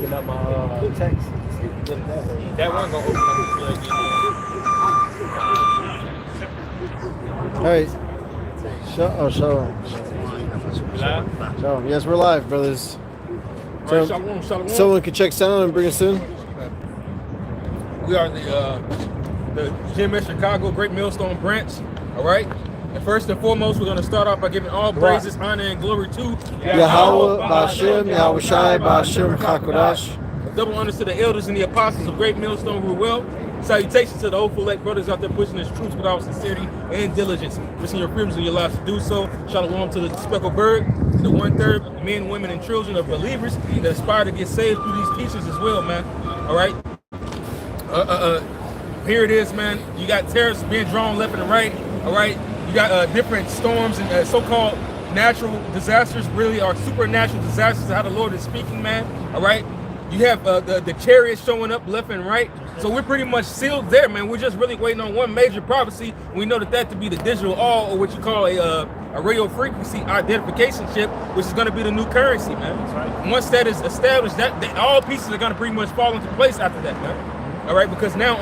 open up my text. That one gonna open up the All right. Shalom. Yes, we're live, brothers. All right, shalom. Someone could check sound and bring us in. We are the GMS Chicago Great Millstone Branch. All right. And first and foremost, we're going to start off by giving all praises, honor, and glory to Yahweh, Ba'ashem, Yahweh Shai, Ba'ashem, Chakodash. Double honors to the elders and the apostles of Great Millstone rule well. Salutations to the hopeful elect brothers out there pushing this truth with all sincerity and diligence. Risking your freedoms and your lives to do so. Shalom to the speckled bird, the 1/3 men, women, and children of believers that aspire to get saved through these teachings as well, man. All right. Here it is, man. You got terrorists being drawn left and right. All right. You got different storms and so-called natural disasters, really are supernatural disasters. How the Lord is speaking, man. All right. You have the chariots showing up left and right. So we're pretty much sealed there, man. We're just really waiting on one major prophecy. We know that to be the digital all, or what you call a radio frequency identification chip, which is going to be the new currency, man. That's right. Once that is established, that all pieces are going to pretty much fall into place after that, man. All right, because now,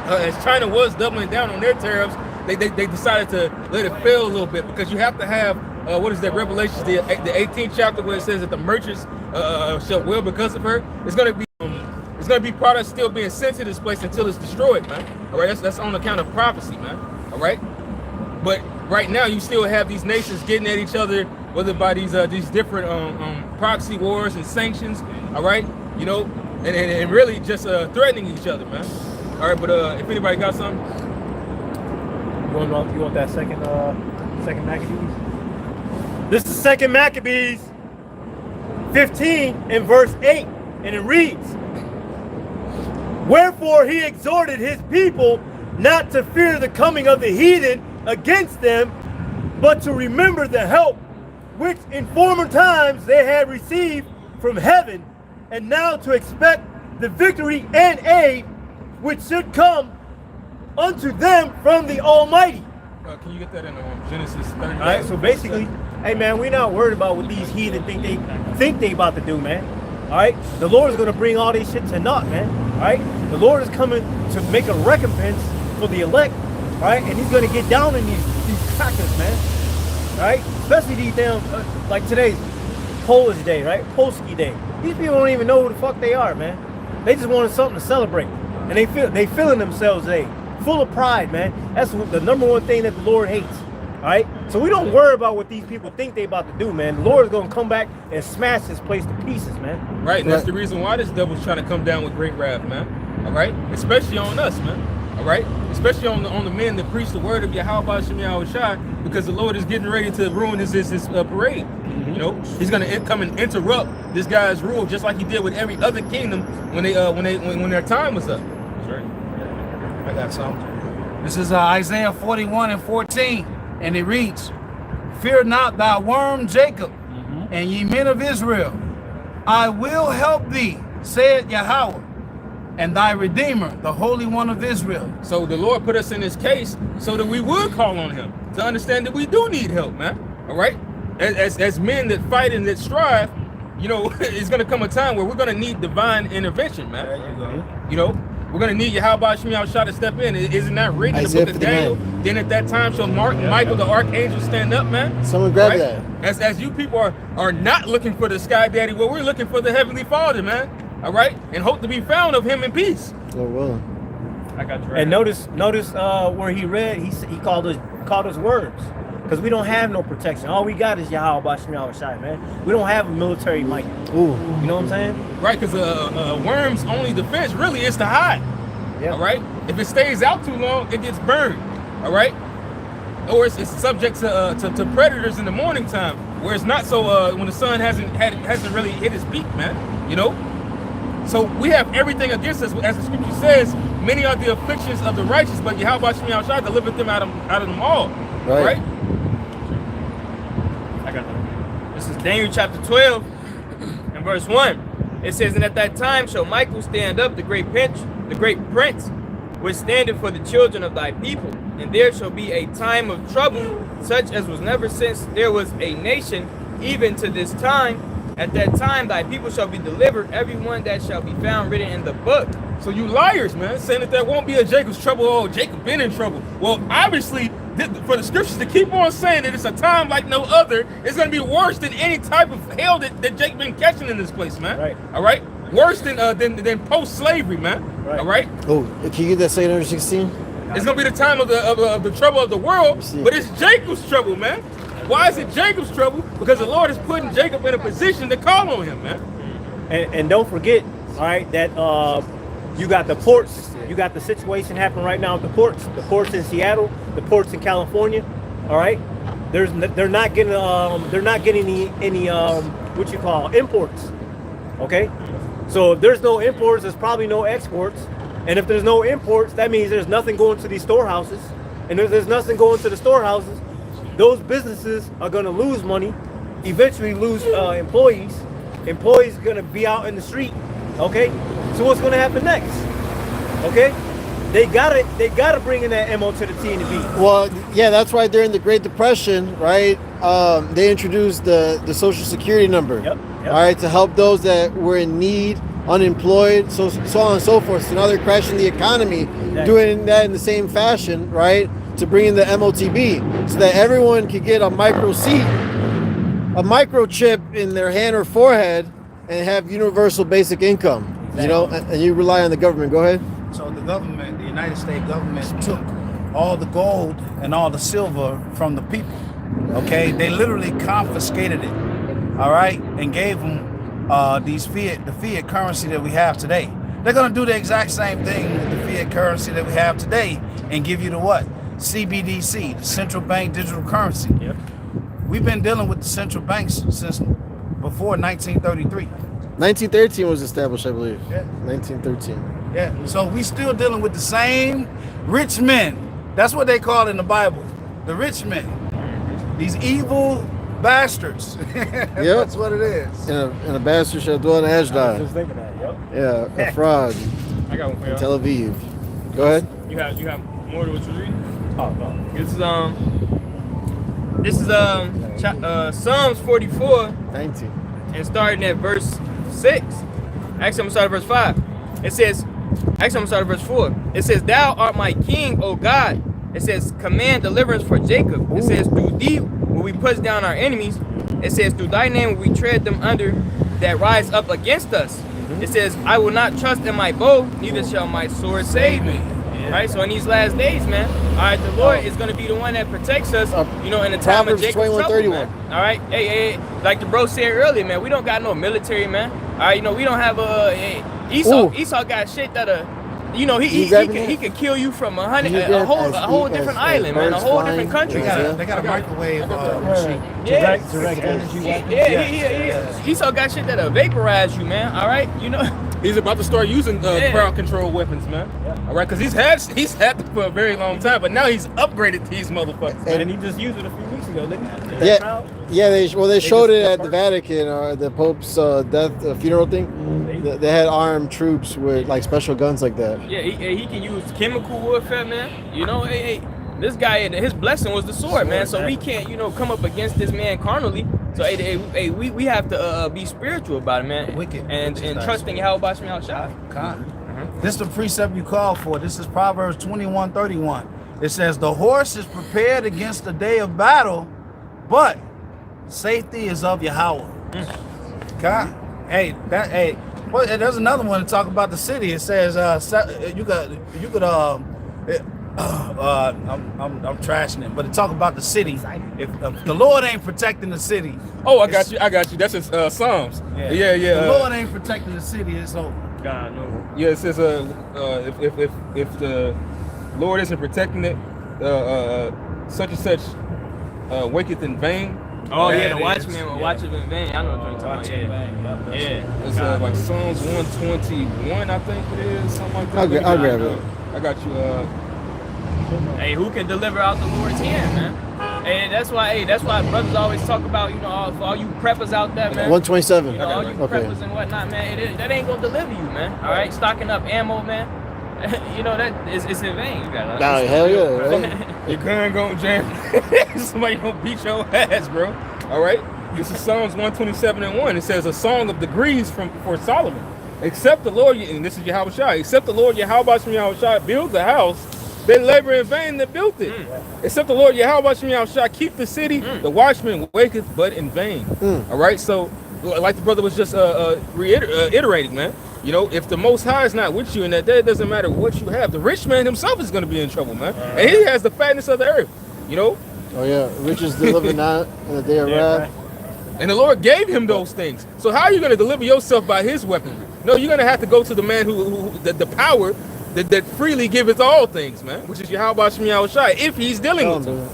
as China was doubling down on their tariffs, they decided to let it fail a little bit, because you have to have what is that, Revelations, the 18th chapter, where it says that the merchants shall well because of her. It's going to be products still being sent to this place until it's destroyed, man. All right, that's on account of prophecy, man. All right, but right now you still have these nations getting at each other, whether by these different proxy wars and sanctions. All right, you know, and really just threatening each other, man. All right, but if anybody got something, you want that second Maccabees? This is second Maccabees 15 and verse 8, and it reads, "Wherefore he exhorted his people not to fear the coming of the heathen against them, but to remember the help which in former times they had received from heaven, and now to expect the victory and aid which should come unto them from the Almighty." Can you get that in Genesis 30? All right, so basically, hey man, we're not worried about what these heathen think they about to do, man. All right, the Lord is going to bring all these shit to naught, man. All right, the Lord is coming to make a recompense for the elect. All right, and he's going to get down in these crackers, man. All right, especially these damn like today's Polish day, right? Polski day. These people don't even know who the fuck they are, man. They just wanted something to celebrate, and they feeling themselves today, full of pride, man. That's the number one thing that the Lord hates. All right, so we don't worry about what these people think they about to do, man. The Lord is going to come back and smash this place to pieces, man. Right, and that's the reason why this devil's trying to come down with great wrath, man. All right, especially on us, man. All right, especially on the men that preach the word of Yahweh Shem Yahweh Shai, because the Lord is getting ready to ruin his parade. You know, he's going to come and interrupt this guy's rule, just like he did with every other kingdom when their time was up. That's right. I got some. This is Isaiah 41 and 14. And it reads, "Fear not thy worm Jacob, and ye men of Israel. I will help thee, saith Yahweh, and thy Redeemer, the Holy One of Israel." So the Lord put us in this case so that we would call on him, to understand that we do need help, man. All right? As men that fight and that strive, you know, it's going to come a time where we're going to need divine intervention, man. There you go. You know? We're going to need Yahweh Shem Yahweh Shai to step in. Isn't that written in the book of Daniel? Then at that time shall Michael the archangel stand up, man. Someone grab that. As you people are not looking for the sky daddy, well, we're looking for the heavenly Father, man. All right? And hope to be found of him in peace. Lord willing. I got you right. And notice where he read, he called us worms. Because we don't have no protection. All we got is Yahweh Shem Yahweh Shai, man. We don't have a military might. Ooh. You know what I'm saying? Right, because worm's only defense really is to hide. Yep. All right? If it stays out too long, it gets burned. All right? Or it's subject to predators in the morning time, where it's not so when the sun hasn't really hit its peak, man. You know? So we have everything against us. As the scripture says, many are the afflictions of the righteous, but Yahweh Shem Yahweh Shai delivered them out of them all. Right? I got that. This is Daniel chapter 12 and verse 1. It says, "And at that time shall Michael stand up, the great prince, which standeth for the children of thy people. And there shall be a time of trouble, such as was never since there was a nation, even to this time. At that time, thy people shall be delivered, everyone that shall be found written in the book. So you liars, man, saying that there won't be a Jacob's trouble. Oh, Jacob been in trouble. Well, obviously, for the scriptures to keep on saying that it's a time like no other, it's going to be worse than any type of hell that Jacob been catching in this place, man. Right. All right? Worse than post-slavery, man. Right. All right? Oh, can you get that 716? It's going to be the time of the trouble of the world, See. but it's Jacob's trouble, man. Why is it Jacob's trouble? Because the Lord is putting Jacob in a position to call on him, man. And don't forget, all right, that you got the ports. You got the situation happening right now with the ports. The ports in Seattle, the ports in California. All right, they're not getting any what you call imports. Okay, so if there's no imports, there's probably no exports. And if there's no imports, that means there's nothing going to these storehouses. And if there's nothing going to the storehouses, those businesses are going to lose money, eventually lose employees. Employees are going to be out in the street. Okay, so what's going to happen next? Okay, they gotta bring in that MO to the T and the B. Well, yeah, that's why during the Great Depression, right, they introduced the Social Security number. Yep. All right, to help those that were in need, unemployed, so on and so forth. So now they're crashing the economy, doing that in the same fashion, right, to bring in the MOTB so that everyone could get a microchip in their hand or forehead and have universal basic income. You know, and you rely on the government. Go ahead. So the government, the United States government, took all the gold and all the silver from the people. Okay, they literally confiscated it. All right, and gave them the fiat currency that we have today. They're gonna do the exact same thing with the fiat currency that we have today and give you the what? CBDC, the central bank digital currency. Yep. We've been dealing with the central banks since before 1933. 1913 was established, I believe. Yeah. 1913. Yeah, so we still dealing with the same rich men. That's what they call it in the Bible, the rich men. These evil bastards. That's what it is. And a bastard shall dwell in I was Ashdod. just thinking that. Yep. Yeah, a fraud I got one for in y'all. Tel Aviv. Go ahead. You have more to what you read? Oh no. This is Psalms 44 19. and starting at verse 6. Actually, I'm gonna start at verse 5. It says, actually, I'm gonna start at verse 4. It says, Thou art my king, O God. It says, command deliverance for Jacob. It says, through thee will we push down our enemies. It says, through thy name will we tread them under that rise up against us. It says, I will not trust in my bow, neither shall my sword save me. Right, so in these last days, man, all right, the Lord is going to be the one that protects us, you know, in the time Proverbs of Jacob's 21, trouble, 31. man. All right, hey, like the bro said earlier, man, we don't got no military, man. All right, you know, we don't have Esau. Ooh. Esau got shit that you know, he can kill you from a whole different island, man, a whole different country. They got a microwave machine. Direct energy weapons. Yeah. Esau got shit that'll vaporize you, man. All right, you know. He's about to start using crowd control weapons, man. All right, because he's had them for a very long time, but now he's upgraded these motherfuckers. And he just used it a few weeks ago, didn't he? Yeah, they showed it at the Vatican, the Pope's death funeral thing. They had armed troops with like special guns like that. Yeah, he can use chemical warfare, man. You know, this guy, his blessing was the sword, man. So we can't, you know, come up against this man carnally. So we have to be spiritual about it, man. Wicked. And trusting Yahweh Shemel Shai. This is the precept you call for. This is Proverbs 21:31. It says, the horse is prepared against the day of battle, but safety is of Yahweh. God. Well, there's another one to talk about the city. It says I'm trashing it, but to talk about the city, if the Lord ain't protecting the city. Oh, I got you. That's in Psalms. Yeah. The Lord ain't protecting the city, it's over. God, no. Yeah, it says if the Lord isn't protecting it, such and such waketh in vain. Oh yeah, the watchman will watch it in vain. I know what you're talking about. Yeah. It's like Psalms 121, I think it is, something like that. I'll grab it. I got you. Hey, who can deliver out the Lord's hand, man? Hey, that's why brothers always talk about, you know, for all you preppers out there, man. 127. You know, all you preppers and whatnot, man. That ain't gonna deliver you, man. All right, stocking up ammo, man. You know that it's in vain. You got Hell yeah, right? Your gun gonna jam. Somebody gonna beat your ass, bro. All right. This is Psalms 127:1. It says, a song of degrees for Solomon. Except the Lord, and this is Yahweh Shai, except the Lord Yahweh Shem Yahweh Shai build the house, they labor in vain that built it. Except the Lord Yahweh Shem Yahweh Shai keep the city, the watchman waketh but in vain. All right, so like the brother was just reiterating, man. You know, if the Most High is not with you, and that day, it doesn't matter what you have, the rich man himself is going to be in trouble, man. And he has the fatness of the earth, you know. Oh yeah, riches deliver not in the day of wrath. And the Lord gave him those things. So how are you going to deliver yourself by his weaponry? No, you're going to have to go to the man who the power that freely giveth all things, man, which is Yahweh Shem Yahweh Shai, if he's dealing with you.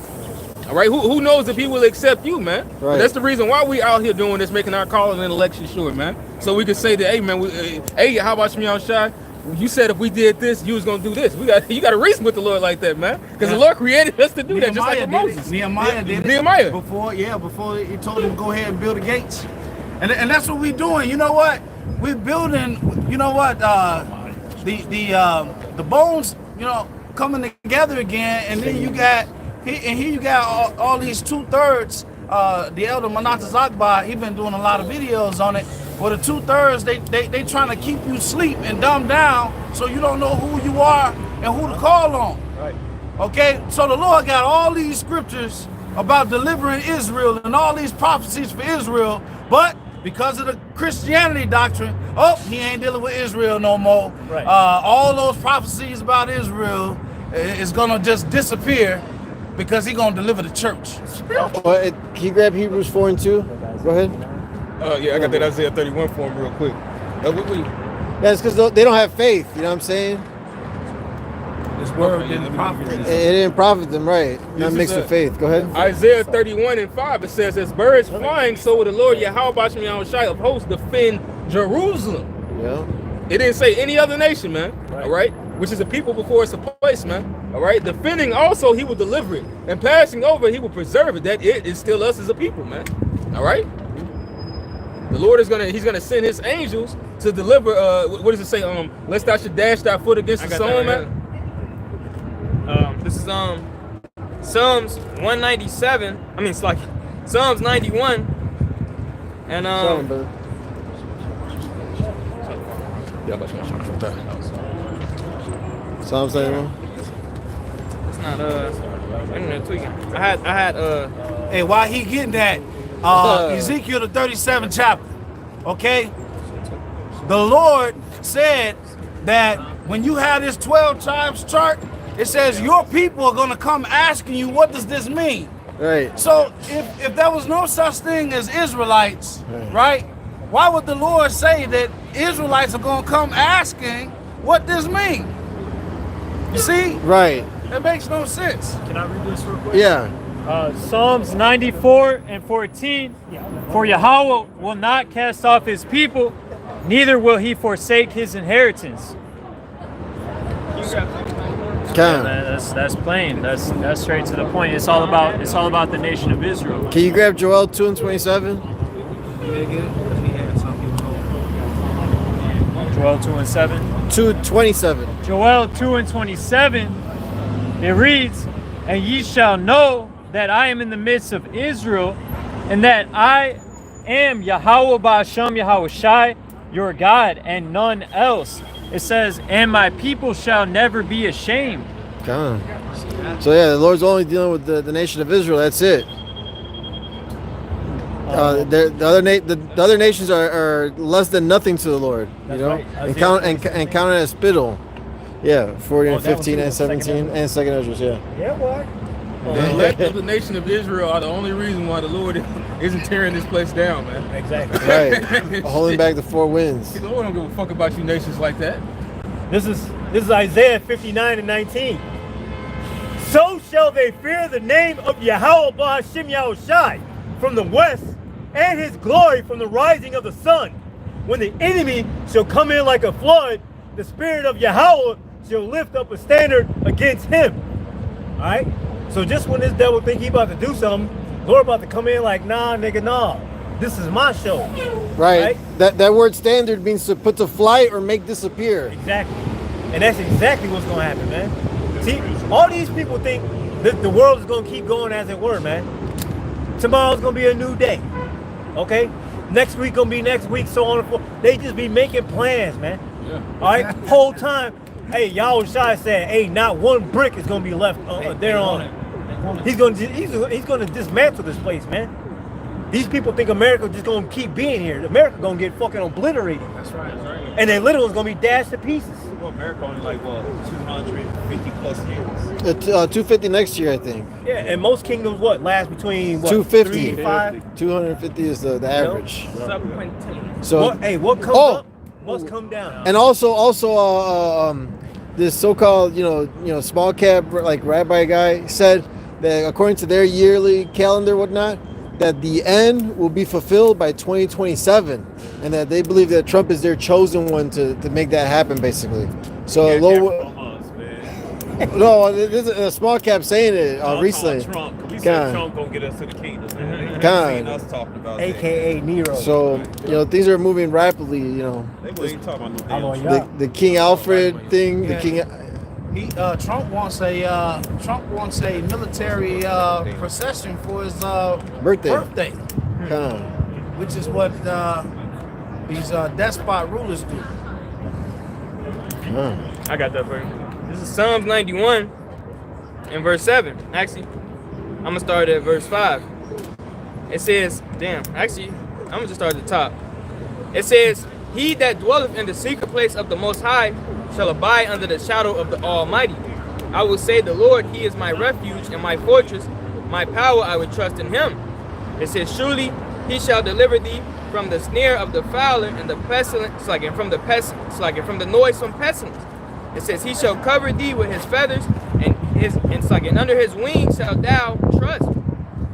All right, who knows if he will accept you, man? Right. That's the reason why we out here doing this, making our calling and election sure, man. So we can say that, hey, man, hey, how about Shem Yahweh Shai? You said if we did this, you was gonna do this. You got to reason with the Lord like that, man, because the Lord created us to do that, just like with Moses. Nehemiah did it before he told him to go ahead and build the gates, and that's what we doing. You know what? We're building. You know what? The bones, you know, coming together again, and then you got here you got all these 2/3. The elder Manatas Akbar, he been doing a lot of videos on it. Well, the 2/3, they trying to keep you asleep and dumb down so you don't know who you are and who to call on. Right. Okay, so the Lord got all these scriptures about delivering Israel and all these prophecies for Israel, but because of the Christianity doctrine, he ain't dealing with Israel no more. Right. All those prophecies about Israel is gonna just disappear because he's gonna deliver the church. Can you grab Hebrews 4:2? Go ahead. Yeah, I got that Isaiah 31 for him real quick. Yeah, it's because they don't have faith. You know what I'm saying? This word didn't profit them. It didn't profit them, right? Not mixed with faith. Go ahead. Isaiah 31:5. It says, "As birds flying, so will the Lord Yahweh Shem Yahweh Shai of hosts defend Jerusalem." Yeah. It didn't say any other nation, man. All right, which is a people before it's a place, man. All right, defending also he will deliver it, and passing over he will preserve it. That it is still us as a people, man. All right. The Lord is he's gonna send his angels to deliver. What does it say? Lest thou should dash thy foot against the stone, man. This is Psalms 197. I mean, it's like Psalms 91. And Psalms 91. It's not internet tweaking. I had Hey, while he getting that, Ezekiel the 37th chapter, okay? The Lord said that when you have this 12 tribes chart, it says your people are gonna come asking you, what does this mean? Right. So if there was no such thing as Israelites, right? Why would the Lord say that Israelites are gonna come asking what this mean? You see? Right. That makes no sense. Can I read this real quick? Yeah. Psalms 94:14. For Yahweh will not cast off his people, neither will he forsake his inheritance. That's plain. That's straight to the point. It's all about the nation of Israel. Can you grab Joel 2:27? Joel 2:7. 2:27. Joel 2:27. It reads, "And ye shall know that I am in the midst of Israel, and that I am Yahweh Ba'ashem Yahweh Shai, your God, and none else." It says, "And my people shall never be ashamed." God. So yeah, the Lord's only dealing with the nation of Israel. That's it. The other nations are less than nothing to the Lord, you know, right. and counted as spittle. Yeah, 40 and 15 and 17 and 2nd Ezra. Yeah. Yeah, boy. The elect of the nation of Israel are the only reason why the Lord isn't tearing this place down, man. Exactly. Right. Holding back the 4 winds. The Lord don't give a fuck about you nations like that. This is Isaiah 59:19. So shall they fear the name of Yahweh Ba'ashem Yahweh Shai from the west, and his glory from the rising of the sun. When the enemy shall come in like a flood, the spirit of Yahweh shall lift up a standard against him. All right? So just when this devil think he about to do something, Lord about to come in like, nah, nigga, nah. This is my show. Right. That word standard means to put to flight or make disappear. Exactly. And that's exactly what's going to happen, man. See, all these people think that the world is going to keep going as it were, man. Tomorrow's going to be a new day. Okay, next week gonna be next week, so on and forth. They just be making plans, man. Yeah. All right, whole time. Hey, Yahweh Shai said, "Hey, not one brick is gonna be left there on it." He's gonna dismantle this place, man. These people think America just gonna keep being here. America gonna get fucking obliterated. That's right. And then little is gonna be dashed to pieces. Well, America only like, what, 250 plus years? 250 next year, I think. Yeah, and most kingdoms last between 250. 3 to 5. 250 is the average. So, What comes up must come down. And also, this so-called, small cap like rabbi guy said that according to their yearly calendar, whatnot, that the end will be fulfilled by 2027, and that they believe that Trump is their chosen one to make that happen, basically. So no, this is a small cap saying it recently. Trump. We said Trump gonna get us to the kingdom, man. Seen us talking about AKA Nero. So things are moving rapidly. They ain't talking about no damn Trump. The King Alfred thing. Yeah. The King. Trump wants a military procession for his Birthday. which is what these despot rulers do. I got that for you. This is Psalms 91 and verse 7. Actually, I'm gonna start at verse 5. It says, I'm gonna just start at the top. It says, "He that dwelleth in the secret place of the Most High shall abide under the shadow of the Almighty. I will say, the Lord, He is my refuge and my fortress, my power, I will trust in Him." It says, "Surely He shall deliver thee from the snare of the fowler and the pestilence, from the noisome pestilence. It says, He shall cover thee with His feathers, and under His wings shalt thou trust.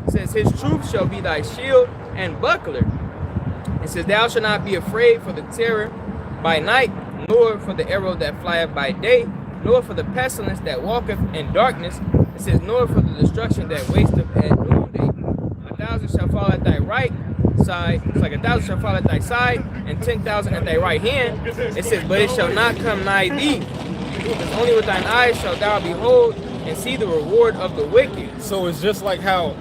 It says, His truth shall be thy shield and buckler. It says, Thou shalt not be afraid for the terror by night, nor for the arrow that flieth by day, nor for the pestilence that walketh in darkness. It says, nor for the destruction that wasteth at noonday. 1,000 shall fall at thy right side, 1,000 shall fall at thy side, and 10,000 at thy right hand. It says, but it shall not come nigh thee. It's only with thine eyes shalt thou behold and see the reward of the wicked." So it's just like how,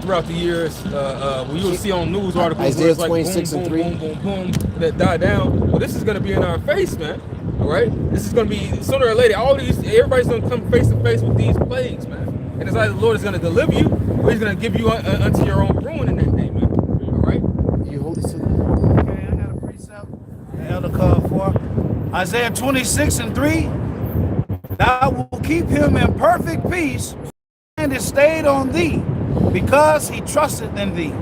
throughout the years, we will see on news articles Isaiah where it's like 26 boom, and boom, 3. boom, boom, boom, that die down. Well, this is going to be in our face, man. All right? This is going to be, sooner or later, everybody's going to come face to face with these plagues, man. And it's like the Lord is going to deliver you, or He's going to give you unto your own ruin in that day, man. All right? You hold this in. Okay, I got a precept. The elder called for Isaiah 26 and 3. "Thou will keep him in perfect peace, and is stayed on thee, because he trusted in thee.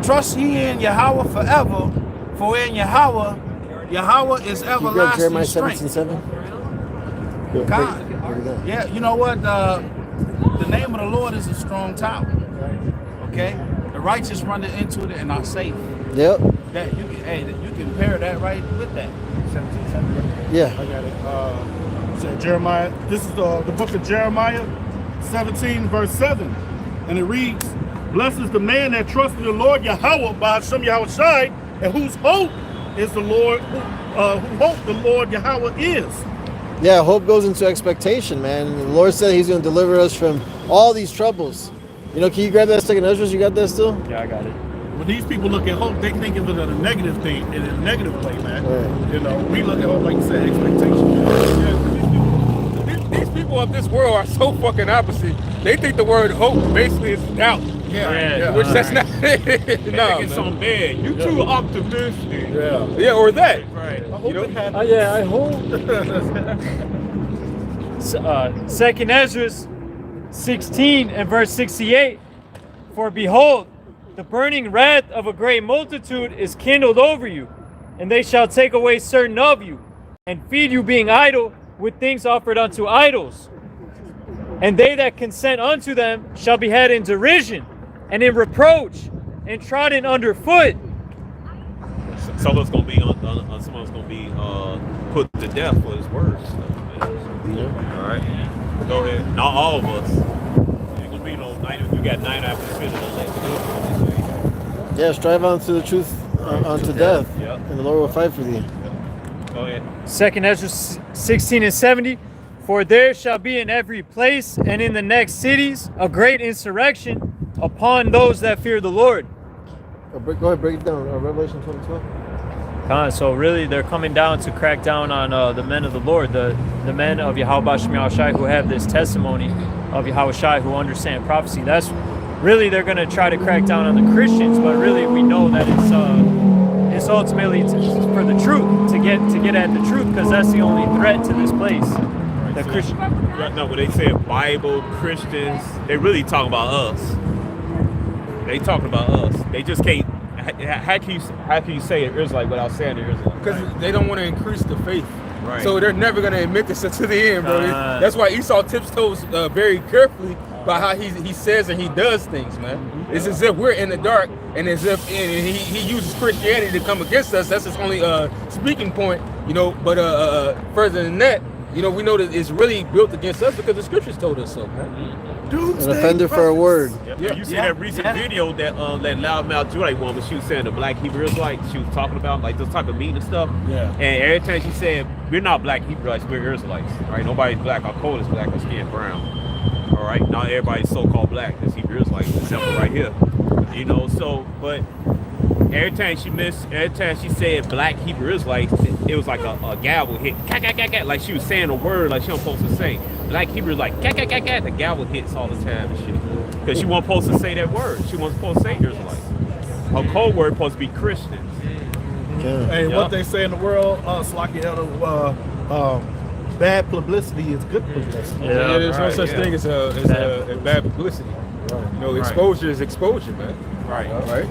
Trust ye in Yahweh forever, for in Yahweh is You grab everlasting Jeremiah strength." 17:7. God. Here we go. Yeah, you know what? The name of the Lord is a strong tower. Okay? The righteous run into it and are safe. Yep. That you can pair that right with that. 17:7. Yeah. I got it. So Jeremiah. This is the book of Jeremiah, 17 verse 7, and it reads, "Blessed is the man that trusts in the Lord Yahweh by Hashem Yahweh Shai, and whose hope is the Lord. Who hope the Lord Yahweh is." Yeah, hope goes into expectation, man. And the Lord said He's going to deliver us from all these troubles. Can you grab that second Ezra? You got that still? Yeah, I got it. When these people look at hope, they think of it as a negative thing, in a negative way, man. Right. We look at hope like you said, expectation. These people of this world are so fucking opposite. They think the word hope basically is doubt. Yeah. Which that's not it. No, It's man. on bad. You too optimistic. Yeah, or that. Right. I hope it happens. I hope. Second Ezra 16 and verse 68. "For behold, the burning wrath of a great multitude is kindled over you, and they shall take away certain of you, and feed you being idle with things offered unto idols. And they that consent unto them shall be had in derision, and in reproach, and trodden under foot." Someone's gonna be someone's gonna be put to death for his words. All right. Go ahead. Not all of us. You're gonna be no 90. You got 99% of the Yeah, strive on to the truth, unto death, Yep. and the Lord will fight for thee. Go ahead. Second Ezra 16 and 70. "For there shall be in every place and in the next cities a great insurrection upon those that fear the Lord. Go ahead, break it down. Revelation 20:12. So really, they're coming down to crack down on the men of the Lord, the men of Yahweh Shem Yahushai who have this testimony of Yahushai, who understand prophecy. That's really, they're going to try to crack down on the Christians, but really we know that it's ultimately for the truth, to get at the truth, because that's the only threat to this place. The Christian. No, when they say Bible, Christians, they really talking about us. They talking about us. They just can't. How can you say it Israelite without saying it Israelite? Because they don't want to increase the faith. Right. So they're never going to admit this until the end, bro. That's why Esau tiptoes very carefully by how he says and he does things, man. It's as if we're in the dark, and as if he uses Christianity to come against us. That's his only speaking point, you know. But further than that, you know, we know that it's really built against us because the scriptures told us so, man. An offender for a word. Yeah, you see that recent video that that loudmouth Judite woman, she was saying the black Hebrew Israelites, she was talking about like this type of meat and stuff. Yeah. And every time she said, we're not black Hebrewites, we're Israelites. Right? Nobody's black. Our code is black, our skin brown. All right. Not everybody's so-called black. This Hebrew Israelites, except for right here. You know. So, but every time she said black Hebrew Israelites, it was like a gavel hit, like she was saying a word like she wasn't supposed to say. Black Hebrew is like, the gavel hits all the time and shit. Because she wasn't supposed to say that word. She wasn't supposed to say Israelite. Her code word supposed to be Christians. Yeah. Hey, what they say in the world, Slocky Elder, bad publicity is good publicity. Yeah, there's no such thing as a bad publicity. Right. You know, exposure is exposure, man. Right. Right.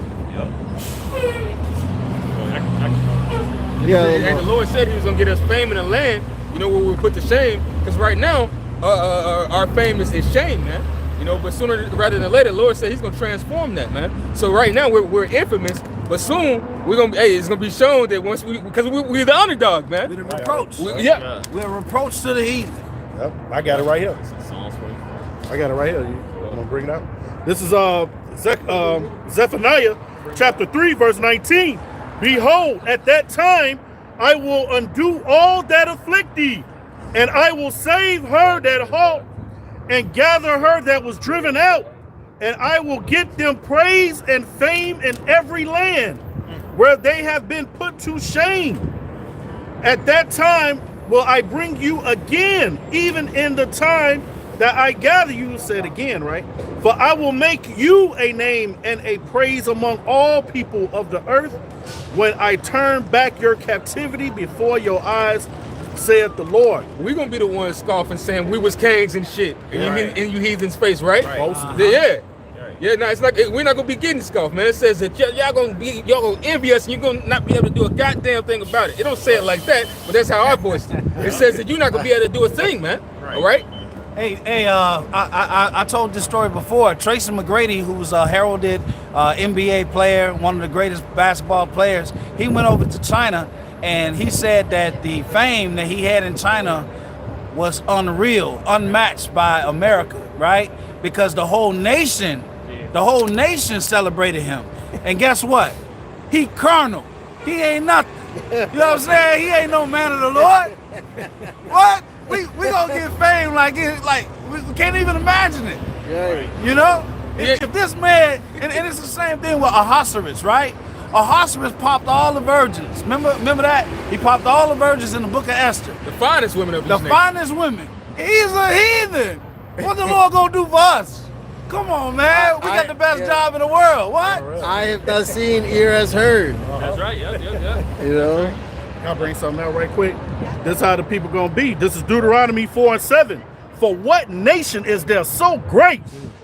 Yeah. And the Lord said He was gonna get us fame in the land. You know, where we put to shame. Because right now, our fame is shame, man. You know, but sooner rather than later, the Lord said He's gonna transform that, man. So right now we're infamous, but soon we're gonna it's gonna be shown that once because we're the underdog, man. We're the reproach. We're a reproach to the heathen. Yep, I got it right here. I got it right here. I'm gonna bring it out. This is Zephaniah chapter 3, verse 19. Behold, at that time I will undo all that afflict thee, and I will save her that halt, and gather her that was driven out, and I will get them praise and fame in every land where they have been put to shame. At that time will I bring you again, even in the time that I gather you, said again, right? For I will make you a name and a praise among all people of the earth, when I turn back your captivity before your eyes, saith the Lord. We're gonna be the ones scoffing, saying we was kings and shit in you heathens' face, right? Yeah, no, it's like we're not gonna be getting scoffed, man. It says that y'all gonna envy us, and you're gonna not be able to do a goddamn thing about it. It don't say it like that, but that's how I voiced it. It says that you're not gonna be able to do a thing, man. All right? Hey, I told this story before. Tracy McGrady, who's a heralded NBA player, one of the greatest basketball players, he went over to China, and he said that the fame that he had in China was unreal, unmatched by America, right? Because the whole nation celebrated him. And guess what? He carnal. He ain't nothing. You know what I'm saying? He ain't no man of the Lord. What? We gonna get fame like we can't even imagine it. Yeah. You know? If this man, and it's the same thing with Ahasuerus, right? Ahasuerus popped all the virgins. Remember that? He popped all the virgins in the book of Esther. The finest women of the finest women. He's a heathen. What the Lord gonna do for us? Come on, man. We got the best job in the world. What? I have not seen, ear has heard. That's right. Yeah. You know? I'll bring something out right quick. This is how the people gonna be. This is Deuteronomy 4:7. For what nation is there so great,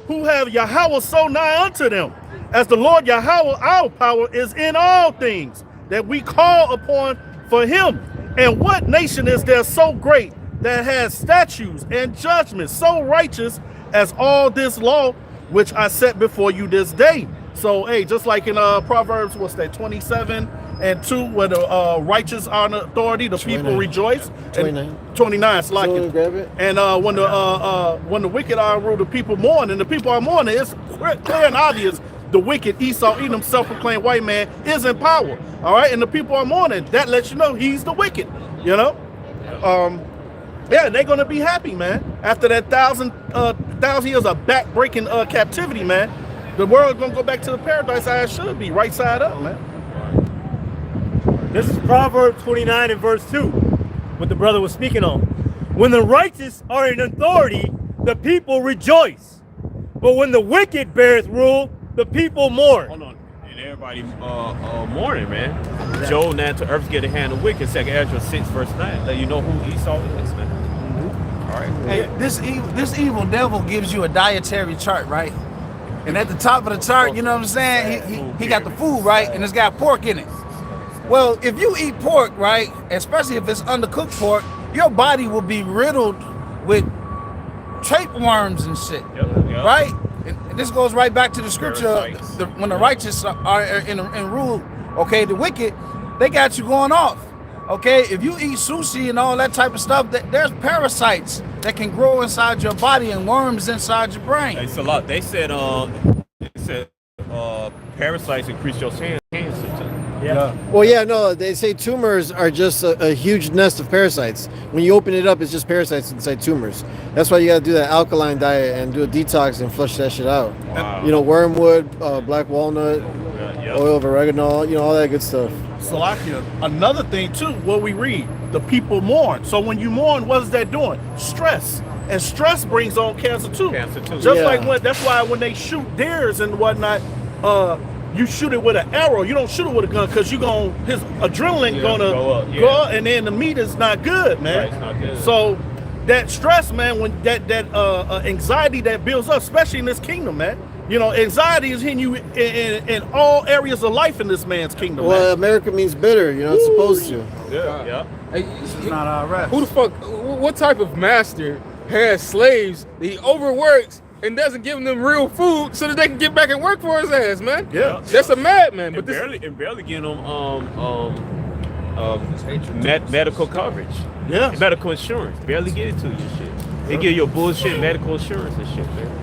who have Yahweh so nigh unto them, as the Lord Yahweh our power is in all things that we call upon for him? And what nation is there so great that has statutes and judgments so righteous as all this law which I set before you this day? So, hey, just like in Proverbs, what's that, 27:2, where the righteous are in authority, the 29. People rejoice. 29, like it. And when the wicked are in rule, the people mourn, and the people are mourning. It's clear and obvious. The wicked Esau, Edom, self-proclaimed white man, is in power. All right, and the people are mourning. That lets you know he's the wicked. You know. Yeah, they're gonna be happy, man. After that thousand years of back-breaking captivity, man. The world gonna go back to the paradise how it should be, right side up, man. This is Proverbs 29 and verse 2, what the brother was speaking on. When the righteous are in authority, the people rejoice. But when the wicked beareth rule, the people mourn. Hold on. And everybody mourning, man. Joel now to earth get a hand of wicked. 2nd Ezra 6 verse 9. Let you know who Esau is, man. All right. Hey, this evil devil gives you a dietary chart, right? And at the top of the chart, you know what I'm saying? He got the food, right? And it's got pork in it. Well, if you eat pork, right, especially if it's undercooked pork, your body will be riddled with tapeworms and shit, right? And this goes right back to the scripture. When the righteous are in rule, okay, the wicked, they got you going off. Okay, if you eat sushi and all that type of stuff, there's parasites that can grow inside your body and worms inside your brain. It's a lot. They said parasites increase your cancer too. Yeah. Well, yeah, no, they say tumors are just a huge nest of parasites. When you open it up, it's just parasites inside tumors. That's why you got to do that alkaline diet and do a detox and flush that shit out. Wow. You know, wormwood, black walnut, oil of oregano, you know, all that good stuff. Salakia. Another thing too, what we read, the people mourn. So when you mourn, what is that doing? Stress. And stress brings on cancer too. Just like that's why when they shoot deers and whatnot, you shoot it with an arrow. You don't shoot it with a gun because his adrenaline gonna go up, and then the meat is not good, man. Right, it's not good. So that stress, man, when that anxiety that builds up, especially in this kingdom, man. You know, anxiety is hitting you in all areas of life in this man's kingdom. Well, man. America means bitter. You know, it's supposed to. Yeah. Hey, This is not our rest. who the fuck? What type of master has slaves that he overworks and doesn't give them real food so that they can get back and work for his ass, man? Yeah. That's a madman. And But barely getting them medical coverage. Yeah. Medical insurance. Barely get it to you, shit. They give you a bullshit medical insurance and shit, man.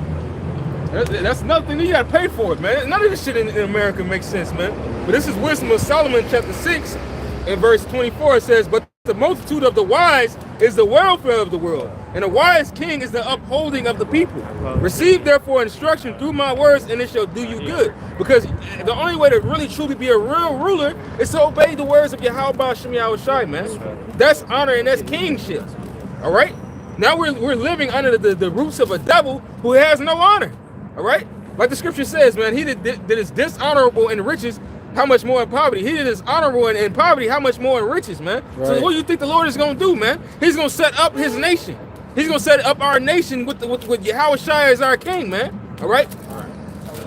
that's another thing. You gotta pay for it, man. None of this shit in America makes sense, man. But this is Wisdom of Solomon, chapter 6, and verse 24. It says, "But the multitude of the wise is the welfare of the world, and a wise king is the upholding of the people. Receive therefore instruction through my words, and it shall do you good." Because the only way to really truly be a real ruler is to obey the words of Yahweh Ba'ashem Yahushai, man. That's honor and that's kingship. All right. Now we're living under the roots of a devil who has no honor. All right. Like the scripture says, man, he that is dishonorable in riches, how much more in poverty? He that is honorable in poverty, how much more in riches, man? Right. So what do you think the Lord is going to do, man? He's going to set up his nation. He's going to set up our nation with Yahushua as our king, man. All right?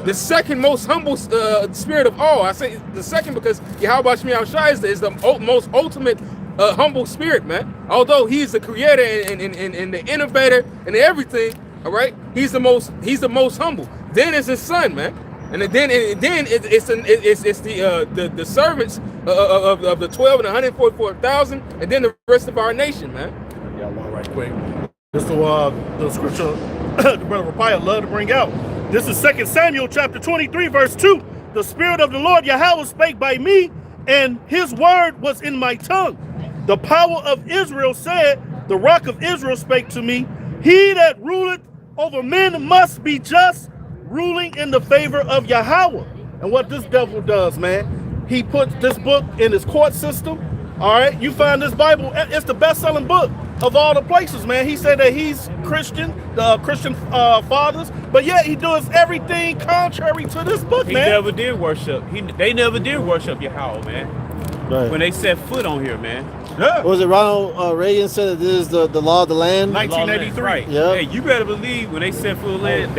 The second most humble spirit of all. I say the second because Yahushua is the most ultimate humble spirit, man. Although he's the creator and the innovator and everything, all right? He's the most humble. Then it's his son, man. And then it's the servants of the 12 and 144,000, and then the rest of our nation, man. Yeah, one right quick. This is the scripture the brother Rapiah loved to bring out. This is 2 Samuel chapter 23, verse 2. The Spirit of the Lord Yahweh spake by me, and his word was in my tongue. The power of Israel said, the rock of Israel spake to me, he that ruleth over men must be just, ruling in the favor of Yahweh. And what this devil does, man, he puts this book in his court system. All right, you find this Bible, it's the best-selling book of all the places, man. He said that he's Christian, the Christian fathers, but yet he does everything contrary to this book, He man. never did worship. They never did worship Yahweh, man. Right. When they set foot on here, man. Yeah. What was it? Ronald Reagan said that this is the law of the land. 1983. Right. Yep. Hey, you better believe when they set foot on land,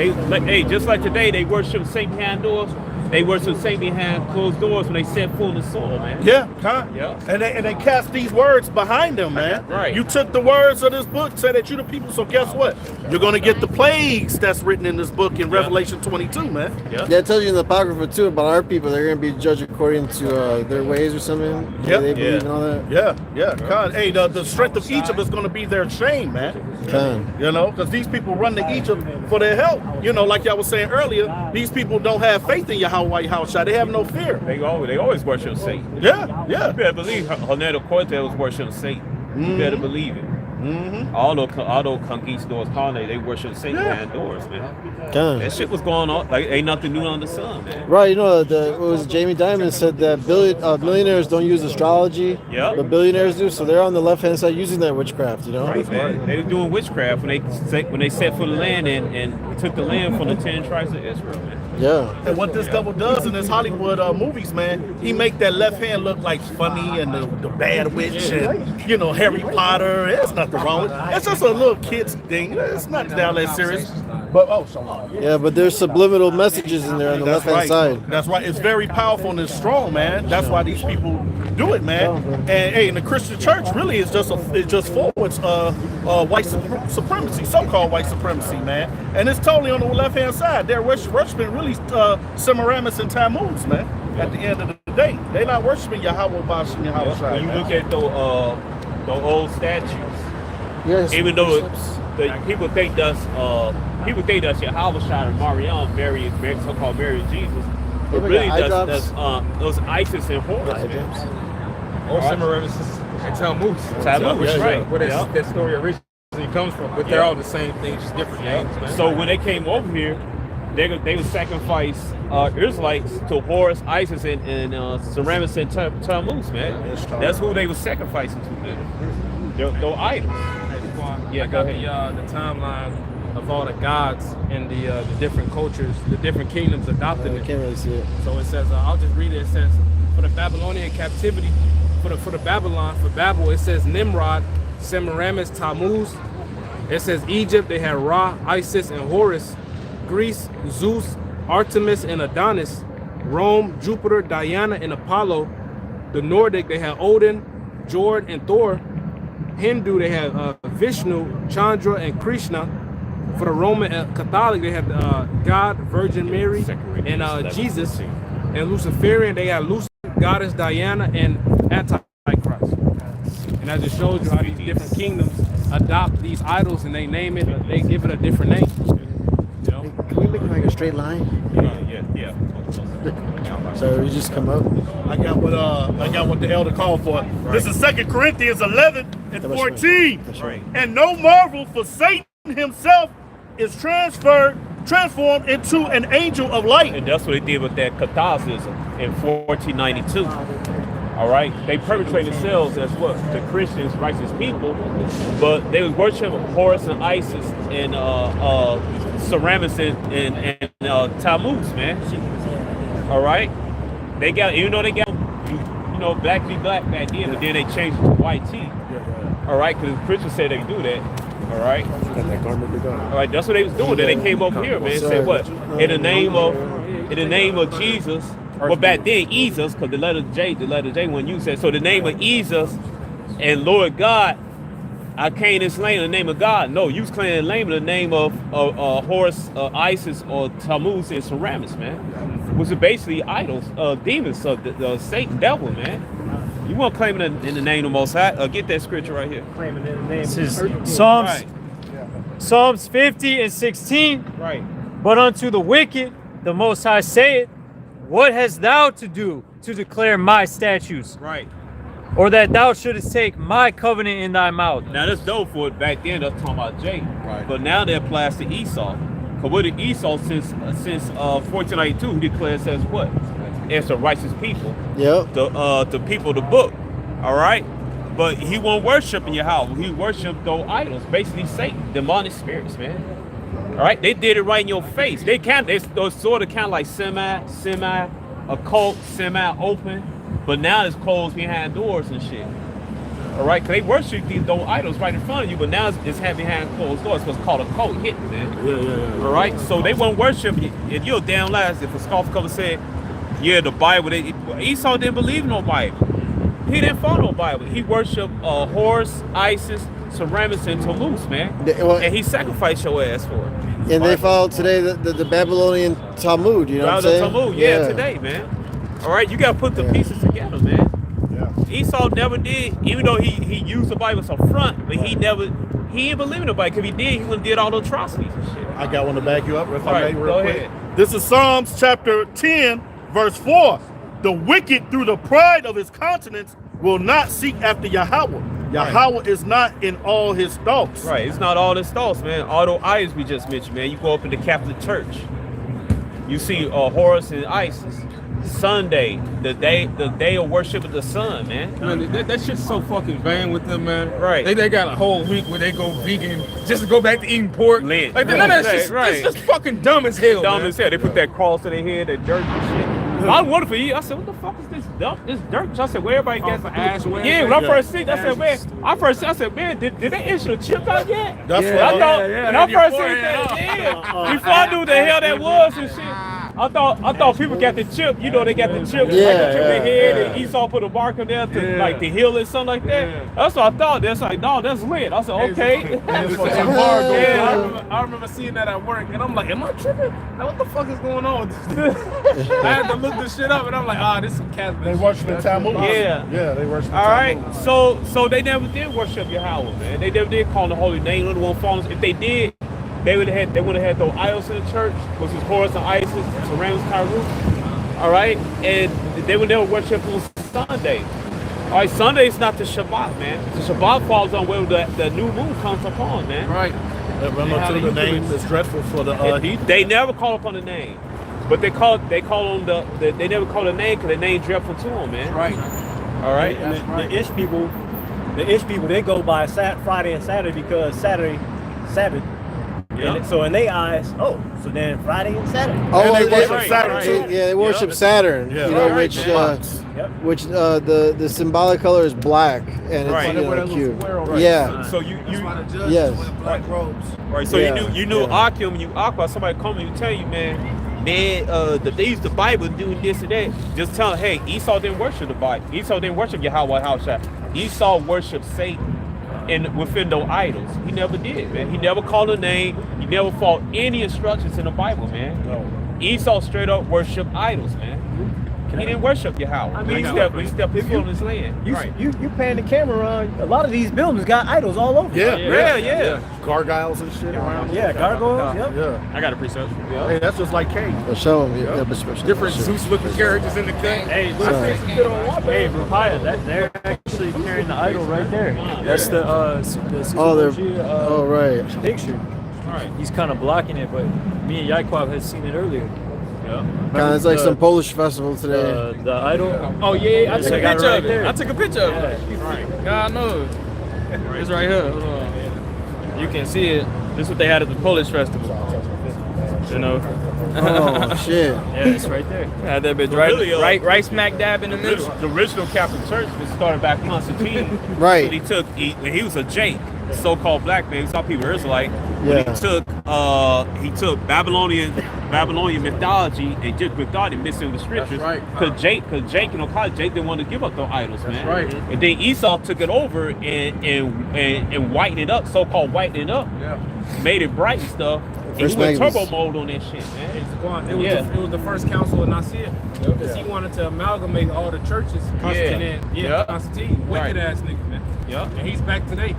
hey, just like today, they worship Saint behind doors. They worship Saint behind closed doors when they set foot in the soil, man. Yeah, huh? Yeah. And they cast these words behind them, man. Right. You took the words of this book, said that you the people, so guess what? You're going to get the plagues that's written in this book in Revelation 22, man. Yeah. Yeah, it tells you in the Apocrypha too about our people. They're going to be judged according to their ways or something. Yep. They believe Yeah. in all that. Yeah. Con. Hey, the strength of Egypt is going to be their shame, man. Con. You know, because these people run to Egypt for their help. You know, like y'all was saying earlier, these people don't have faith in Yahweh Yahushua. They have no fear. They always worship Satan. Yeah. You better believe Hernando Cortez was worshiping Satan. You better believe it. All those conquistadors, colonies, they worship Satan behind doors, man. God. That shit was going on. Like, ain't nothing new under the sun, man. Right, you know, what was Jamie Dimon said that millionaires don't use astrology, Yep. but billionaires do. So they're on the left hand side using that witchcraft, you know. Right, man. They were doing witchcraft when they set for the land and took the land from the 10 tribes of Israel, man. Yeah. And what this devil does in his Hollywood movies, man, he make that left hand look like funny and the bad witch and, you know, Harry Potter. There's nothing wrong with it. It's just a little kid's thing. It's not down that serious. But, Yeah, but there's subliminal messages in there on the left hand side. That's right. It's very powerful and it's strong, man. That's why these people do it, man. And hey, in the Christian church, really, it's just full. It's white supremacy, so-called white supremacy, man. And it's totally on the left hand side. They're worshiping really Semiramis and Tammuz, man. At the end of the day, they're not worshiping Yahweh Bashem Yahweh Shai. When you look at the old statues, Yes. even though people think that's Yahweh Shai and Mariam, so-called Mary Jesus, but really that's those Isis and Horus, man. Or Semiramis and Tammuz. Tammuz, right. Where that story originally comes from. But they're all the same thing, just different names, man. So when they came over here, they would sacrifice Israelites to Horus, Isis, and Semiramis and Tammuz, man. That's who they were sacrificing to, man. They're idols. Yeah, go ahead. The timeline of all the gods and the different cultures, the different kingdoms adopted I it. can't really see it. So it says, I'll just read it. It says, for the Babylonian captivity, for Babel, it says Nimrod, Semiramis, Tammuz. It says Egypt, they had Ra, Isis, and Horus. Greece, Zeus, Artemis, and Adonis. Rome, Jupiter, Diana, and Apollo. The Nordic, they had Odin, Jord, and Thor. Hindu, they had Vishnu, Chandra, and Krishna. For the Roman Catholic, they had God, Virgin Mary, and Jesus. And Luciferian, they had Lucifer, Goddess Diana, and Antichrist. And that just shows you how these different kingdoms adopt these idols and they name it, they give it a different name. You know? Can we make it like a straight line? Yeah. So we just come up. I got what the elder called for. Right. This is 2 Corinthians 11 and 14. Right. And no marvel, for Satan himself is transformed into an angel of light. And that's what they did with that Catholicism in 1492. All right, they perpetrated themselves as what? The Christians, righteous people, but they was worshiping Horus and Isis and Semiramis and Tammuz, man. All right, they got, even though they got, black be black back then, but then they changed it to white tea. All right, because the Christians said they could do that. All right. All right, that's what they was doing. Then they came over here, man, and said what? In the name of Jesus. Well, back then, Jesus, because the letter J when you said, so the name of Jesus and Lord God, I came in slain in the name of God. No, you was claiming the name of Horus, Isis, or Tammuz and Semiramis, man. Which are basically idols, demons, so the Satan, devil, man. You want to claim it in the name of the Most High? Get that scripture right here. Claiming in the name. This is Psalms, Right. Psalms 50 and 16. Right. But unto the wicked, the Most High saith, what hast thou to do to declare my statutes? Right. Or that thou shouldest take my covenant in thy mouth? Now that's dope for it. Back then, that's talking about Jacob. Right. But now that applies to Esau. Because what did Esau since 1492 declares as what? As a righteous people. Yep. The people of the book. All right. But he won't worship in Yahweh. He worshiped those idols, basically Satan, demonic spirits, man. All right, they did it right in your face. They sort of kind of like semi-occult, semi-open, but now it's closed behind doors and shit. All right, because they worship those idols right in front of you, but now it's behind closed doors. It's called a cult hit, man. Yeah. All right, so they won't worship. If you're a damn liar, if a scoffer comes and said, yeah, the Bible, Esau didn't believe no Bible. He didn't follow no Bible. He worshiped Horus, Isis, Semiramis, and Tammuz, man. And he sacrificed your ass for it. And they follow today the Babylonian Talmud, you know what I'm saying? Talmud, yeah, today, man. All right, you got to put the pieces together, man. Yeah. Esau never did, even though he used the Bible as a front, but he didn't believe in the Bible. Because if he did, he would have did all the atrocities and shit. I got one to back you up if I may real go quick. ahead. This is Psalms chapter 10, verse 4. The wicked, through the pride of his countenance, will not seek after Yahweh. Yahweh is not in all his thoughts. Right, it's not all his thoughts, man. All those idols we just mentioned, man. You go up in the Catholic Church, you see Horus and Isis. Sunday, the day of worship of the sun, man. Man, that shit's so fucking vain with them, man. Right. They got a whole week where they go vegan just to go back to eating pork. Lit. Like, none of that shit's Right. it's just fucking dumb as hell, Dumb man. as hell. They put that cross to their head, that dirt and shit. I wondered for you. I said, what the fuck is this dump? This dirt. I said, where everybody gets for ass wearing? Yeah, when I first seen it, I said, man, did they issue the chip out yet? That's I what thought, when I first seen that, before I knew what the hell that was and shit. I thought people got the chip, you know, they got the chip, like the chip in their head, and Esau put a mark on there to like to heal it, something like that. That's what I thought. That's like, no, that's lit. I said, okay. I remember seeing that at work, and I'm like, am I tripping? Like, what the fuck is going on with this? I had to look this shit up, and I'm like, this is some Catholic. They worship in Tammuz. Yeah. Yeah, they worship in All right, Tammuz. so they never did worship Yahweh, man. They never did call the holy name. Little one fallen. If they did, they would have had those idols in the church, which is Horus and Isis, Saramus, Kairu. All right, and they would never worship on Sunday. All right, Sunday is not the Shabbat, man. The Shabbat falls on where the new moon comes upon, man. Right. Remember too, the name is dreadful for the heathen. They never call upon the name, but they call on they never call the name because the name dreadful to them, man. Right. All right. And the Ish people, they go by Friday and Saturday because Sabbath. Yeah. And so in their eyes, so then Friday and Saturday. Oh, they they worship right, Saturn right. too. Yeah, they worship Yeah. Saturn. Yeah. You know, Right, which man. which the symbolic color is black, and it's Right. you know, Where that cute. little square over Yeah. So you Yes. black robes. right. So Yeah. you knew Yeah. Akim, you Aqua. Somebody come and you tell you, man, they use the Bible doing this and that. Just tell them, hey, Esau didn't worship the Bible. Esau didn't worship Yahweh Haushai. Esau worshiped Satan. And within those idols, he never did, man. He never called a name. He never followed any instructions in the Bible, man. No. Esau straight up worshiped idols, man. He didn't worship Yahweh. I When he mean, stepped his foot on his land. Right. You pan the camera around. A lot of these buildings got idols all over. Yeah. Gargoyles and shit around. Yeah, gargoyles. Yep. Yeah. I got a preset. Hey, that's just like cake. Well, show them. Yeah, but Different Zeus-looking characters in the thing. Hey, Sorry. hey, Rupiah, they're actually carrying the idol right there. That's the Oh, they're. Suzuki, right. picture. Right. He's kind of blocking it, but me and Yaquab had seen it earlier. Kind of it's like some Polish festival today. The idol. Oh yeah, I Yes, took I a got it picture right of it. there. I took a picture of it. Right. God knows. It's right here. Hold on. You can see it. This is what they had at the Polish festival. You know. Oh shit. Yeah, it's right there. Had that bitch Really, right smack dab in the middle. The original Catholic Church was started by Constantine. Right. But he was a Jake, so-called black man. Some people are Israelite. Yeah. But he took Babylonian mythology and just mythology mixed in the scriptures. right. Cause Jake, you know, Jake didn't want to give up those idols, man. right. And then Esau took it over and whitened it up, so-called whitening it up, Yeah. made it bright and stuff. And First he went Magnus. turbo mode on that shit, man. It was the first council of Nicaea because he wanted to amalgamate all the churches. Constantine, Yeah. Constantine, wicked Right. ass nigga, man. Yeah. And he's back today.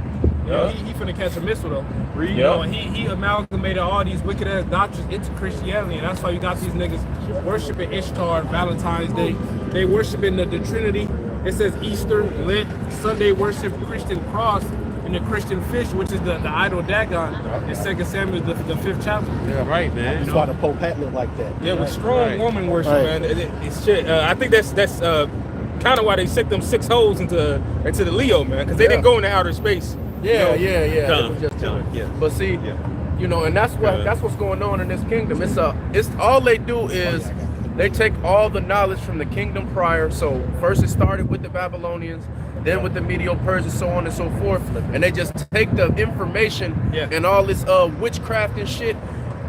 Yeah. He finna catch a missile though. Yeah. You know, and he amalgamated all these wicked ass doctrines into Christianity, and that's why you got these niggas worshiping Ishtar, Valentine's Day. They worshiping the Trinity. It says Easter, Lent, Sunday worship Christian cross, and the Christian fish, which is the idol Dagon in 2 Samuel, the 5th chapter. Yeah, right, man. That's why the Pope hat look like that. Yeah, with strong Right. woman worship, Right. man. It's shit. I think that's kind of why they sick them 6 holes into the Leo, man, because they didn't go into outer space. Yeah. You know? It was just telling. Yeah. But see, Yeah. you know, and that's what's going on in this kingdom. It's all they do is they take all the knowledge from the kingdom prior. So first it started with the Babylonians, then with the Medo-Persians, so on and so forth, and they just take the information and all this witchcraft and shit,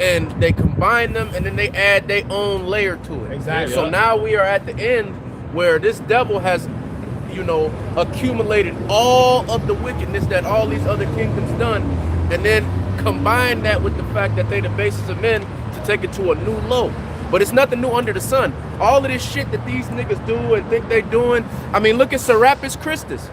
and they combine them, and then they add their own layer to it. Exactly. So now we are at the end where this devil has, you know, accumulated all of the wickedness that all these other kingdoms done, and then combine that with the fact that they the basis of men to take it to a new low. But it's nothing new under the sun. All of this shit that these niggas do and think they doing. I mean, look at Serapis Christus.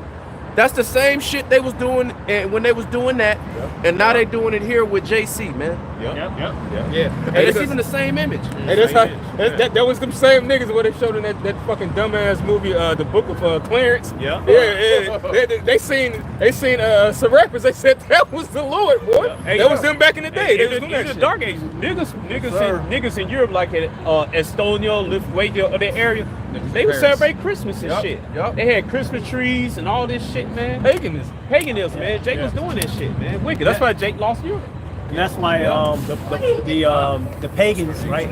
That's the same shit they was doing when they was doing that, and now they doing it here with JC, man. Yeah. And it's even the same image. And that's how that was them same niggas what they showed in that fucking dumbass movie, the Book of Clarence. Yeah. They seen some rappers. They said that was the Lord, boy. Yeah. Hey, that was them back in the day. They was doing in that the shit. Dark Ages, niggas in Europe, like in Estonia, Lithuania, or that area, they would celebrate Christmas and shit. Yup. They had Christmas trees and all this shit, man. Paganism, man. Jake was doing that shit, man. Wicked. That's why Jake lost Europe. That's why the pagans, right?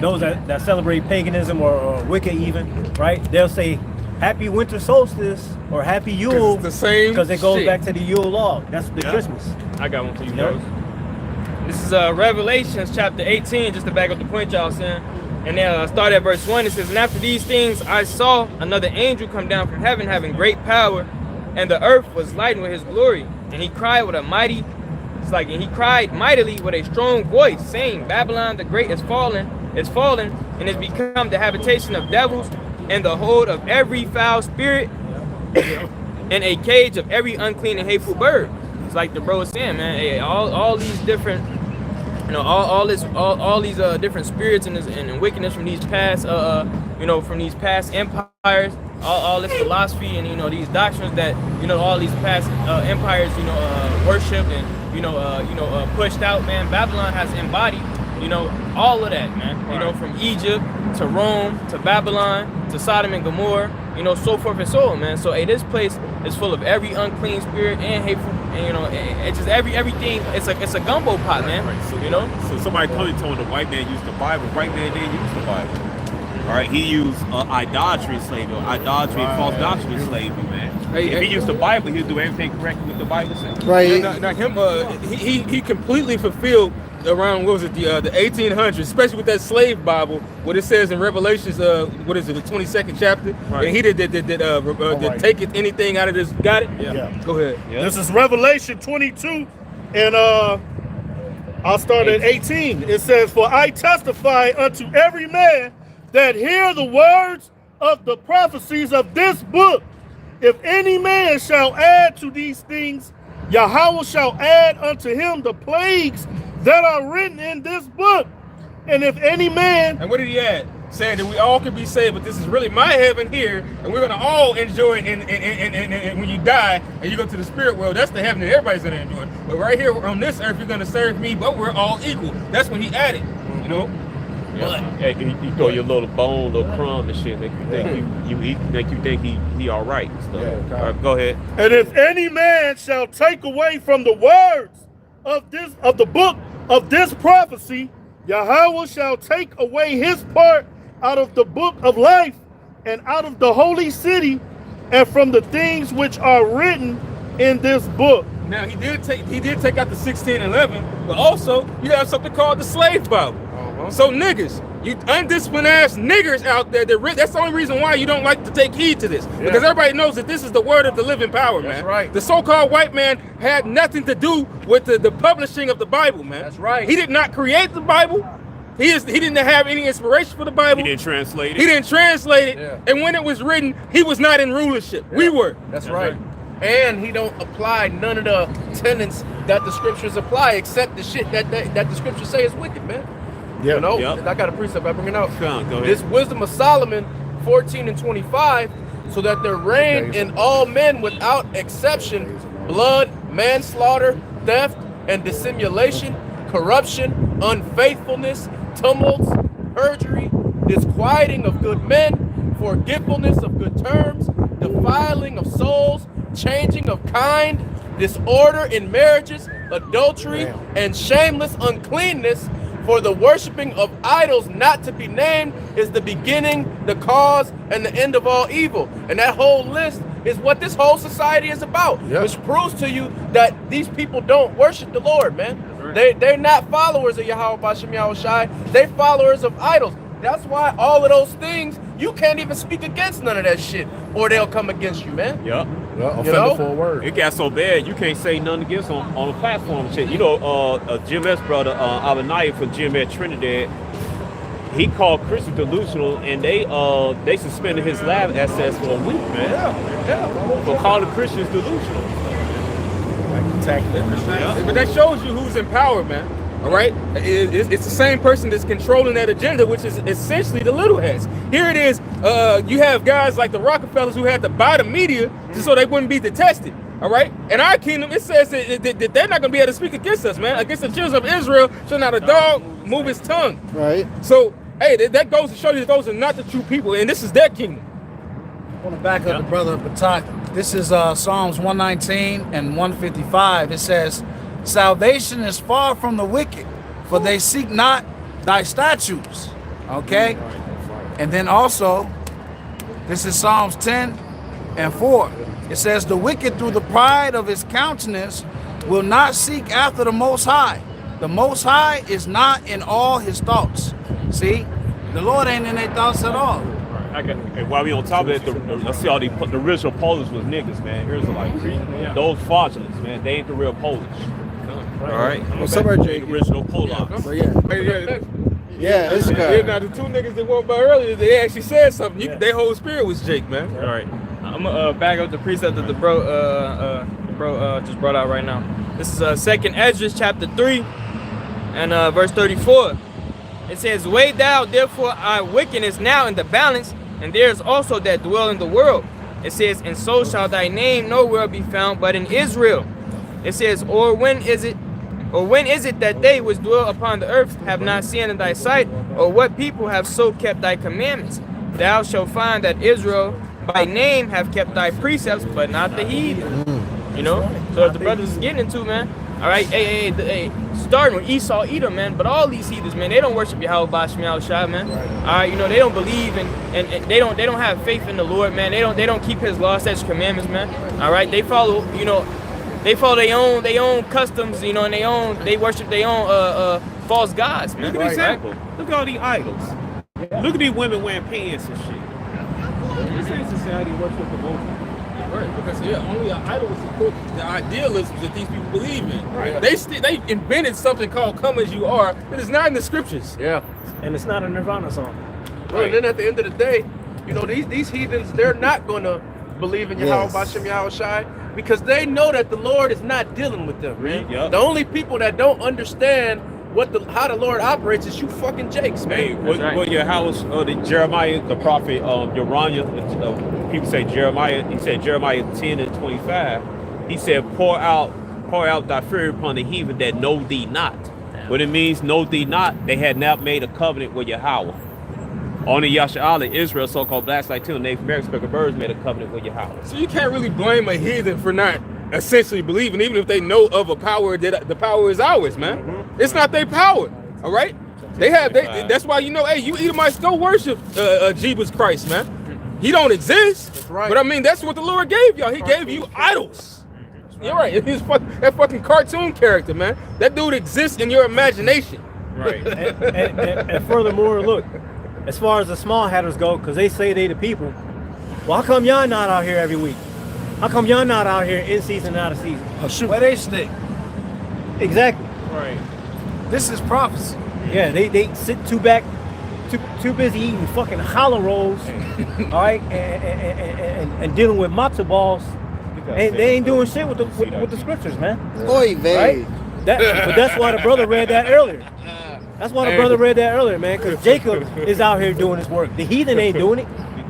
Those that celebrate paganism or Wicca even, right? They'll say Happy Winter Solstice or Happy Yule. It's the same because it goes shit. back to the Yule log. That's the Christmas. I got one for you, Yep. bros. This is Revelations chapter 18, just to back up the point y'all saying. And then start at verse 1. It says, "And after these things I saw another angel come down from heaven, having great power, and the earth was lightened with his glory. And he cried mightily with a strong voice, saying, Babylon the great is fallen, and is become the habitation of devils, and the hold of every foul spirit, and a cage of every unclean and hateful bird." It's like the bro was saying, man. Hey, all these different, all these different spirits and wickedness from these past, from these past empires, all this philosophy and these doctrines that all these past empires worship and pushed out, man. Babylon has embodied all of that, man. From Egypt to Rome to Babylon to Sodom and Gomorrah, so forth and so on, man. So this place is full of every unclean spirit and hateful, and it's just everything. It's a gumbo pot, man. So somebody told him the white man used the Bible. White man didn't use the Bible. All right, he used idolatry and slavery, idolatry and false doctrine and slavery, man. If he used the Bible, he'll do everything correctly with the Bible says. Right. Now him, he completely fulfilled around the 1800s, especially with that slave Bible, what it says in Revelations, the 22nd chapter, Right. and he did take it anything out of this. Got it? Yeah. Go ahead. Yeah. This is Revelation 22, and I'll start at 18. It says, "For I testify unto every man that hear the words of the prophecies of this book. If any man shall add to these things, Yahweh shall add unto him the plagues that are written in this book. And if any man..." And what did he add? Saying that we all can be saved, but this is really my heaven here, and we're gonna all enjoy it. And when you die and you go to the spirit world, that's the heaven that everybody's gonna enjoy. But right here on this earth, you're gonna serve me, but we're all equal. That's when he added, But Hey, you throw your little bone, little crumb and shit, make you think he all right. So, all right, go ahead. "And if any man shall take away from the words of the book of this prophecy, Yahweh shall take away his part out of the book of life and out of the holy city and from the things which are written in this book." now he did take out the 1611, but also you have something called the slave Bible. So niggas, you undisciplined ass niggers out there, that's the only reason why you don't like to take heed to this. Because everybody knows that this is the word of the living power, man. That's right. The so-called white man had nothing to do with the publishing of the Bible, man. That's right. He did not create the Bible. He didn't have any inspiration for the Bible. He didn't translate it. He didn't translate it. Yeah. And when it was written, he was not in rulership. Yeah. We were. That's right. And he don't apply none of the tenets that the scriptures apply, except the shit that the scriptures say is wicked, man. Yeah. And I got a precept I bring it out. Go ahead. This wisdom of Solomon 14:25, so that there reign in all men without exception blood, manslaughter, theft, and dissimulation, corruption, unfaithfulness, tumults, perjury, disquieting of good men, forgetfulness of good terms, defiling of souls, changing of kind, disorder in marriages, adultery, and shameless uncleanness. For the worshiping of idols not to be named is the beginning, the cause, and the end of all evil. And that whole list is what this whole society is about, which proves to you that these people don't worship the Lord, man. They're not followers of Yahweh Bashem Yahushai. They're followers of idols. That's why all of those things, you can't even speak against none of that shit, or they'll come against you, man. Yep. Offender for a word. It got so bad you can't say nothing against them on the platform and shit. Jim S. brother, Abenaiah from Jim at Trinidad, he called Christians delusional, and they suspended his lab access for a week, man. For calling Christians delusional. But that shows you who's in power, man. All right, it's the same person that's controlling that agenda, which is essentially the little hats. Here it is. You have guys like the Rockefellers who had to buy the media just so they wouldn't be detested. All right, in our kingdom, it says that they're not going to be able to speak against us, man. Against the children of Israel, shall not a dog move his tongue. Right. So, hey, that goes to show you that those are not the true people, and this is their kingdom. I want to back up the brother Batak. This is Psalms 119 and 155. It says, salvation is far from the wicked, for they seek not thy statutes. Okay? And then also, this is Psalms 10 and 4. It says, the wicked through the pride of his countenance will not seek after the Most High. The Most High is not in all his thoughts. See? The Lord ain't in their thoughts at all. And while we on top of that, let's see all the original Polish was niggas, man. Here's like those fraudulents, man. They ain't the real Polish. All right. What's up, RJ? The original Polacks. So yeah, this Yeah, guy. now the two niggas that walked by earlier, they actually said something. Their whole spirit was Jake, man. All right, I'm gonna back up the precept that the bro just brought out right now. This is 2nd Esdras chapter 3 and verse 34. It says, weigh thou therefore our wickedness now in the balance, and there is also that dwell in the world. It says, and so shall thy name nowhere be found but in Israel. It says, or when is it that they which dwell upon the earth have not seen in thy sight, or what people have so kept thy commandments? Thou shalt find that Israel by name have kept thy precepts, but not the heathen. You know? So if the brothers is getting into, man. All right, hey, starting with Esau, Edom, man. But all these heathens, man, they don't worship Yahweh Ba'Shem Yahushua, man. All right, you know, they don't believe in, and they don't have faith in the Lord, man. They don't keep His law, statutes, commandments, man. All right, they follow, you know, their own customs, you know, and they worship their own false gods, man. Look at the example. Look at all these idols. Look at these women wearing pants and shit. This ain't society worship the Most. Right, because only an idol will support the idealism that these people believe in. Right. They invented something called "Come as You Are" that is not in the scriptures. Yeah. And it's not a Nirvana song. Well, and then at the end of the day, you know, these heathens, they're not going to believe in Yahweh Ba'Shem Yahushai because they know that the Lord is not dealing with them, man. Yep. The only people that don't understand how the Lord operates is you fucking Jakes, man. Hey, what your house, the Jeremiah, the prophet, Uriah, people say Jeremiah, he said Jeremiah 10 and 25, he said, pour out thy fury upon the heathen that know thee not. What it means, know thee not, they had not made a covenant with Yahweh. Only Yasha'Allah, Israel, so-called blacks like Native American speckled birds made a covenant with Yahweh. So you can't really blame a heathen for not essentially believing, even if they know of a power that the power is ours, man. It's not their power, all right? That's why, you know, hey, you Edomites don't worship Jesus Christ, man. He don't exist. That's right. But I mean, that's what the Lord gave y'all. He gave you idols. You're right. That fucking cartoon character, man. That dude exists in your imagination. Right. and furthermore, look, as far as the small hatters go, because they say they the people, well, how come y'all not out here every week? How come y'all not out here in season and out of season? Oh, shoot. Where they stick? Exactly. Right. This is prophecy. Yeah, they sit too busy eating fucking hollow rolls, all right, and dealing with matzo balls. And they ain't doing shit with the scriptures, man. Oy vey. Right? But that's why the brother read that earlier. That's why the brother read that earlier, man, because Jacob is out here doing his work. The heathen ain't doing it.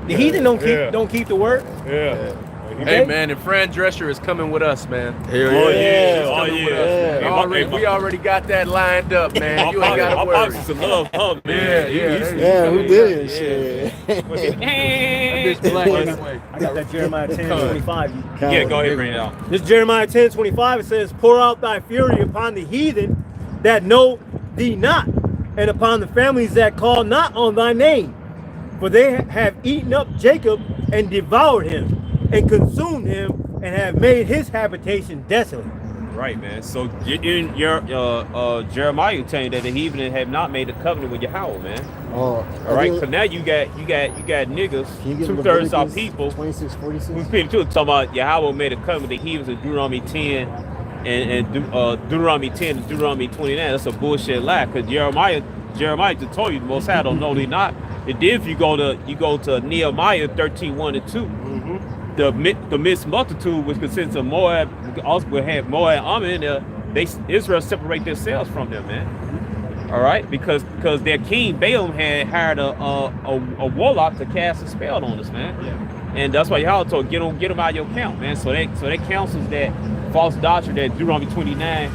The heathen don't keep the word. Yeah. Hey, man, and Fran Drescher is coming with us, man. Oh yeah. We already got that lined up, man. You ain't got to My worry. pops used to love her, man. Yeah, who did shit? I got that Jeremiah 10:25. Yeah, go ahead, bring it out. This Jeremiah 10:25, it says, pour out thy fury upon the heathen that know thee not, and upon the families that call not on thy name. For they have eaten up Jacob and devoured him, and consumed him, and have made his habitation desolate. Right, man. So in your Jeremiah telling that the heathen have not made a covenant with Yahweh, man. Oh, All right, so now you got niggas, 2/3 of our people, 26:46. who's people talking about Yahweh made a covenant with the heathens in Deuteronomy 10 and Deuteronomy 10 and Deuteronomy 29. That's a bullshit lie, because Jeremiah just told you the Most High don't know they not. And then if you go to Nehemiah 13:1 and 2. The mixed multitude, which consists of Moab, also will have Moab, Ammon in there. Israel separate themselves from them, man. All right, because their king Balaam had hired a warlock to cast a spell on us, man. And that's why y'all told get them out of your camp, man. So that counsels that false doctrine that Deuteronomy 29,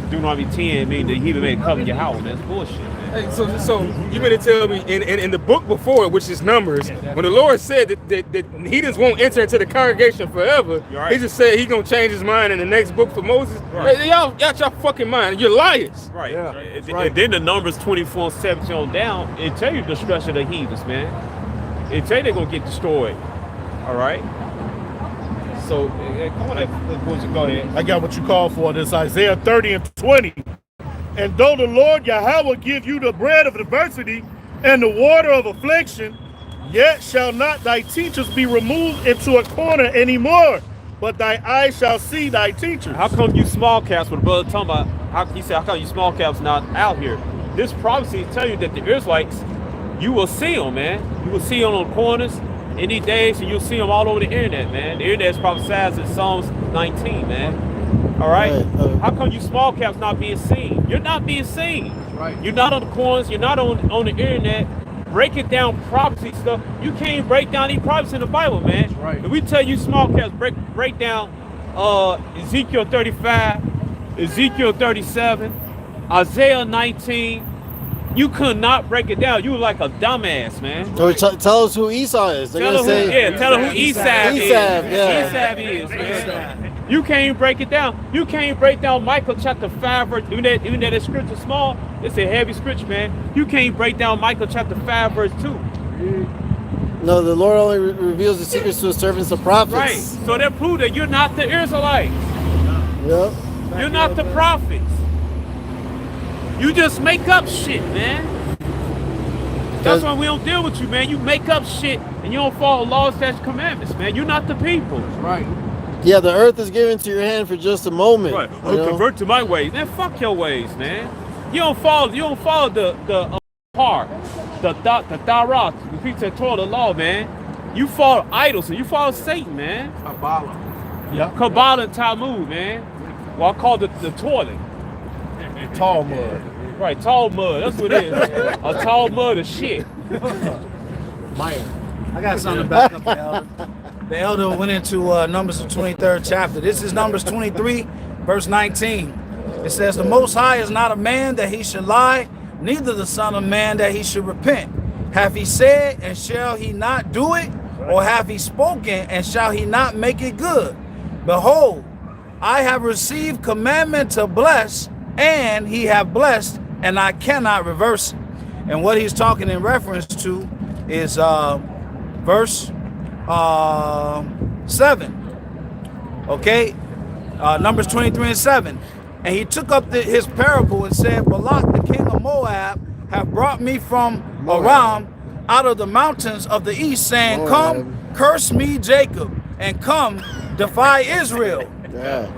Deuteronomy 10 mean that he even made a covenant with Yahweh. That's bullshit, man. Hey, so you meant to tell me in the book before, which is Numbers, when the Lord said that heathens won't enter into the congregation forever, right. He just said he's gonna change his mind in the next book for Moses. Right. Hey, y'all got your fucking mind. You're liars. Right. Yeah. And then the Numbers 24:17 on down, it tell you the destruction of the heathens, man. It tell you they're gonna get destroyed. All right. So come on, go ahead. I got what you called for. This Isaiah 30 and 20. And though the Lord Yahweh give you the bread of adversity and the water of affliction, yet shall not thy teachers be removed into a corner anymore, but thy eyes shall see thy teachers. How come you small caps, when the brother talking about, how come you small caps not out here? This prophecy tell you that the Israelites, you will see them, man. You will see them on the corners in these days, and you'll see them all over the internet, man. The internet is prophesied in Psalms 19, man. All right? How come you small caps not being seen? You're not being seen. Right. You're not on the corners. You're not on the internet breaking down prophecy stuff. You can't break down these prophecies in the Bible, man. Right. If we tell you small caps break down Ezekiel 35, Ezekiel 37, Isaiah 19, you could not break it down. You were like a dumbass, man. So tell us who Esau is. They're Tell gonna say, tell her who Esau is. yeah. Esau is, man. You can't break it down. You can't break down Michael chapter 5 verse. Even that scripture small, it's a heavy scripture, man. You can't break down Michael chapter 5 verse 2. No, the Lord only reveals the secrets to his servants, the prophets. Right. So that proves that you're not the Israelites. Yep. You're not the prophets. You just make up shit, man. That's why we don't deal with you, man. You make up shit and you don't follow laws, statutes, commandments, man. You're not the people. Right. Yeah, the earth is given to your hand for just a moment. Right. you know? Convert to my ways. Man, fuck your ways, man. You don't follow the part, the Torah, the people that taught the law, man. You follow idols and you follow Satan, man. Kabbalah. Yep. Kabbalah and Talmud, man. Well, I call it the toilet. Tall mud. Right, tall mud. That's what it is. A tall mud of shit. I got something to back up the elder. The elder went into Numbers, the 23rd chapter. This is Numbers 23, verse 19. It says, the Most High is not a man that he should lie, neither the Son of Man that he should repent. Have he said, and shall he not do it? Or have he spoken, and shall he not make it good? Behold, I have received commandment to bless, and he have blessed, and I cannot reverse it. And what he's talking in reference to is verse 7. Okay, Numbers 23 and 7. And he took up his parable and said, Balak, the king of Moab, have brought me from Aram out of the mountains of the east, saying, come, curse me, Jacob, and come, defy Israel. Yeah.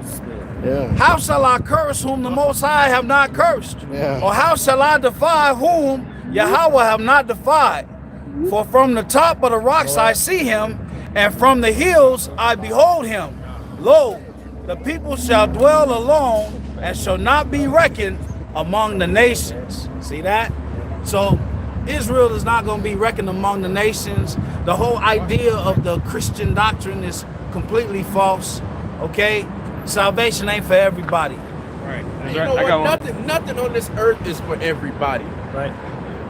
How shall I curse whom the Most High have not cursed? Or how shall I defy whom Yahweh have not defied? For from the top of the rocks I see him, and from the hills I behold him. Lo, the people shall dwell alone, and shall not be reckoned among the nations. See that? So Israel is not going to be reckoned among the nations. The whole idea of the Christian doctrine is completely false. Okay? Salvation ain't for everybody. Right. You know what? Nothing on this earth is for everybody. Right.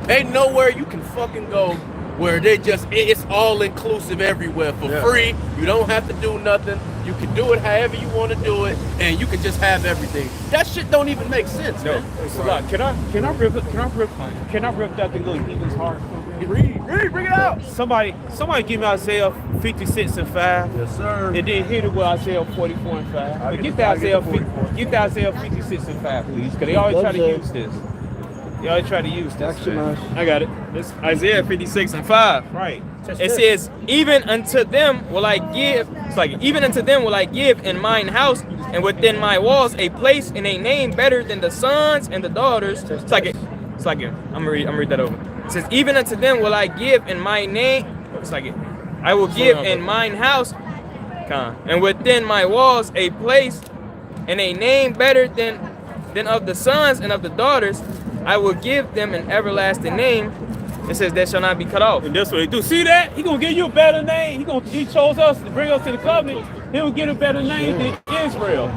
Ain't nowhere you can fucking go where it's all inclusive everywhere for free. You don't have to do nothing. You can do it however you want to do it, and you can just have everything. That shit don't even make sense, man. Can I rip that the little heathen's heart? Read, bring it out. Somebody give me Isaiah 56 and 5. Yes, sir. And then hit it with Isaiah 44 and 5. But get the Isaiah 56 and 5, please. Because they always try to use this. They always try to use this. I got it. This Isaiah 56 and 5. Right. It says, even unto them will I give, even unto them will I give in mine house and within my walls a place and a name better than the sons and the daughters. I'm gonna read that over. It says, even unto them will I give in my name, I will give in mine house, and within my walls a place and a name better than of the sons and of the daughters. I will give them an everlasting name. It says that shall not be cut off. And that's what he do. See that? He gonna give you a better name. He chose us to bring us to the covenant. He will get a better name than Israel.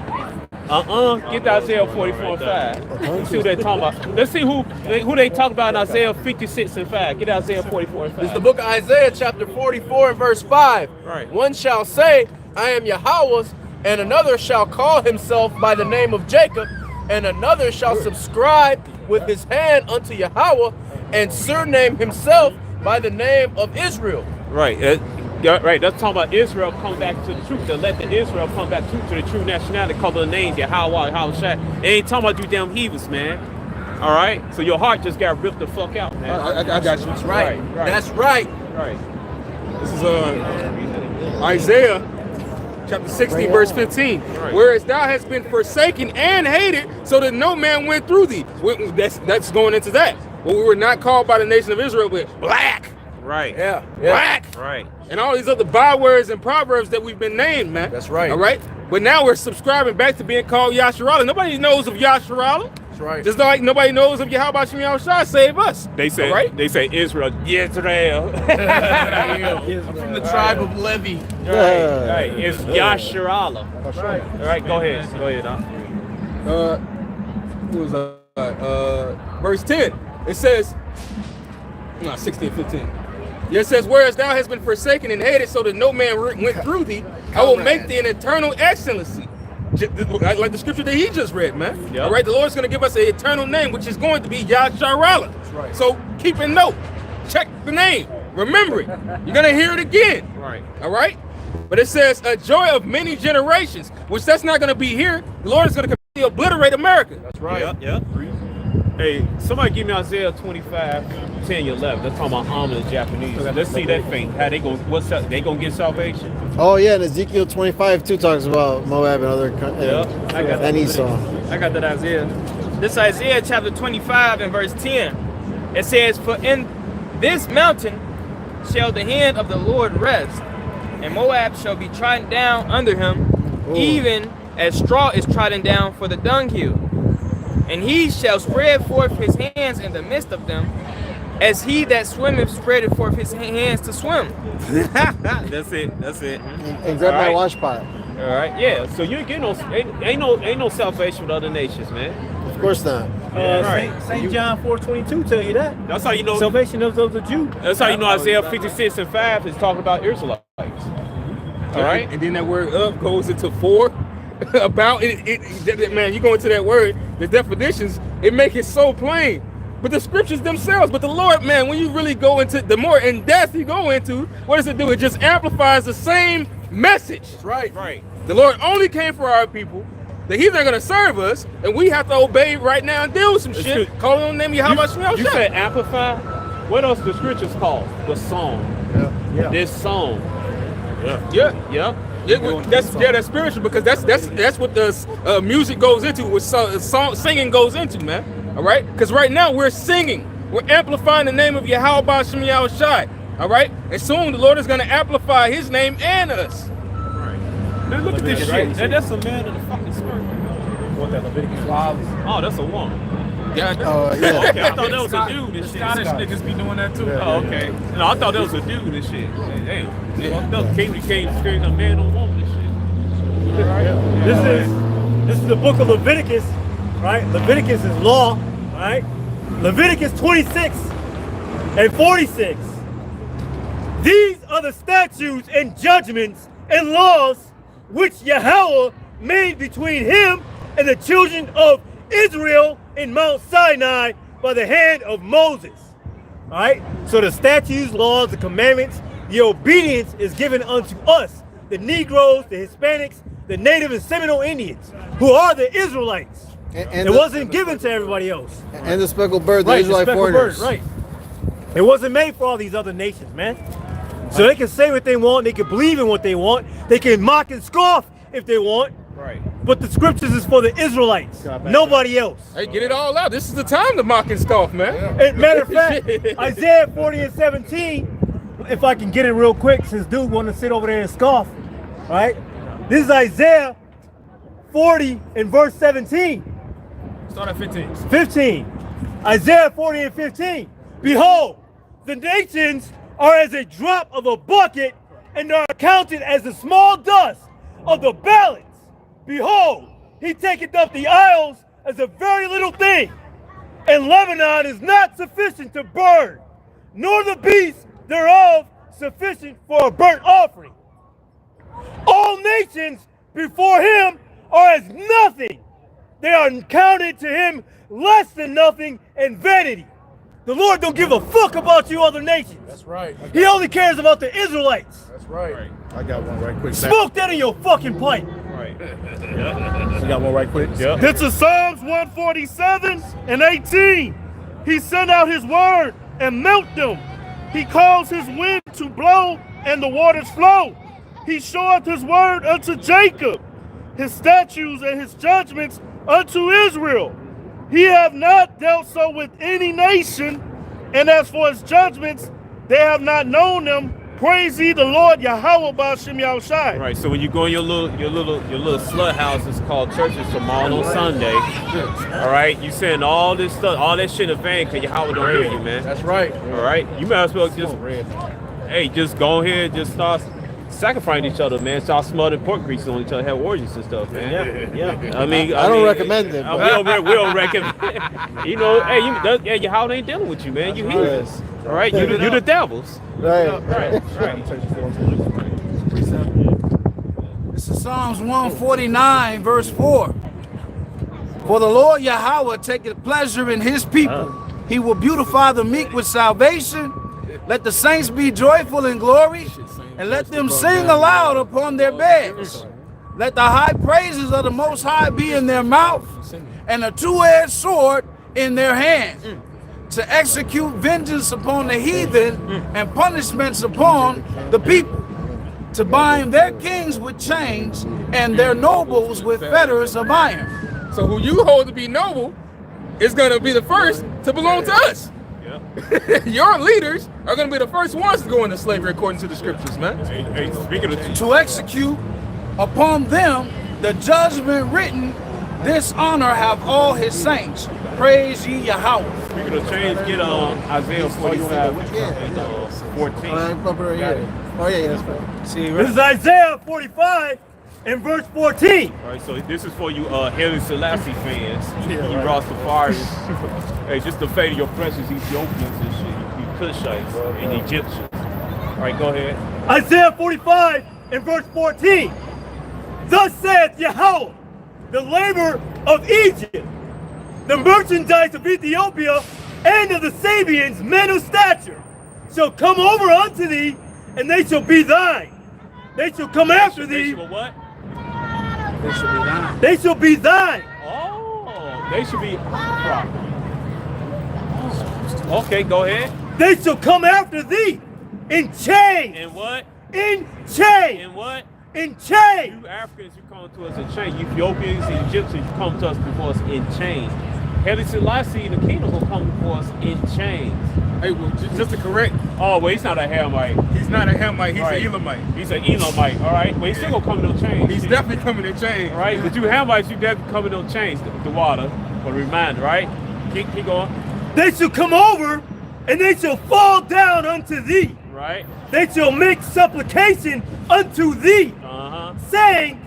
Get to Isaiah 44 and 5. Let's see what they talking about. Let's see who they talk about in Isaiah 56 and 5. Get Isaiah 44 and 5. It's the book of Isaiah, chapter 44 and verse 5. Right. One shall say, I am Yahweh's, and another shall call himself by the name of Jacob, and another shall subscribe with his hand unto Yahweh, and surname himself by the name of Israel. Right. Right. That's talking about Israel come back to the truth. To let the Israel come back to the true nationality. Call the names Yahweh, Yahweh. It ain't talking about you damn heathens, man. All right. So your heart just got ripped the fuck out, man. I got you. That's right. Right. That's right. Right. This is Isaiah chapter 60, verse 15. Right. Whereas thou hast been forsaken and hated, so that no man went through thee. That's going into that. Well, we were not called by the nation of Israel, but black. Right. Yeah. Black. Right. And all these other bywords and proverbs that we've been named, man. That's right. All right. But now we're subscribing back to being called Yasharallah. Nobody knows of Yasharallah. That's right. Just like nobody knows of Yahweh Shem Yahushua, save us. They say, all right? They say Israel. Israel. From the tribe of Levi. Right. It's Yasharallah. That's right. All right. Go ahead. Go ahead. What was verse 10. It says, 16 and 15. Yeah, it says, whereas thou hast been forsaken and hated, so that no man went through thee, I will make thee an eternal excellency. Like the scripture that he just read, man. Yep. All right, the Lord's going to give us an eternal name, which is going to be Yasharallah. That's right. So keep a note. Check the name. Remember it. You're going to hear it again. Right. All right? But it says, a joy of many generations, which that's not going to be here. The Lord is going to completely obliterate America. That's right. Yep. Hey, somebody give me Isaiah 25, 10, 11. That's talking about Am and the Japanese. Let's see that faith. How they going? What's up? They gonna get salvation? Oh yeah, and Ezekiel 25 too talks about Moab and other I got and Esau. I got that Isaiah. This Isaiah chapter 25 and verse 10. It says, for in this mountain shall the hand of the Lord rest, and Moab shall be trodden down under him, even as straw is trodden down for the dunghill. And he shall spread forth his hands in the midst of them, as he that swimmeth spreadeth forth his hands to swim. That's it. And grab my wash pot. All right. Yeah. So you ain't getting ain't no salvation with other nations, man. Of course not. St. John 4:22 tell you that. That's how you know. Salvation of the Jew. That's how you know Isaiah 56 and 5 is talking about Israelites. All right. And then that word up goes into 4. About it, man, you go into that word, the definitions, it make it so plain. But the scriptures themselves, but the Lord, man, when you really go into, the more in depth you go into, what does it do? It just amplifies the same message. That's right. Right. The Lord only came for our people. That He's not going to serve us, and we have to obey right now and deal with some shit. Calling on the name of Yahweh Shem Yahushua. You said amplify. What else the scriptures call the song? Yeah. This song. Yeah. That's spiritual, because that's what the music goes into, what singing goes into, man. All right, because right now we're singing, we're amplifying the name of Yahweh Shem Yahushua. All right, and soon the Lord is going to amplify His name and us. Right. Man, look at this shit. That's a man in a fucking skirt. What that Leviticus? Oh, that's a woman. Yeah. Okay, I thought that was a dude and shit. Scottish niggas be doing that too. Oh, okay. No, I thought that was a dude and shit. Damn. You can't scream a man or woman and shit. This is the book of Leviticus, right? Leviticus is law, right? Leviticus 26 and 46. These are the statutes and judgments and laws which Yahweh made between him and the children of Israel in Mount Sinai by the hand of Moses. All right? So the statutes, laws, the commandments, the obedience is given unto us, the Negroes, the Hispanics, the Native and Seminole Indians, who are the Israelites. And it wasn't given to everybody else. And the speckled bird, the Right, Israelite speckled foreigners. bird, right. It wasn't made for all these other nations, man. So they can say what they want, they can believe in what they want, they can mock and scoff if they want. Right. But the scriptures is for the Israelites, nobody else. Hey, get it all out. This is the time to mock and scoff, man. And matter of fact, Isaiah 40 and 17, if I can get it real quick, since dude want to sit over there and scoff, right? This is Isaiah 40 and verse 17. Start at 15. 15. Isaiah 40 and 15. Behold, the nations are as a drop of a bucket, and are counted as the small dust of the balance. Behold, he taketh up the isles as a very little thing, and Lebanon is not sufficient to burn, nor the beasts thereof sufficient for a burnt offering. All nations before him are as nothing. They are counted to him less than nothing and vanity. The Lord don't give a fuck about you other nations. That's right. He only cares about the Israelites. That's right. I got one right quick. Smoke that in your fucking pipe. Right. You got one right quick? Yeah. This is Psalms 147 and 18. He sent out his word and melt them. He caused his wind to blow and the waters flow. He showeth his word unto Jacob, his statutes and his judgments unto Israel. He have not dealt so with any nation, and as for his judgments, they have not known them. Praise ye the Lord Yahweh Ba'ashem Yahushai. Right. So when you go in your little slut houses called churches tomorrow on Sunday, all right, you saying all this stuff, all that shit in vain because Yahweh don't hear you, man. That's right. All right. You might as well just go ahead, just start sacrificing each other, man. Start smothering pork greases on each other, have orgies and stuff, man. Yeah. I mean, I don't recommend it. We don't recommend. You know, hey, Yahweh ain't dealing with you, man. You heathens. All right, you the devils. Right. Right. This is Psalms 149, verse 4. For the Lord Yahweh taketh pleasure in his people. He will beautify the meek with salvation. Let the saints be joyful in glory, and let them sing aloud upon their beds. Let the high praises of the Most High be in their mouth, and a two-edged sword in their hand, to execute vengeance upon the heathen and punishments upon the people, to bind their kings with chains and their nobles with fetters of iron. So who you hold to be noble is going to be the first to belong to us. Yeah. Your leaders are going to be the first ones to go into slavery according to the scriptures, man. Hey, speaking of To execute upon them the judgment written, this honor have all his saints. Praise ye Yahweh. Speaking of change, get Isaiah 45 and 14. Oh yeah, that's right. See, This is Isaiah 45 and verse 14. All right, so this is for you Haile Selassie fans, you Rastafarians. Hey, just the fate of your precious Ethiopians and shit, you Cushites and Egyptians. All right, go ahead. Isaiah 45 and verse 14. Thus saith Yahweh, the labor of Egypt, the merchandise of Ethiopia, and of the Sabians, men of stature, shall come over unto thee, and they shall be thine. They shall come after thee. They shall what? they should be thine. They shall be thine. Oh, they should be property. Okay, go ahead. They shall come after thee in chains. And what? In chains. And what? In chains. You Africans, you come to us in chains. You Ethiopians and Egyptians, you come to us before us in chains. Haile Selassie, the kingdom will come before us in chains. Hey, well, just to correct, Oh, well, he's not a Hamite. he's not a Hamite, he's Right. an Elamite. He's an Elamite, all right? But he's still gonna come in those chains. He's definitely coming in chains. All right? But you Hamites, you definitely come in those chains, the water, for a reminder, right? Keep going, They shall come over, and they shall fall down unto thee. right? They shall make supplication unto thee, Uh-huh. saying,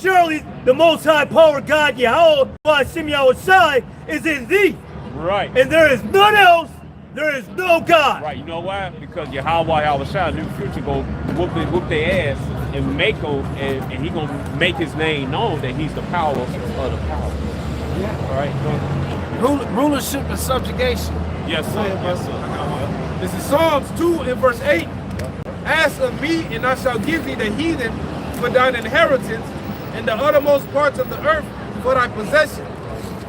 surely the most high power God Yahweh Hashem Yahushai is in thee, Right. and there is none else, there is no God. Right, you know why? Because Yahweh Yahushua, new future, go whoop their ass and make them, and he gonna make his name known that he's the power of the power. All right, go ahead. Rulership and subjugation. Yes, sir. Yes, sir. This is Psalms 2 and verse 8. Ask of me, and I shall give thee the heathen for thine inheritance, and the uttermost parts of the earth for thy possession.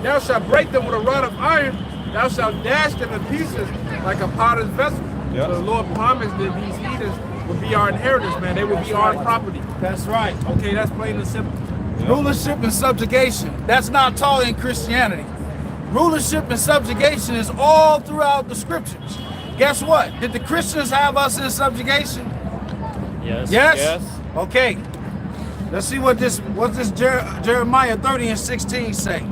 Thou shalt break them with a rod of iron, thou shalt dash them in pieces like a potter's vessel. Yep. So the Lord promised that these heathens would be our inheritance, man. They would be our property. That's right. Okay, that's plain and simple. Rulership and subjugation. That's not taught in Christianity. Rulership and subjugation is all throughout the scriptures. Guess what? Did the Christians have us in subjugation? Yes. Yes? Yes. Okay. Let's see what this Jeremiah 30 and 16 say.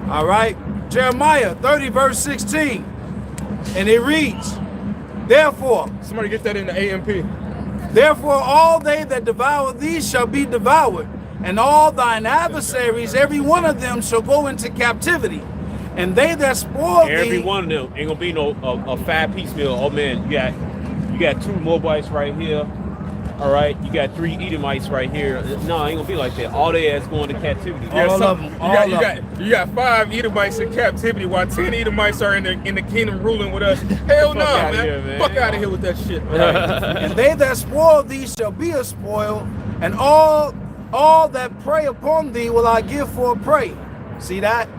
All right, Jeremiah 30 verse 16, and it reads, therefore, Somebody get that in the AMP. therefore all they that devour thee shall be devoured, and all thine adversaries, every one of them shall go into captivity, and they that spoil thee. Every one of them ain't gonna be no a 5-piece meal. Oh man, you got 2 Moabites right here. All right, you got 3 Edomites right here. No, it ain't gonna be like that. All they ass going to captivity. All of them. You got 5 Edomites in captivity while 10 Edomites are in the kingdom ruling with us. Hell no, outta man. here, man. Fuck out of here with that shit. And they that spoil thee shall be a spoil, and all that prey upon thee will I give for a prey. See that?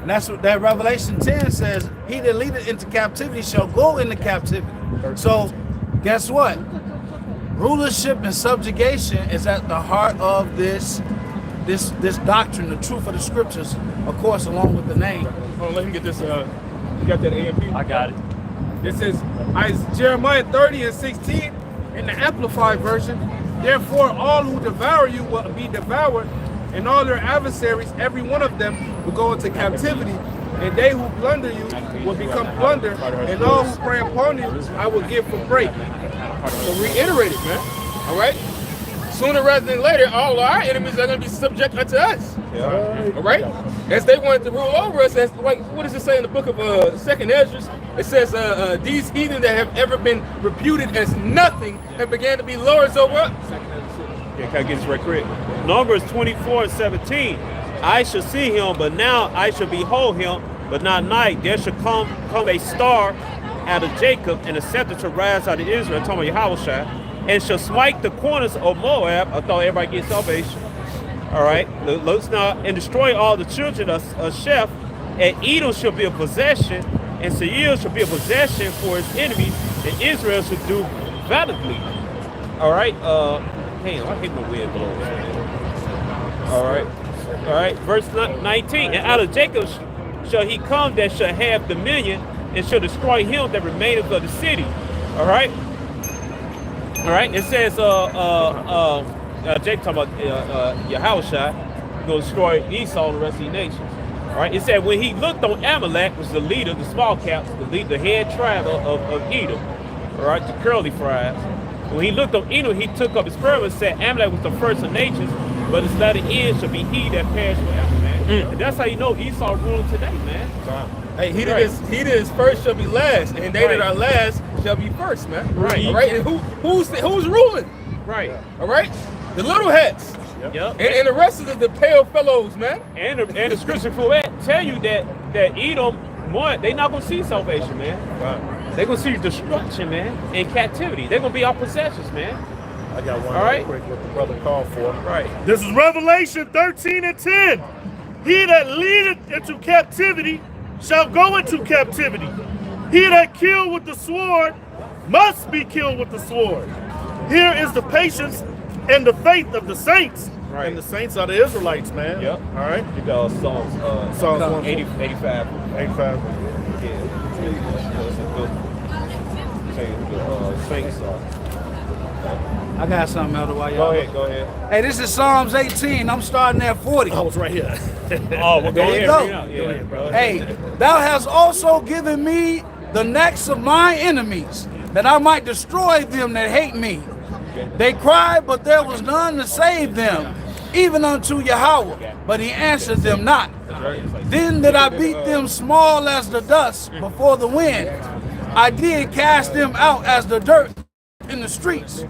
And that's what that Revelation 10 says. He that leadeth into captivity shall go into captivity. So guess what? Rulership and subjugation is at the heart of this doctrine, the truth of the scriptures, of course, along with the name. Hold on, let me get this. You got that AMP? I got it. This is Jeremiah 30 and 16 in the Amplified version. Therefore, all who devour you will be devoured, and all their adversaries, every one of them, will go into captivity. And they who plunder you will become plunder, and all who prey upon you, I will give for prey. So reiterate it, man. All right? Sooner rather than later, all our enemies are going to be subject unto us. All right? As they wanted to rule over us, as like, what does it say in the book of 2nd Ezra? It says, these heathen that have ever been reputed as nothing have began to be lords over us. Yeah, can I get this right quick? Numbers 24 and 17. I shall see him, but now I shall behold him, but not night. There shall come a star out of Jacob, and a scepter to rise out of Israel, talking about Yahushua, and shall smite the corners of Moab. I thought everybody gets salvation. All right, let's now, and destroy all the children of Sheph, and Edom shall be a possession, and Seir shall be a possession for his enemies, and Israel shall do valiantly. All right, damn, I hate my wind blows, man. All right, verse 19, and out of Jacob shall he come that shall have dominion, and shall destroy him that remaineth of the city. All right. It says, Jacob talking about Yahushua going to destroy Esau and the rest of the nations. All right. It said when he looked on Amalek, was the leader, the small caps, the head tribe of Edom. All right, the curly fries. When he looked on Edom, he took up his prayer and said, Amalek was the first of nations, but his latter end shall be he that perished forever, man. And that's how you know Esau ruling today, man. Hey, he that is first shall be last, and they that are last shall be first, man. Right. All right. And who's ruling? Right. All right. The little heads. Yep. And the rest of the pale fellows, man. And the scripture for that tell you that Edom, they not gonna see salvation, man. Right. They're gonna see destruction, man, and captivity. They're gonna be our possessions, man. I got one All right. real quick what the brother called for. Right. This is Revelation 13 and 10. He that leadeth into captivity shall go into captivity. He that killed with the sword must be killed with the sword. Here is the patience and the faith of the saints. Right. And the saints are the Israelites, man. Yep. All right. You got Psalms 85. 85. Yeah. Saints I got something else while Go y'all. ahead. Hey, this is Psalms 18. I'm starting at 40. I was right here. Oh, well, go There you ahead. go. Read out. Yeah. Go ahead, bro. Hey, thou hast also given me the necks of my enemies, that I might destroy them that hate me. They cried, but there was none to save them, even unto Yahweh, but he answered them not. Then did I beat them small as the dust before the wind. I did cast them out as the dirt in the streets.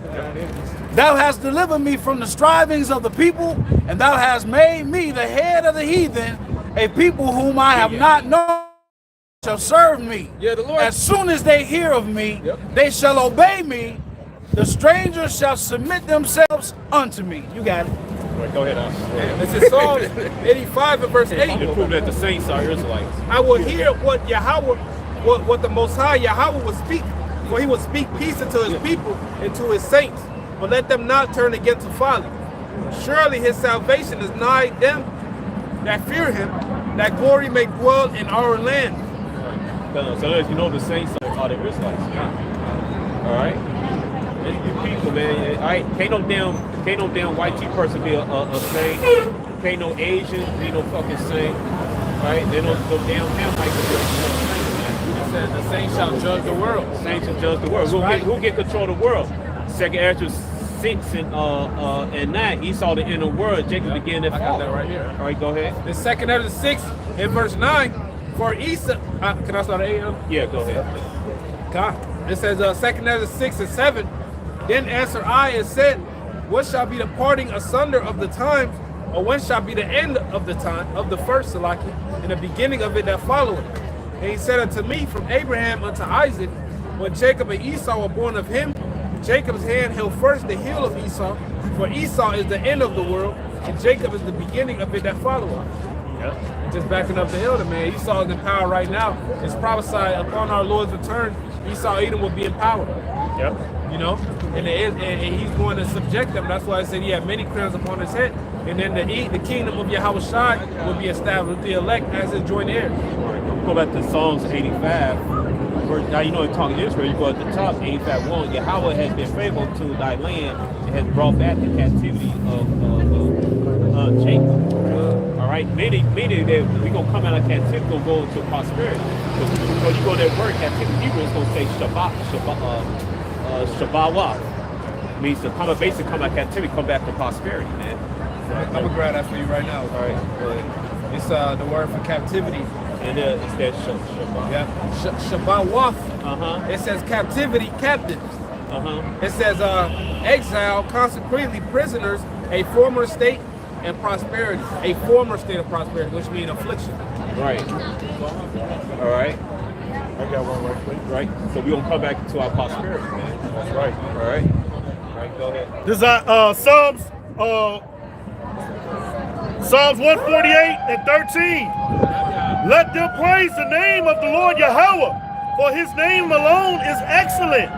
Thou hast delivered me from the strivings of the people, and thou hast made me the head of the heathen, a people whom I have not known shall serve me. Yeah, the Lord. As soon as they hear of me, they shall obey me. The strangers shall submit themselves unto me. You got it. Right, go ahead. This is Psalms 85 and verse 8. To prove that the saints are Israelites. I will hear what Yahweh, what the Most High Yahweh will speak, for he will speak peace unto his people and to his saints, but let them not turn again to folly. Surely his salvation is nigh them that fear him, that glory may dwell in our land. So as you know, the saints are the Israelites. All right. It's people, man. All right, can't no damn white T person be a saint. Can't no Asian be no fucking saint. Right? They don't no damn Hamites be a saint, man. It says the saints shall judge the world. Saints shall judge the world. Who get control of the world? Second Ezra 6 and 9. Esau the inner world. Jacob began to fall. I got that right here. All right, go ahead. The second Ezra 6 in verse 9. For Esau, can I start at 8? Yeah, go ahead. God. It says second Ezra 6 and 7. Then answered I and said, what shall be the parting asunder of the times, or when shall be the end of the time of the first Salaki, and the beginning of it that followeth? And he said unto me, from Abraham unto Isaac, when Jacob and Esau were born of him, Jacob's hand held first the heel of Esau, for Esau is the end of the world, and Jacob is the beginning of it that followeth. Yep. And just backing up the elder, man, Esau is in power right now. It's prophesied upon our Lord's return, Esau Edom will be in power. Yep. You know, and he's going to subject them. That's why I said he had many crowns upon his head. And then the kingdom of Yahweh Shai will be established, the elect as his joint heirs. Right. Go back to Psalms 85. Now you know in talking Israel, you go at the top, 85:1. Yahweh has been faithful to thy land and has brought back the captivity of Jacob. All right, many that we gonna come out of captivity, gonna go into prosperity. So when you go to that word captivity, Hebrew is gonna say Shabbat. Means to come, basically come out of captivity, come back to prosperity, man. I'm gonna grab that for you right now. All right, go ahead. It's the word for captivity. And it's that Shabbat. Yeah, Shabbat. It says captivity, captives. It says exile, consequently prisoners, a former state and prosperity, a former state of prosperity, which means affliction. Right. All right. I got one right quick. Right. So we gonna come back to our prosperity, man. That's right. All right. All right. Go ahead. This is Psalms 148 and 13. Let them praise the name of the Lord Yahweh, for his name alone is excellent.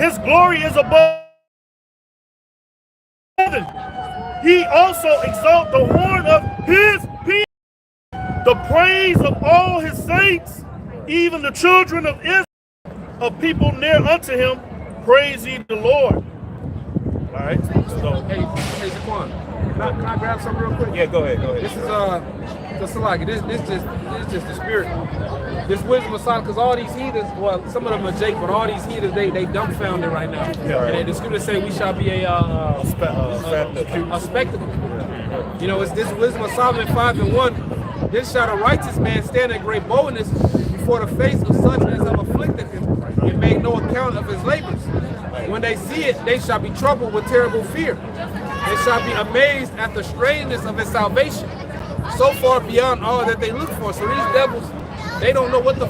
His glory is above heaven. He also exalts the horn of his people, the praise of all his saints, even the children of Israel, of people near unto him, praise ye the Lord. All right. So, Hey, Zaquan, can I grab something real quick? Yeah, go ahead. Go ahead. This is this just the spirit. This wisdom of Solomon, because all these heathens, well, some of them are Jake, but all these heathens, they dumbfounded right now. Yeah, right. And the scriptures say we shall be a spectacle. Yeah. You know, it's this wisdom of Solomon 5:1. Then shall a righteous man stand in great boldness before the face of such as have afflicted him, and make no account of his labors. When they see it, they shall be troubled with terrible fear. They shall be amazed at the strangeness of his salvation, so far beyond all that they look for. So these devils, they don't know what they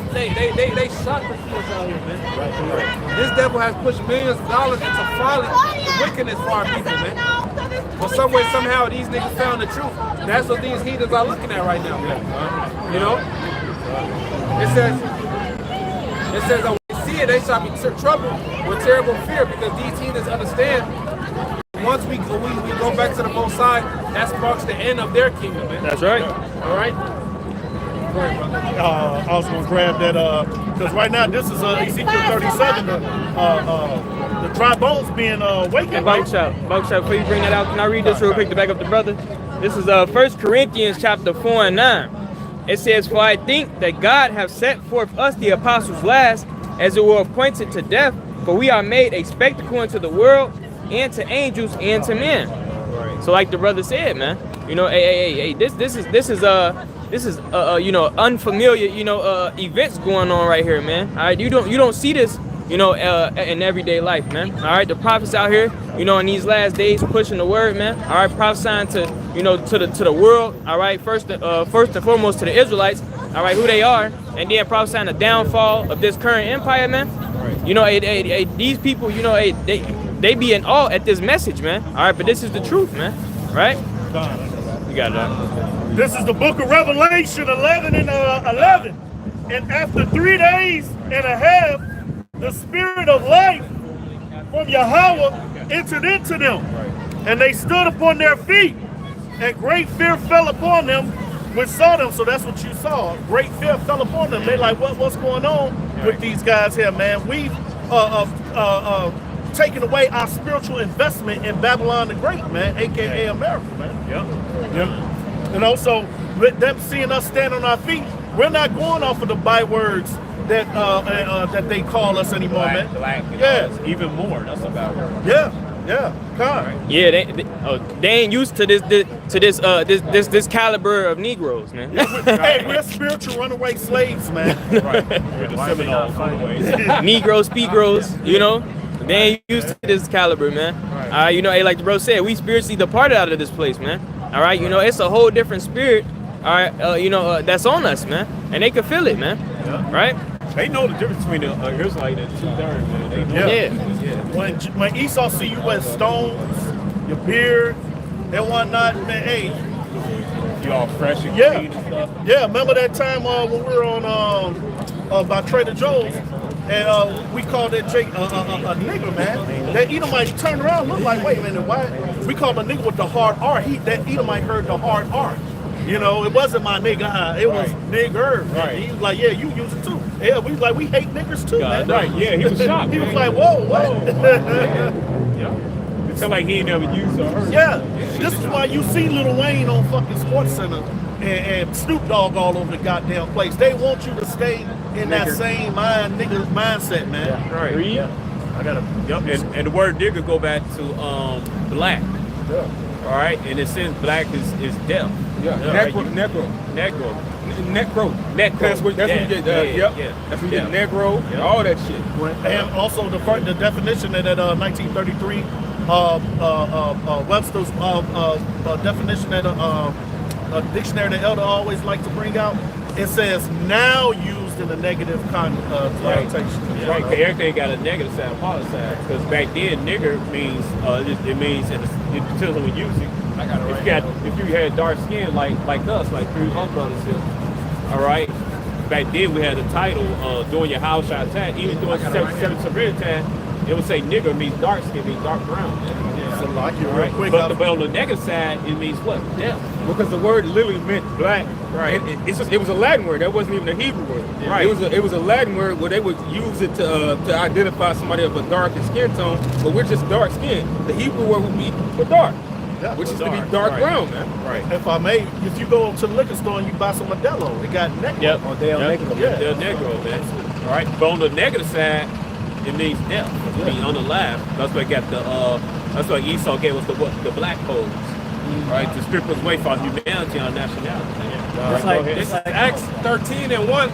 shot the kids out here, man. Right. This devil has pushed millions of dollars into folly and wickedness for our people, man. But some way, somehow, these niggas found the truth. That's what these heathens are looking at right now, man. You know? It says that when they see it, they shall be troubled with terrible fear, because these heathens understand once we go back to the Most High, that marks the end of their kingdom, man. That's right. All right? Go ahead, brother. I was going to grab that, because right now this is Ezekiel 37, the dry bones being awakened. Buckshot, before you bring that out, can I read this real quick to back up the brother? This is 1 Corinthians chapter 4 and 9. It says, for I think that God hath set forth us the apostles last, as it were appointed to death, for we are made a spectacle unto the world, and to angels, and to men. Right. So like the brother said, man, you know, this is you know, unfamiliar, you know, events going on right here, man. All right, you don't see this, you know, in everyday life, man. All right, the prophets out here, you know, in these last days pushing the word, man. All right, prophesying to, you know, to the world. All right, first and foremost to the Israelites. All right, who they are, and then prophesying the downfall of this current empire, man. Right. You know, these people, you know, they be in awe at this message, man. All right, but this is the truth, man. Right? You got it. This is the book of Revelation 11 and 11. And after 3 days and a half, the spirit of life from Yahweh entered into them. And they stood upon their feet, and great fear fell upon them which saw them. So that's what you saw. Great fear fell upon them. They like, what's going on with these guys here, man? We've taking away our spiritual investment in Babylon the Great, man, aka America, man. Yep. And also, with them seeing us stand on our feet, we're not going off of the bywords that that they call us anymore, man. Black, yeah, even more. That's a bad word. Yeah, kind. Yeah, they ain't used to this caliber of Negroes, man. Hey, we're spiritual runaway slaves, man. Right. We're the Seminoles, anyways. Negroes, Pegros, you know, they ain't used to this caliber, man. You know, hey, like the bro said, we spiritually departed out of this place, man. All right, you know, it's a whole different spirit. All right, you know, that's on us, man, and they can feel it, man. Yeah. Right? They know the difference between the Israelite and the two-thirds, man. They know Yeah. When Esau see you with stones, your beard, and whatnot, man, hey, you all fresh and yeah, clean and stuff. yeah. Remember that time when we were on by Trader Joe's, and we called that Jake a nigger, man. That Edomite turned around, and looked like, wait a minute, why? We called a nigger with the hard R. That Edomite heard the hard R. You know, it wasn't my nigga, it was nigger. Right. He was like, yeah, you use it too. Yeah, we was like, we hate niggers too, man. Right, yeah, he was shocked. He was like, whoa. Yeah. It sounded like he ain't never used or heard. Yeah, this is why you see Lil Wayne on fucking Sports Center and Snoop Dogg all over the goddamn place. They want you to stay in that same nigga mindset, man. Yeah. Right. Yeah. I gotta. Yep. And the word nigger go back to black. Yeah. All right, and it says black is death. Yeah. Right. Negro. Necro. That's where you get. That's where you get Negro. All that shit. And also the definition that 1933 Webster's definition that a dictionary that Elder always like to bring out. It says now used in a negative connotation. Right, because everything got a negative side, a positive side. Because back then, nigger means it means it depends on the using. I got it right. If you had dark skin like us, like three of our brothers here, all right. Back then we had the title doing your house shot attack. Even doing 7 severe attack, it would say nigger means dark skin, means dark brown. So like you real quick. But on the negative side, it means what? Death. Because the word literally meant black. Right. It was a Latin word. That wasn't even a Hebrew word. Yeah. Right. It was a Latin word where they would use it to identify somebody of a darker skin tone. But we're just dark skin. The Hebrew word would be for dark, which is to be dark brown, man. Right. If I may, if you go to the liquor store and you buy some Modelo, it got Negro. Yep. Oh, Del Negro. Yeah. Del Negro, man. All right. But on the negative side, it means death. It means unalive. That's why that's why Esau gave us the black codes. Right, to strip us away from humanity and nationality. It's like Acts 13:1.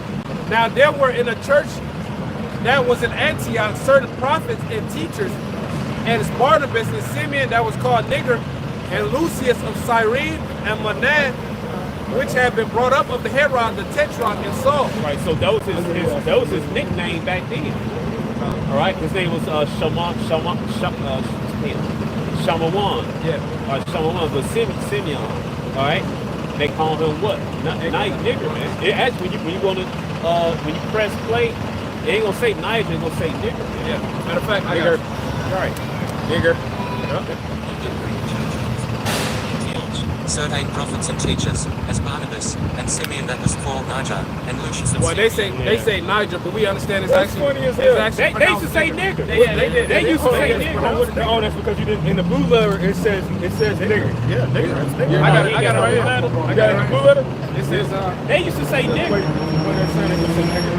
Now there were in a church that was in Antioch certain prophets and teachers, and it's Barnabas and Simeon that was called nigger, and Lucius of Cyrene and Manaen, which had been brought up of the Herod, the Tetrarch, and Saul. Right, so that was his nickname back then. All right, his name was Shamawan. Yeah. Shamawan, but Simeon. All right, they call him what? Night nigger, man. It actually, when you go to when you press play, it ain't gonna say Niger, it's gonna say nigger. Man. Yeah. Matter of fact, Nigger. Right. Nigger. Certain prophets and teachers, as Barnabas and Simeon that was called Niger, and Lucius of well, they Cyrene. say Niger, but we understand it's That's actually funny as hell. They used to say nigger. Yeah, they did. They used to say nigger. Oh, that's because you didn't. In the blue letter, it says nigger. Yeah, nigger. I got it right here. I got it in the blue letter. It says They used to say nigger. When they're saying it, it's a nigger.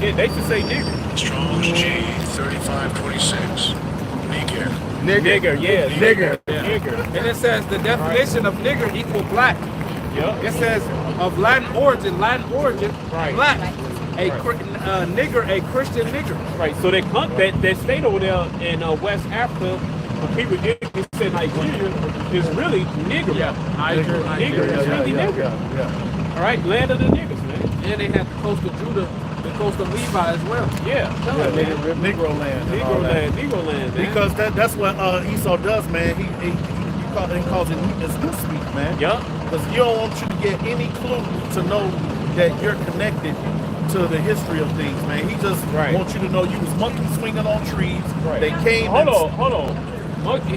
Yeah, they used to say nigger. Strong's G 3526. Nigger. Nigger, yeah, nigger. And it says the definition of nigger equal black. Yep. It says of Latin origin, black. Nigger, a Christian nigger. Right. So they come that state over there in West Africa. The people they said Nigeria is really nigger. Yeah, Nigger is really nigger. All right, land of the niggers, man. And they had the coast of Judah, the coast of Levi as well. Yeah. Negro land. Negro land, man. Because that's what Esau does, man. He calls it newspeak, man. Yeah. Because you don't want you to get any clue to know that you're connected to the history of things, man. He just wants you to know you was monkeys swinging on trees. Right. They came. Hold on.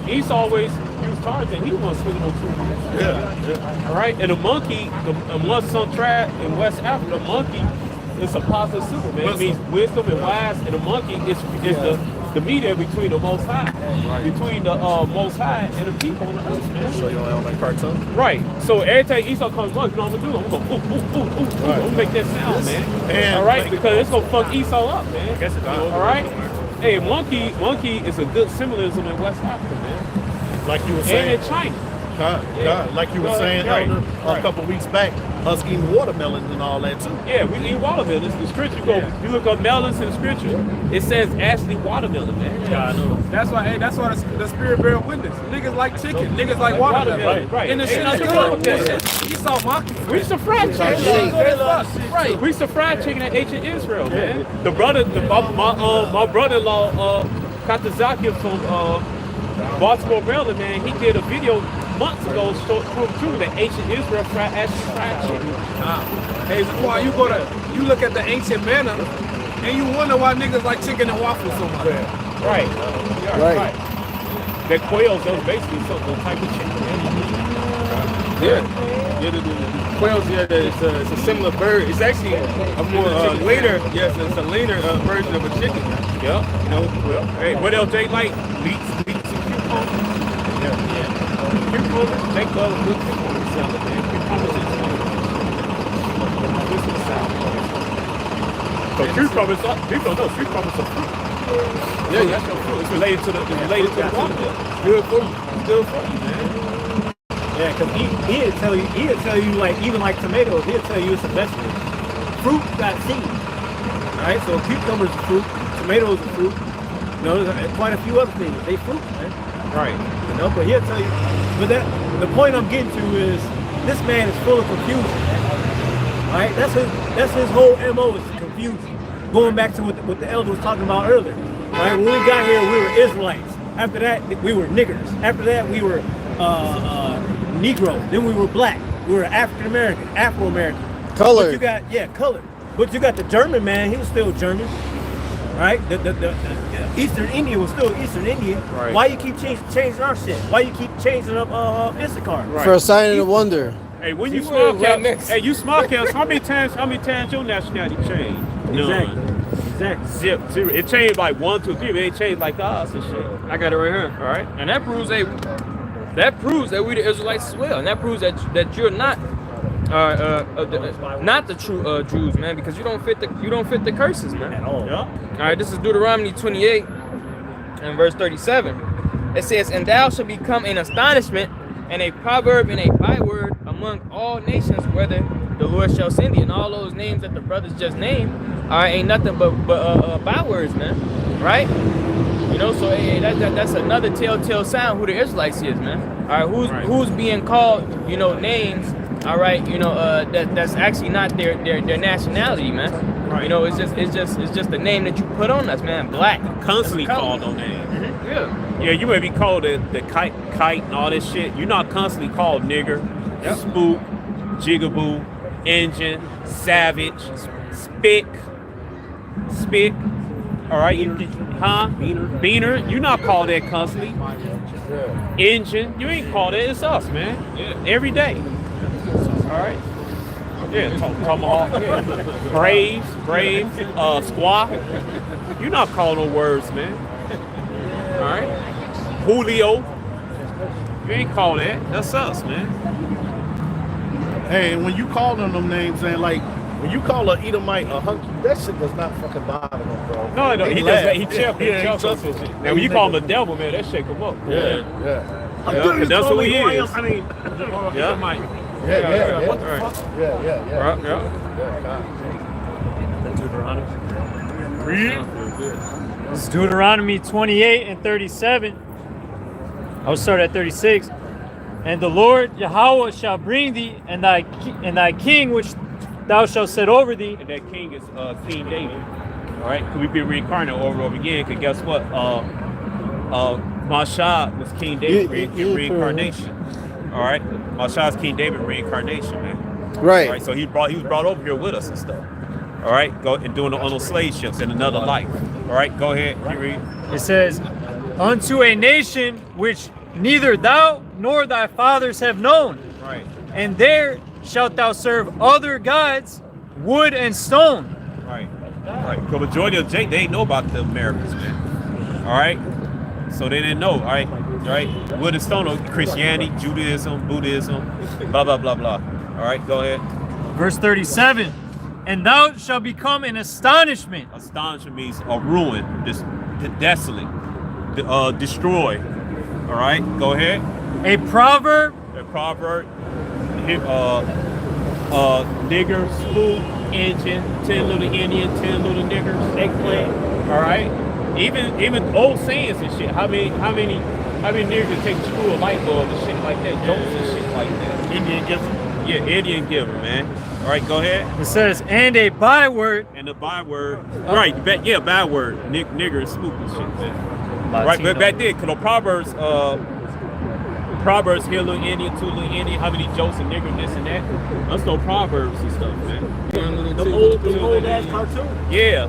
Esau always used Tarzan. He was swinging on trees. Yeah. All right. And the monkey, amongst some tribe in West Africa, the monkey it's a positive symbol, man. It means wisdom and wise, and a monkey is the mediator between the Most High, between the Most High and the people on the earth, man. So you on that cartoon? Right. So every time Esau comes along, you know what I'm gonna do? I'm gonna ooh, ooh, ooh, ooh, ooh. I'm gonna make that sound, man. And all right, because it's gonna fuck Esau up, man. Guess it does. All right. Hey, monkey is a good symbolism in West Africa, man, like you were and saying, in China. like you were saying, Elder, a couple weeks back, us eating watermelons and all that too. Yeah, we eat watermelons. The scripture you look up melons in the scripture, it says actually watermelon, man. Yeah, I know. That's why the spirit bear witness. Niggas like chicken. Niggas like watermelon. Right. And the shit is good. You saw monkey. We used to fry chicken. Right. We used to fry chicken in ancient Israel, man. My brother-in-law, Katazaki from Baltimore, Maryland, man, he did a video months ago showing that ancient Israel fried chicken. Hey, why you look at the ancient manna and you wonder why niggas like chicken and waffles so much. Right. Right. That quails, that was basically some type of chicken. Yeah. Quails, it's a similar bird. It's actually a more leaner. Yes, it's a leaner version of a chicken. Yeah. You know, well, hey, what else they like? Leeks and cucumbers. Cucumbers, they love good cucumber salad, man. Cucumbers is salad. So cucumbers, people know cucumbers are fruit. Yeah, that's your It's related to the watermelon. Good for you. Good for you, man. Yeah, because he'll tell you like, even like tomatoes, he'll tell you it's a vegetable. Fruit got seed. Alright, so cucumbers are fruit, tomatoes are fruit. You know, there's quite a few other things. They fruit, man. Right. You know, but he'll tell you. But the point I'm getting to is this man is full of confusion. Alright, that's his whole MO is confusion. Going back to what the elder was talking about earlier. Right, when we got here, we were Israelites. After that, we were niggers. After that, we were Negro. Then we were black. We were African American, Afro American. Color. But you got color. But you got the German man. He was still German, right? The Eastern India was still Eastern India. Right. Why you keep changing our shit? Why you keep changing up Issachar? Right. For a sign and a wonder. Hey, when you You small were right caps, next. hey, you small caps, how many times your nationality changed? Exactly. Zero. It changed like 1, 2, 3, but it changed like us and shit. I got it right here. All right. And that proves that we the Israelites as well, and that proves that you're not not the true Jews, man, because you don't fit the curses, man. At all. Yeah. All right, this is Deuteronomy 28 and verse 37. It says, "And thou shalt become an astonishment and a proverb and a byword among all nations, whether the Lord shall send thee." And all those names that the brothers just named, all right, ain't nothing but bywords, man. Right? You know, so hey, that's another telltale sign who the Israelites is, man. All right, who's being called, you know, names. All right, you know, that's actually not their nationality, man. Right. You know, it's just the name that you put on us, man. Black. Constantly called on names. Mm-hmm. Yeah. Yeah, you may be called the kite and all this shit. You're not constantly called nigger, spook, jigaboo, engine, savage, spick. All right, beaner. You're not called that constantly. Engine, you ain't called it. It's us, man. Yeah. Every day. All right. Yeah, tomahawk. Braves, squaw. You're not calling no words, man. All right. Julio. You ain't called that. That's us, man. Hey, and when you call them names, and like when you call a Edomite a hunky, that shit does not fucking bother him, bro. No, He he laugh. does. He chuckles. And when you call him the devil, man, that shake him up. Yeah. Yeah, that's who he is. I mean, Yeah. yeah. What the fuck? Yeah. Right, yeah. This is Deuteronomy 28 and 37. I'll start at 36. "And the Lord Yahweh shall bring thee and thy king which thou shalt set over thee." And that king is King David. All right, we've been reincarnated over and over again. Cause guess what? Mashah was King David reincarnation. All right, Mashah's King David reincarnation, man. Right. All right, so he was brought over here with us and stuff. All right, go and doing on those slave ships in another life. All right, go ahead. You read. It says, "Unto a nation which neither thou nor thy fathers have known, Right. and there shalt thou serve other gods, wood and stone, Right. The majority of they ain't know about the Americans, man. All right. So they didn't know. All right. Well, it's still know Christianity, Judaism, Buddhism, blah blah blah blah. All right. Go ahead. Verse 37. And thou shalt become an astonishment. Astonishment means a ruin, desolate, destroy. All right. Go ahead. A proverb. Nigger, spook, engine, 10 little Indian, 10 little niggers, eggplant. All right. Even old sayings and shit. How many niggas take screw a light bulb and shit like that? Jokes and shit like that. Indian giver. Yeah, Indian giver, man. All right, go ahead. It says, and a byword. And the byword. Right. Yeah, byword. Nigger, spook and shit, man. Right. But back then, cause the Proverbs, here little Indian, two little Indian, how many jokes and nigger, this and that. That's no Proverbs and stuff, man. The old ass cartoon. Yeah.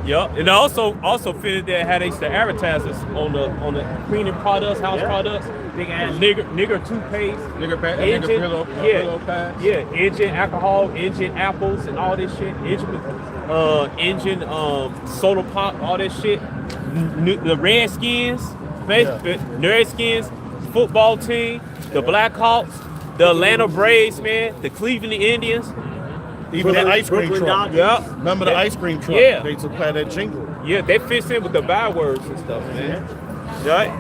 Yup. And also fitted there how they used to advertise us on the cleaning products, house products. Big ass nigger toothpaste. Nigger pillow pad. Yeah, engine alcohol, engine apples and all this shit. Engine soda pop, all this shit. The Redskins, Redskins, football team, the Blackhawks, the Atlanta Braves, man, the Cleveland Indians. Even the ice cream truck. Yeah. Remember the ice cream truck? Yeah. They took that jingle. Yeah, they fits in with the bywords and stuff, man. Right?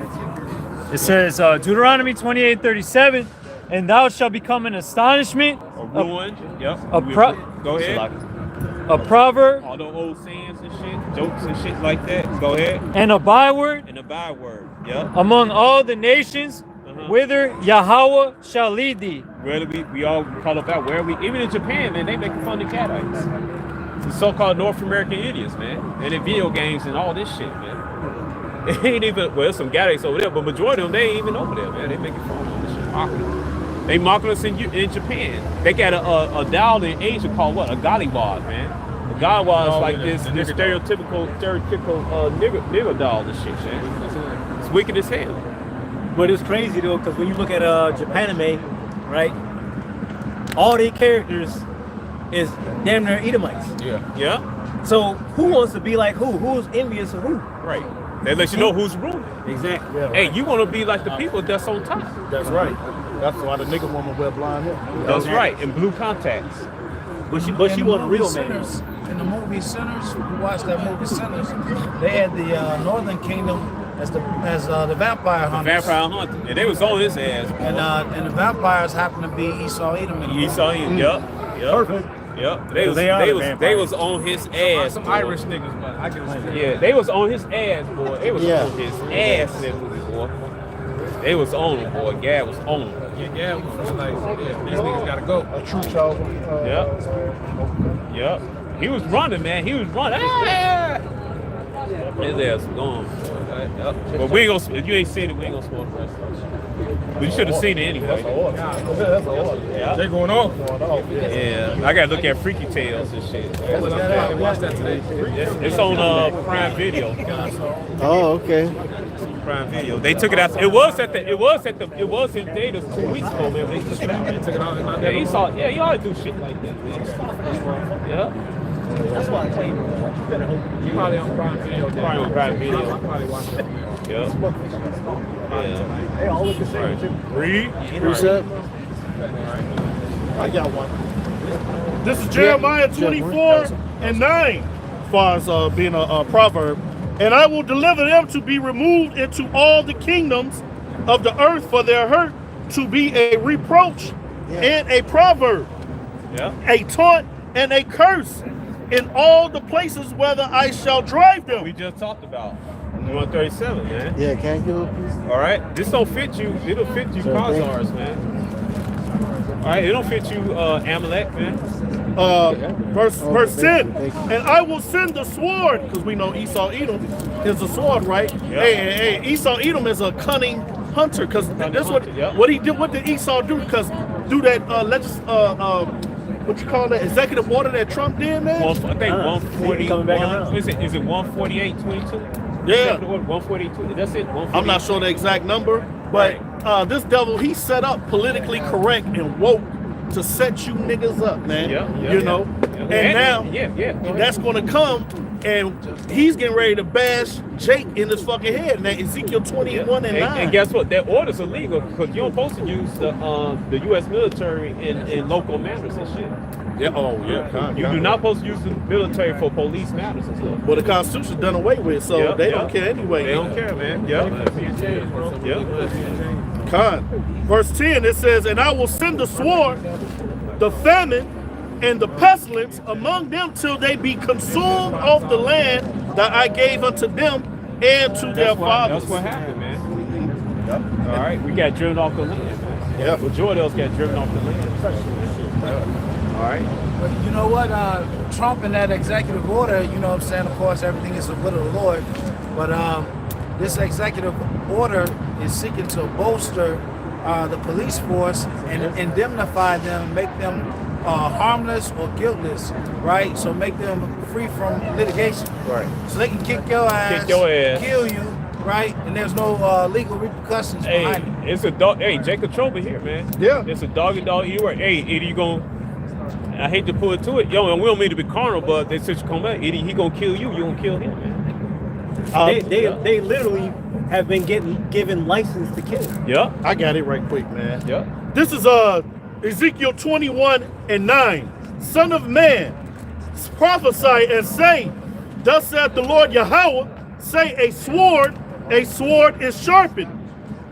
It says Deuteronomy 28:37, and thou shalt become an astonishment. A ruin. Yep. Go ahead. A proverb. All those old sayings and shit, jokes and shit like that. Go ahead. And a byword. Yep. Among all the nations, whither Yahweh shall lead thee. Where we all call it that. Where we even in Japan, man, they make fun of Gadites. The so-called North American Indians, man, and in video games and all this shit, man. They ain't even some Gadites over there, but majority of them they ain't even over there, man. They making fun of this shit, mocking them. They mocking us in Japan. They got a doll in Asia called what? A gollywog, man. A gollywog is like this stereotypical nigger doll and shit, man. It's wicked as hell. But it's crazy though, because when you look at Japanime, right, all their characters is damn near Edomites. Yeah. So who wants to be like who? Who's envious of who? Right. They let you know who's ruling. Exactly. Yeah, Hey, you want to be like the people that's on top. That's right. That's why the nigga woman wear blind hair. That's right. And blue contacts. But she wasn't a real man. In the movie Sinners, who watched that movie Sinners, they had the Northern Kingdom as the vampire hunters. Vampire hunter. And they was on his ass. And the vampires happened to be Esau Edom. Esau Edom. Yep. Perfect. Yep. They was on his ass. Some Irish niggas, but I can understand. Yeah, they was on his ass, boy. They was on his ass in that movie, boy. They was on him, boy. Gad was on him. Yeah, was like, these niggas gotta go. A true child. Yep. He was running, man. He was running. Ah! His ass was gone. Yep. But we ain't gonna. If you ain't seen it, we ain't gonna spoil the rest of it. But you should have seen it anyway. That's all. Yeah. They're going off. Yeah. I gotta look at Freaky Tales and shit. Watch that today. It's on Prime Video. Oh, okay. Prime Video. They took it out. It was in theaters 2 weeks ago, man. They took it out. They took it out. Yeah, he saw. Yeah, you ought to do shit like that, man. Yeah. That's why I claim You probably on Prime Video. Probably on Prime Video. I probably watch that. Yeah. they all look the same too. Read. Precept. I got one. This is Jeremiah 24:9, as far as being a proverb. And I will deliver them to be removed into all the kingdoms of the earth for their hurt, to be a reproach and a proverb, a taunt and a curse in all the places whether I shall drive them. We just talked about 137, man. Yeah, can't give up. All right, this don't fit you. It'll fit you, Khazars, man. All right, it don't fit you, Amalek, man. Verse 10, and I will send the sword, because we know Esau Edom is a sword, right? Yeah. Hey, Esau Edom is a cunning hunter, because that's what he did. What did Esau do? Because do that what you call that executive order that Trump did, man? I think 140. coming back around. Is it 148.22? Yeah. 142. That's it. 148. I'm not sure the exact number, but this devil, he set up politically correct and woke to set you niggas up, man. Yeah, you know? yeah. And now, yeah. that's going to come, and he's getting ready to bash Jake in his fucking head. Now, Ezekiel 21 and 9. And guess what? That order's illegal because you don't supposed to use the U.S. military in local matters and shit. Yeah. Oh, yeah. You do not supposed to use the military for police matters and stuff. Well, the Constitution's done away with, so they don't care anyway. They don't care, man. Verse 10, it says, and I will send the sword, the famine, and the pestilence among them till they be consumed off the land that I gave unto them and to their fathers. That's what happened, man. All right, we got driven off the land, man. Yeah. Majority of us got driven off the land. All right. But you know what? Trump in that executive order, you know what I'm saying? Of course, everything is the will of the Lord. But this executive order is seeking to bolster the police force and indemnify them, make them harmless or guiltless, right? So make them free from litigation. Right. So they can kick your ass, kill you, right? And there's no legal repercussions behind it. It's a dog. Hey, Jacob Trump here, man. Yeah. It's a dog either way. Hey, either you gonna. I hate to pull it to it, yo, and we don't mean to be carnal, but they said you come back, either he gonna kill you, you gonna kill him, man. They literally have been given license to kill. Yeah. I got it right quick, man. Yeah. This is Ezekiel 21 and 9. Son of man, prophesy and say, thus saith the Lord Yahweh, say a sword is sharpened,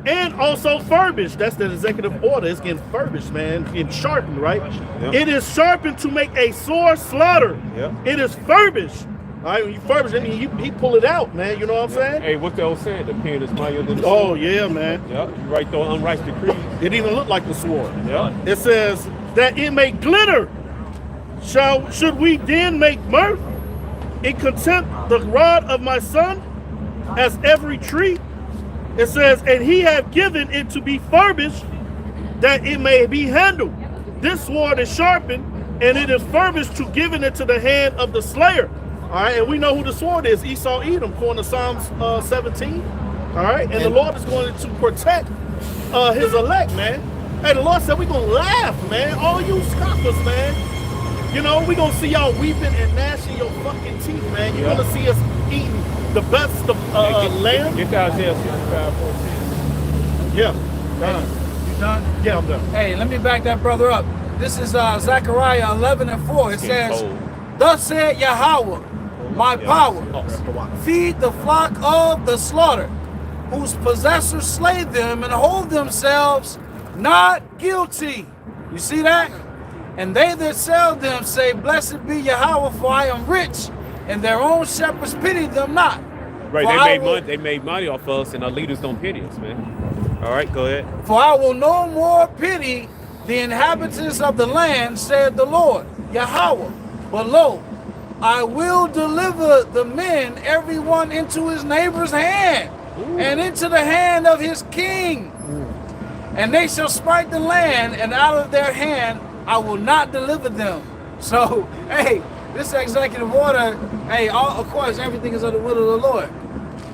and also furbished. That's the executive order. It's getting furbished, man. Getting sharpened, right? Yep. It is sharpened to make a sore slaughter. Yep. It is furbished. All right, when you furbish, I mean, he pull it out, man. You know what I'm saying? Hey, what's the old saying? The pen is mightier than the sword. Oh, yeah, man. Yeah. You write the unrighteous decrees. It even look like the sword. Yeah. It says that it may glitter. Should we then make mirth in contempt the rod of my son as every tree? It says, and he have given it to be furbished that it may be handled. This sword is sharpened, and it is furbished to giving it to the hand of the slayer. All right, and we know who the sword is, Esau Edom, according to Psalms 17. All right, and the Lord is going to protect his elect, man. Hey, the Lord said we're going to laugh, man. All you scoffers, man. You know, we're going to see y'all weeping and gnashing your fucking teeth, man. You're going to see us eating the best of lamb. Get to Isaiah 65:14. Yeah. You done? Yeah, I'm done. Hey, let me back that brother up. This is Zechariah 11 and 4. It says, thus said Yahweh, my power, feed the flock of the slaughter, whose possessors slay them and hold themselves not guilty. You see that? And they that sell them say, blessed be Yahweh, for I am rich, and their own shepherds pity them not. Right, they made money off us, and our leaders don't pity us, man. All right, go ahead. For I will no more pity the inhabitants of the land, said the Lord, Yahweh. But lo, I will deliver the men, every one into his neighbor's hand, and into the hand of his king. And they shall smite the land, and out of their hand I will not deliver them. So, hey, this executive order, hey, of course, everything is of the will of the Lord.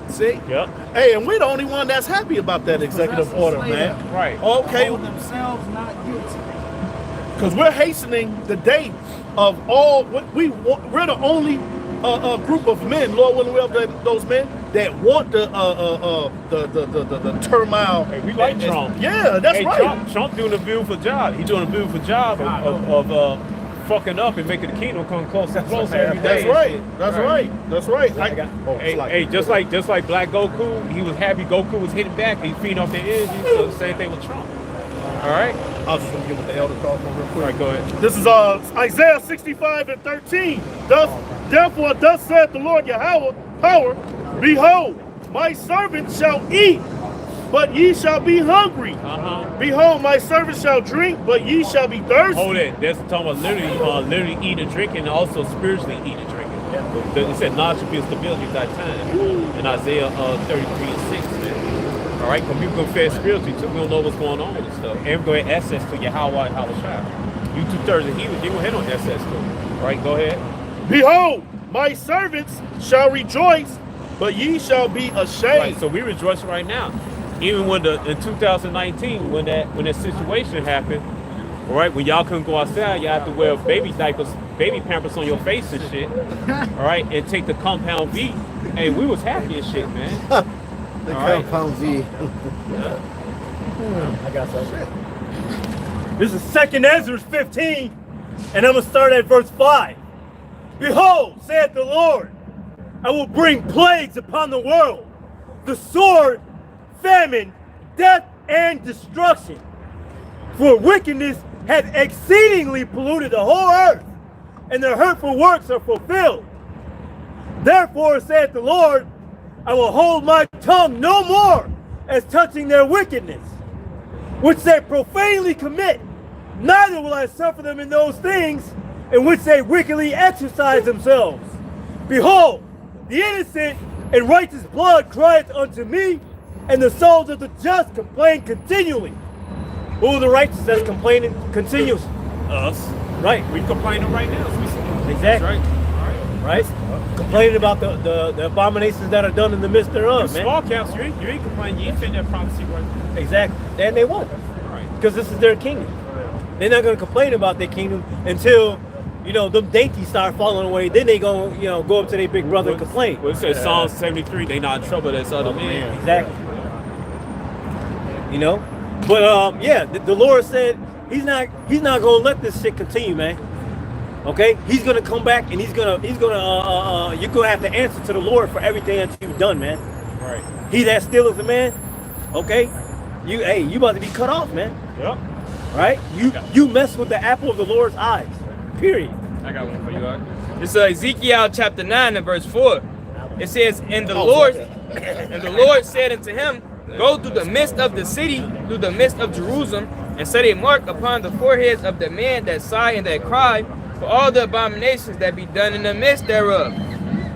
See? Yep. Hey, and we're the only one that's happy about that executive order, man. Right. Okay. Hold themselves not guilty. Because we're hastening the day of all. We're the only group of men, Lord willing, we have those men that want the turmoil. Hey, we like Trump. Yeah, that's right. Trump doing a beautiful job. He's doing a beautiful job of fucking up and making the kingdom come closer and closer every day. That's right. Hey, just like Black Goku, he was happy Goku was hitting back. He's feeding off the energy. So the same thing with Trump. All right. I was just gonna get with the elder call real quick. All right, go ahead. This is Isaiah 65 and 13. Therefore, thus saith the Lord Yahweh, power, behold, my servant shall eat, but ye shall be hungry. Behold, my servant shall drink, but ye shall be thirsty. Hold it. That's talking about literally eat and drink, and also spiritually eat and drink. It said knowledge should be a stability of that time. In Isaiah 33 and 6, man. All right, because people confess spiritually too. We don't know what's going on and stuff. And we're going to have access to Yahweh, You 2/3 of heathen, they will have no access to it. All right, go ahead. Behold, my servants shall rejoice, but ye shall be ashamed. Right, so we rejoice right now. Even when in 2019, when that situation happened, All right, when y'all couldn't go outside, y'all have to wear baby diapers, baby pampers on your face and shit. All right, and take the compound V. Hey, we was happy as shit, man. The All right. compound V. I got something. This is 2nd Ezra 15, and I'm going to start at verse 5. Behold, saith the Lord, I will bring plagues upon the world, the sword, famine, death, and destruction. For wickedness hath exceedingly polluted the whole earth, and their hurtful works are fulfilled. Therefore, saith the Lord, I will hold my tongue no more as touching their wickedness, which they profanely commit, neither will I suffer them in those things in which they wickedly exercise themselves. Behold, the innocent and righteous blood crieth unto me, and the souls of the just complain continually. Who are the righteous that's complaining continuously? Us. Right. We complaining right now. So we see. Exactly. Right. Right? Complaining about the abominations that are done in the midst thereof, man. Small caps, you ain't complaining. You ain't fit that prophecy right. Exactly. And they won't. Right. Because this is their kingdom. They're not going to complain about their kingdom until, you know, them dainties start falling away. Then they going to, you know, go up to their big brother and complain. Well, it says Psalm 73, they not in trouble as other men. Exactly. You know? But yeah, the Lord said he's not going to let this shit continue, man. Okay? He's going to come back and you're going to have to answer to the Lord for everything that you've done, man. Right. He that stealeth the man, okay? You about to be cut off, man. Yep. Right? You mess with the apple of the Lord's eyes. Period. I got one for you, Art. This is Ezekiel chapter 9 and verse 4. It says, and the Lord said unto him, go through the midst of the city, through the midst of Jerusalem, and set a mark upon the foreheads of the men that sigh and that cry, for all the abominations that be done in the midst thereof.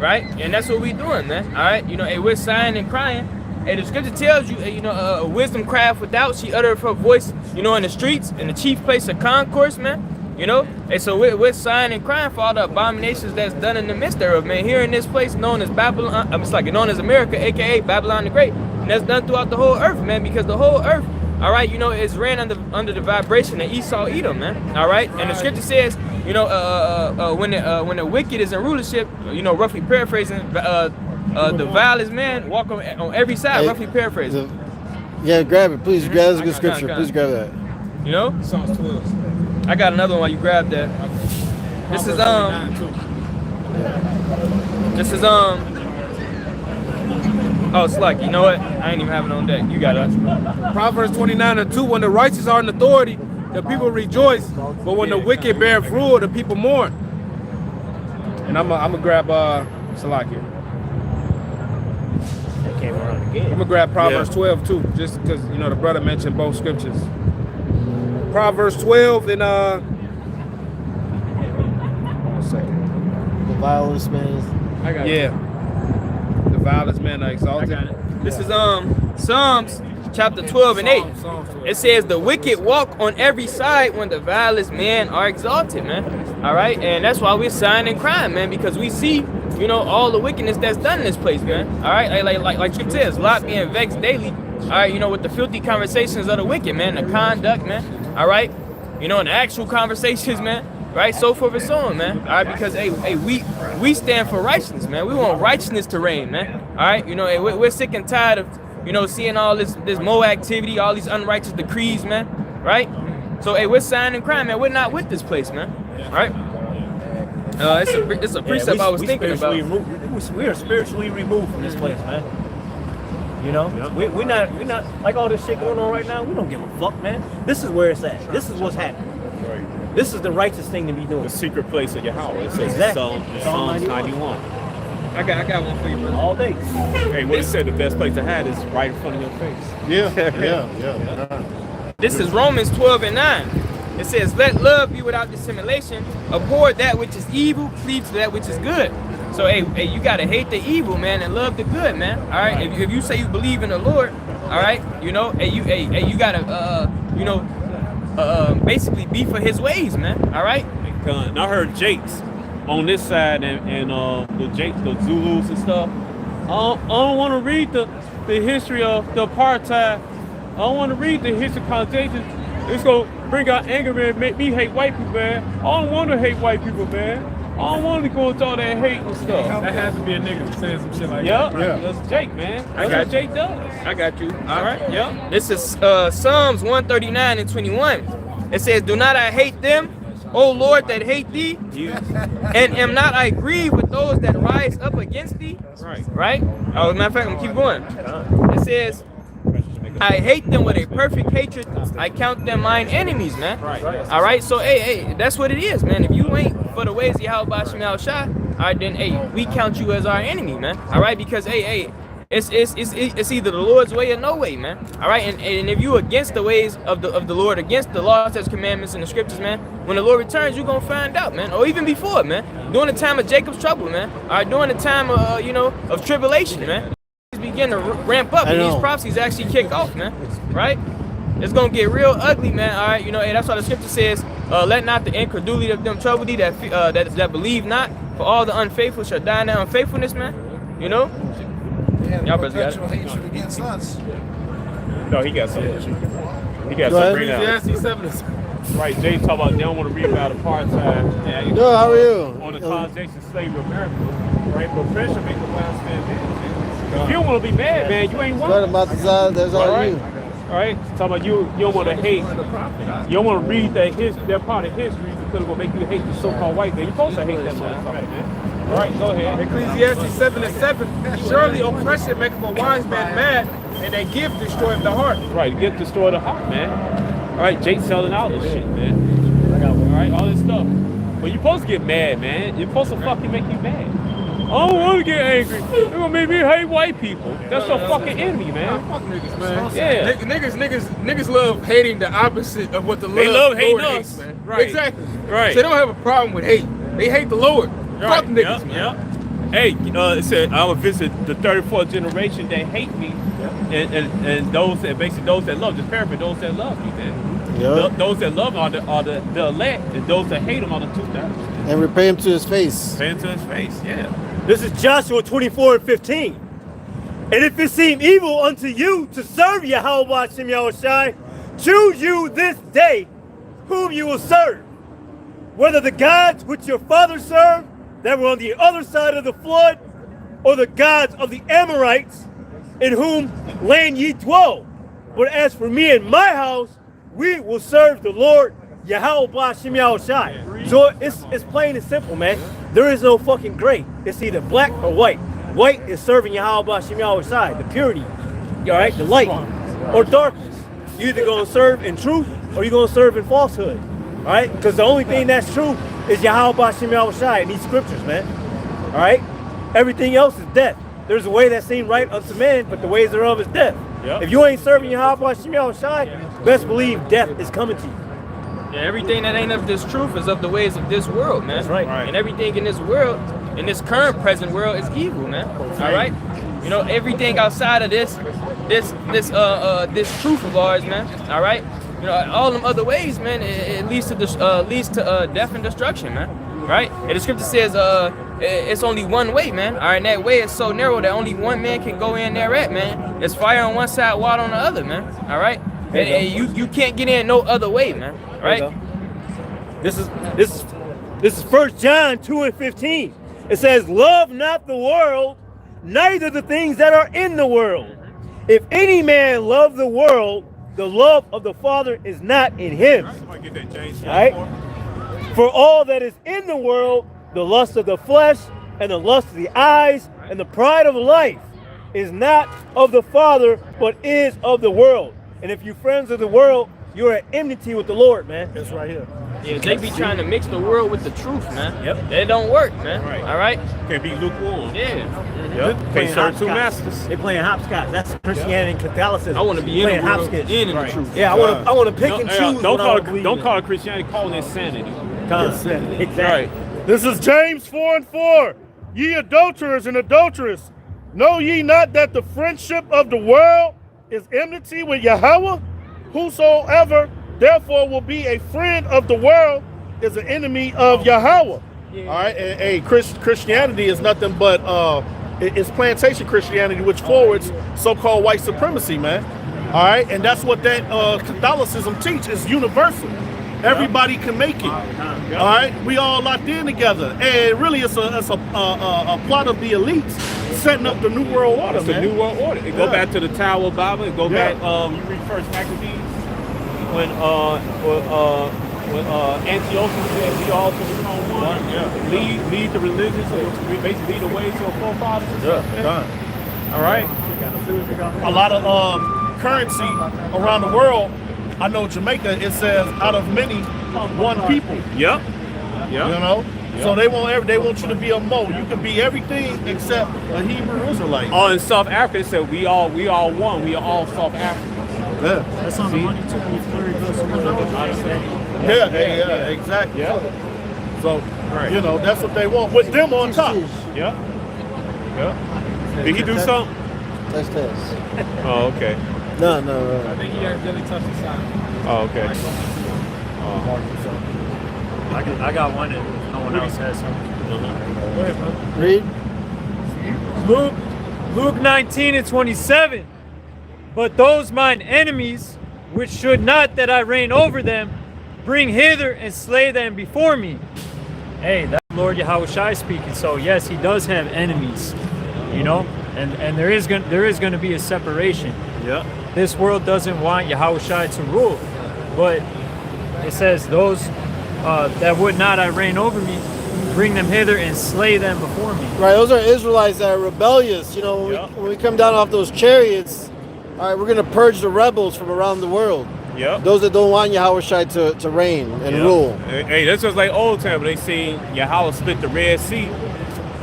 Right? And that's what we doing, man. All right? You know, hey, we're sighing and crying. And the scripture tells you, you know, wisdom crieth without, she uttereth her voice, you know, in the streets, in the chief place of concourse, man. You know, and so we're sighing and crying for all the abominations that's done in the midst thereof, man. Here in this place known as Babylon, it's like known as America, aka Babylon the Great, and that's done throughout the whole earth, man. Because the whole earth, all right, you know, is ran under the vibration of Esau, Edom, man. All right, and the scripture says, you know, when the wicked is in rulership, you know, roughly paraphrasing, the vilest man walk on every side, Hey, roughly paraphrasing. Yeah, grab it, please. Grab this good scripture. Please grab that. You know, Psalms 12. I got another one while you grab that. This is oh, it's like, you know what? I ain't even have it on deck. You got it. Proverbs 29:2, when the righteous are in authority, the people rejoice, but when the wicked bear rule, the people mourn. And I'm gonna grab Salakia. That came around again. I'm gonna grab Proverbs 12 too, just because, you know, the brother mentioned both scriptures. Proverbs 12 and 1 second. The violence, man. I got it. Yeah. The violence men are exalted. I got it. This is Psalms chapter 12 and 8. It says the wicked walk on every side when the vilest men are exalted, man. All right, and that's why we're sighing and crying, man, because we see, you know, all the wickedness that's done in this place, man. All right, like you said, Lot being vexed daily. All right, you know, with the filthy conversations of the wicked, man, the conduct, man. All right, you know, and the actual conversations, man. Right, so forth and so on, man. All right, because hey, we stand for righteousness, man. We want righteousness to reign, man. All right, you know, hey, we're sick and tired of, you know, seeing all this more activity, all these unrighteous decrees, man. Right? So hey, we're sighing and crying, man. We're not with this place, man. All right? It's a precept I was thinking about. We are spiritually removed from this place, man. You know, we're not like all this shit going on right now. We don't give a fuck, man. This is where it's at. This is what's happening. Right. This is the righteous thing to be doing. The secret place of Yahweh. It says Exactly. Psalms 91. I got one for you, brother. All day. Hey, what it said, the best place to hide is right in front of your face. Yeah. This is Romans 12 and 9. It says, let love be without dissimulation. Abhor that which is evil, cleave to that which is good. So, hey, you got to hate the evil, man, and love the good, man. All right? If you say you believe in the Lord, all right, you know, you got to, basically be for his ways, man. All right? And I heard Jakes on this side and the Jakes, the Zulus and stuff. I don't want to read the history of the apartheid. I don't want to read the history connotations. It's gonna bring out anger, man, make me hate white people, man. I don't want to hate white people, man. I don't want to go into all that hate and stuff. That has to be a nigga saying some shit like Yeah, that. that's Jake, man. I That's got what Jake does. I got you. All right, yeah. This is Psalms 139 and 21. It says, "Do not I hate them, O Lord, that hate thee? And am not I grieved with those that rise up against thee?" Right. Right? Oh, as a matter of fact, I'm gonna keep going. It says, "I hate them with a perfect hatred. I count them mine enemies," man. Right. All right. So, hey, that's what it is, man. If you ain't for the ways of Yahweh Bashim Yahweh Shai, all right, then, hey, we count you as our enemy, man. All right, because, hey, it's either the Lord's way or no way, man. All right, and if you against the ways of the Lord, against the laws, His commandments, and the scriptures, man, when the Lord returns, you gonna find out, man. Or even before, man. During the time of Jacob's trouble, man. All right, during the time of of tribulation, man. Begin to ramp up, and these prophecies actually kick off, man. Right? It's gonna get real ugly, man. All right, and that's why the scripture says, "Let not the incredulity of them trouble thee that believe not, for all the unfaithful shall die in their unfaithfulness," man. Y'all brothers got it. Hatred against us. No, he got something. He got Go ahead. something right now. Ecclesiastes 7 is Right, Jay talking about they don't want to read about apartheid and Yo, how are you? on the context of slavery of America. Right, but pressure make the wild stand man. If you don't want to be mad, man, you ain't Right one. about the side, that's all All you. right, talking about you don't want to hate. You don't want to read that part of history because it's gonna make you hate the so-called white man. You're supposed to hate that motherfucker, man. All right, go ahead. Ecclesiastes 7 and 7. Surely oppression maketh a wise man mad, and a gift destroyeth the heart. Right, get destroyed the heart, man. All right, Jake selling out this shit, man. All right, all this stuff. But you're supposed to get mad, man. You're supposed to fucking make you mad. I don't want to get angry. They're gonna make me hate white people. That's your fucking enemy, man. Fuck niggas, man. Yeah. Niggas love hating the opposite of what the They love hating Lord us. hates, man. Right. Exactly. Right. They don't have a problem with hate. They hate the Lord. Fuck niggas, man. Yeah. Hey, it said I will visit the 34th generation that hate me, and those that basically those that love. Just paraphrase, those that love me, man. Yeah. Those that love are the elect, and those that hate him are the 2,000. And repay him to his face. Fan to his face, yeah. This is Joshua 24 and 15. "And if it seem evil unto you to serve Yahweh Bashim Yahushai, choose you this day whom you will serve, whether the gods which your fathers served that were on the other side of the flood, or the gods of the Amorites in whom land ye dwell. But as for me and my house, we will serve the Lord Yahweh Bashim Yahushai." So it's plain and simple, man. There is no fucking gray. It's either black or white. White is serving Yahweh Bashim Yahushai, the purity, all right, the light, or darkness. You're either gonna serve in truth or you're gonna serve in falsehood, all right? Because the only thing that's true is Yahweh Bashim Yahushai in these scriptures, man. All right? Everything else is death. There's a way that seems right unto man, but the ways thereof is death. Yep. If you ain't serving Yahweh Bashim Yahushai, best believe death is coming to you. Yeah, everything that ain't of this truth is of the ways of this world, man. That's right. And everything in this world, in this current present world, is evil, man. All right. Everything outside of this truth of ours, man. All right. All them other ways, man. It leads to death and destruction, man. Right. And the scripture says, it's only one way, man. All right. And that way is so narrow that only one man can go in there at, man. It's fire on one side, water on the other, man. All right. And you can't get in no other way, man. Right? This is 1 John 2 and 15. It says, "Love not the world, neither the things that are in the world. If any man love the world, the love of the Father is not in him." Right? "For all that is in the world, the lust of the flesh, and the lust of the eyes, and the pride of life, is not of the Father, but is of the world. And if you friends of the world, you're at enmity with the Lord," man. That's right here. Yeah, they be trying to mix the world with the truth, man. Yep. That don't work, man. Right. All right? Can't be lukewarm. Yeah. Yep. Can't serve two hopscotch. masters. They playing hopscotch. That's Christianity and Catholicism. I want to be in playing the world, hopscotch. in the Right. truth. Yeah, I want to pick and choose. Don't what I call believe it, don't in. call it Christianity. Call it insanity. Exactly. Right. This is James 4 and 4. "Ye adulterers and adulteress, know ye not that the friendship of the world is enmity with Yahweh? Whosoever therefore will be a friend of the world is an enemy of Yahweh." All right, and Christianity is nothing but it's plantation Christianity, which forwards so-called white supremacy, man. All right, and that's what that Catholicism teaches. It's universal. Everybody can make it. All right, we all locked in together, and really, it's a plot of the elites setting up the new world order. It's the new world order. It go back to the Tower of Babel. It go back. You read First Maccabees when Antiochus said, "We all to become one." Lead the religions, or basically lead the way to our forefathers. All right. A lot of currency around the world. I know Jamaica. It says, "Out of many, one people." Yep. You know. So they want you to be a Mo. You can be everything except a Hebrew Israelite. Oh, in South Africa, it said we all one. We are all South Africans. Yeah. That's on the money too. Yeah, exactly. Yeah. So, you know, that's what they want with them on top. Yeah. Did he do something? Test. Oh, okay. No. I think he accidentally touched the sign. Oh, okay. I got one and no one else has something. Read. Luke 19:27. But those mine enemies, which should not that I reign over them, bring hither and slay them before me. Hey, that's Lord Yahushua speaking. So yes, he does have enemies, you know, and there is going to be a separation. Yeah. This world doesn't want Yahushua to rule, but it says those that would not I reign over me, bring them hither and slay them before me. Right, those are Israelites that are rebellious. You know, when we come down off those chariots, all right, we're going to purge the rebels from around the world. Yep. Those that don't want Yahushua to reign and rule. Hey, that's just like old time when they seen Yahweh split the Red Sea.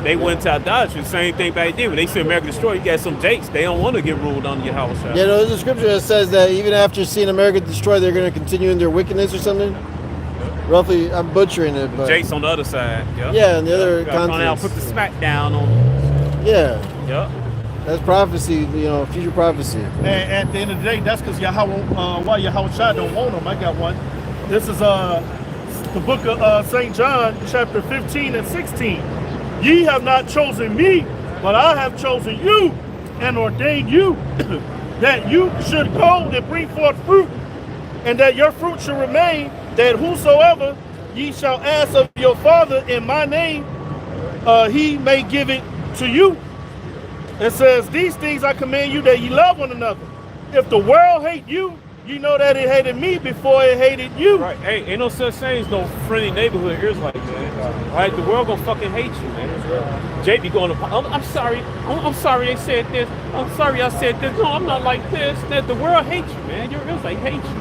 They went to idolatry. Same thing back then. When they see America destroyed, you got some jakes. They don't want to get ruled under Yahweh. Yeah, no, there's a scripture that says that even after seeing America destroyed, they're going to continue in their wickedness or something. Roughly, I'm butchering it, but jakes on the other side. Yeah, and the other continents. Put the smack down on them. Yeah. Yep. That's prophecy, you know, future prophecy. And at the end of the day, that's because why Yahushua don't want them. I got one. This is the book of St. John, chapter 15 and 16. Ye have not chosen me, but I have chosen you and ordained you that you should go and bring forth fruit, and that your fruit should remain, that whosoever ye shall ask of your Father in my name, he may give it to you. It says, these things I command you, that ye love one another. If the world hate you, you know that it hated me before it hated you. Right. Hey, ain't no such thing as no friendly neighborhood Israelite, man. Right? The world gonna fucking hate you, man. Jay be going, I'm sorry. I'm sorry they said this. I'm sorry I said this. No, I'm not like this. That the world hates you, man. Your Israelite hates you.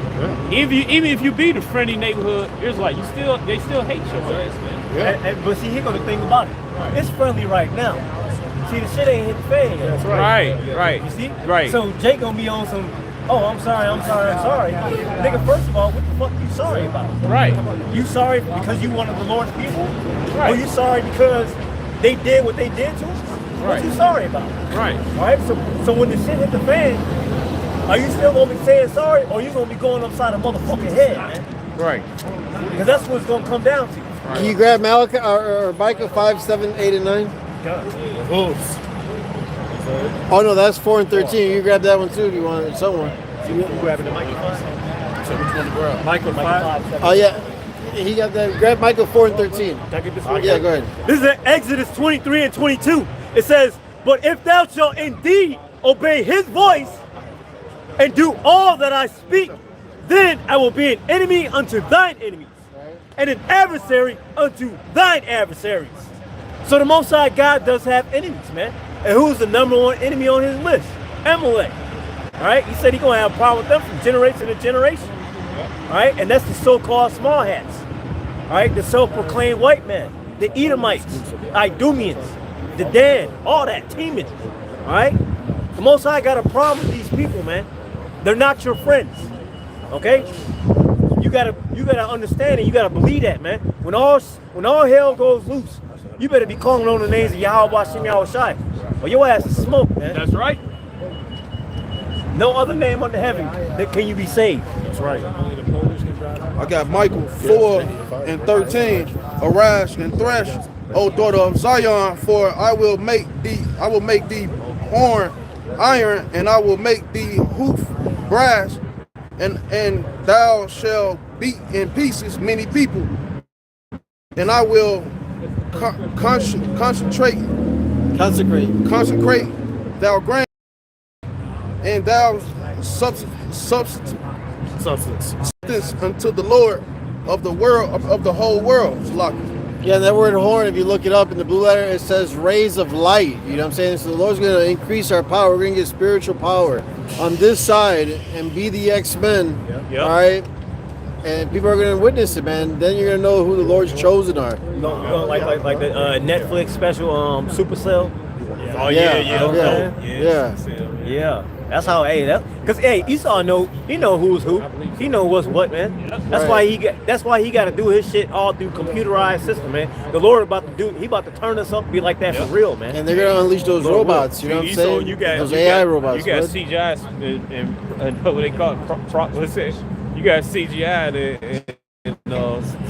Yeah. Even if you be the friendly neighborhood Israelite, they still hate you, man. Yeah. But see, here go the thing about it. It's friendly right now. See, the shit ain't hit the fan yet. That's right. Right. You see? Right. So Jake gonna be on some, oh, I'm sorry. Nigga, first of all, what the fuck you sorry about? Right. You sorry because you one of the Lord's people? Right. Or you sorry because they did what they did to us? Right. What you sorry about? Right. All right, so when the shit hit the fan, are you still gonna be saying sorry, or you gonna be going upside a motherfucking head, man? Right. Because that's what it's gonna come down to. Right. Can you grab Malachi or Micah 5, 7, 8, and 9? Oh no, that's 4 and 13. You grab that one too if you want it somewhere. You grabbing the Micah 5? So which one to grab? Micah 5. Oh yeah, he got that. Grab Micah 4 and 13. Can I get this Yeah, go ahead. This is Exodus 23 and 22. It says, but if thou shalt indeed obey his voice and do all that I speak, then I will be an enemy unto thine enemies, and an adversary unto thine adversaries. So the Most High God does have enemies, man. And who's the number one enemy on his list? Amalek. All right, he said he's gonna have a problem with them from generation to generation. All right, and that's the so-called small hats. All right, the self-proclaimed white man, the Edomites, Idumeans, the Dan, all that, Teman. All right, the Most High got a problem with these people, man. They're not your friends. Okay, you gotta understand it. You gotta believe that, man. When all hell goes loose, you better be calling on the names of Yahweh Hashem Yahushai, or your ass is smoke, man. That's right. No other name under heaven that can you be saved. That's right. I got Michael 4 and 13. Arise and thresh, O daughter of Zion, for I will make thee horn iron, and I will make thee hoof brass, and thou shalt beat in pieces many people, and I will consecrate thou grain, and thou substance unto the Lord of the world, of the whole world. Yeah, and that word horn, if you look it up in the blue letter, it says rays of light. You know what I'm saying? So the Lord's going to increase our power. We're going to get spiritual power on this side and be the X-Men. Yep. All right? And people are going to witness it, man. Then you're going to know who the Lord's chosen are. Like the Netflix special, Supercell. Oh Yeah. That's how. Because Esau he know who's who. He know what's what, man. That's why he got to do his shit all through computerized system, man. The Lord about to turn us up, be like that for real, man. And they're gonna unleash those robots. You know what I'm saying? Those AI robots. You got CGI and what they call it. What's it? You got CGI and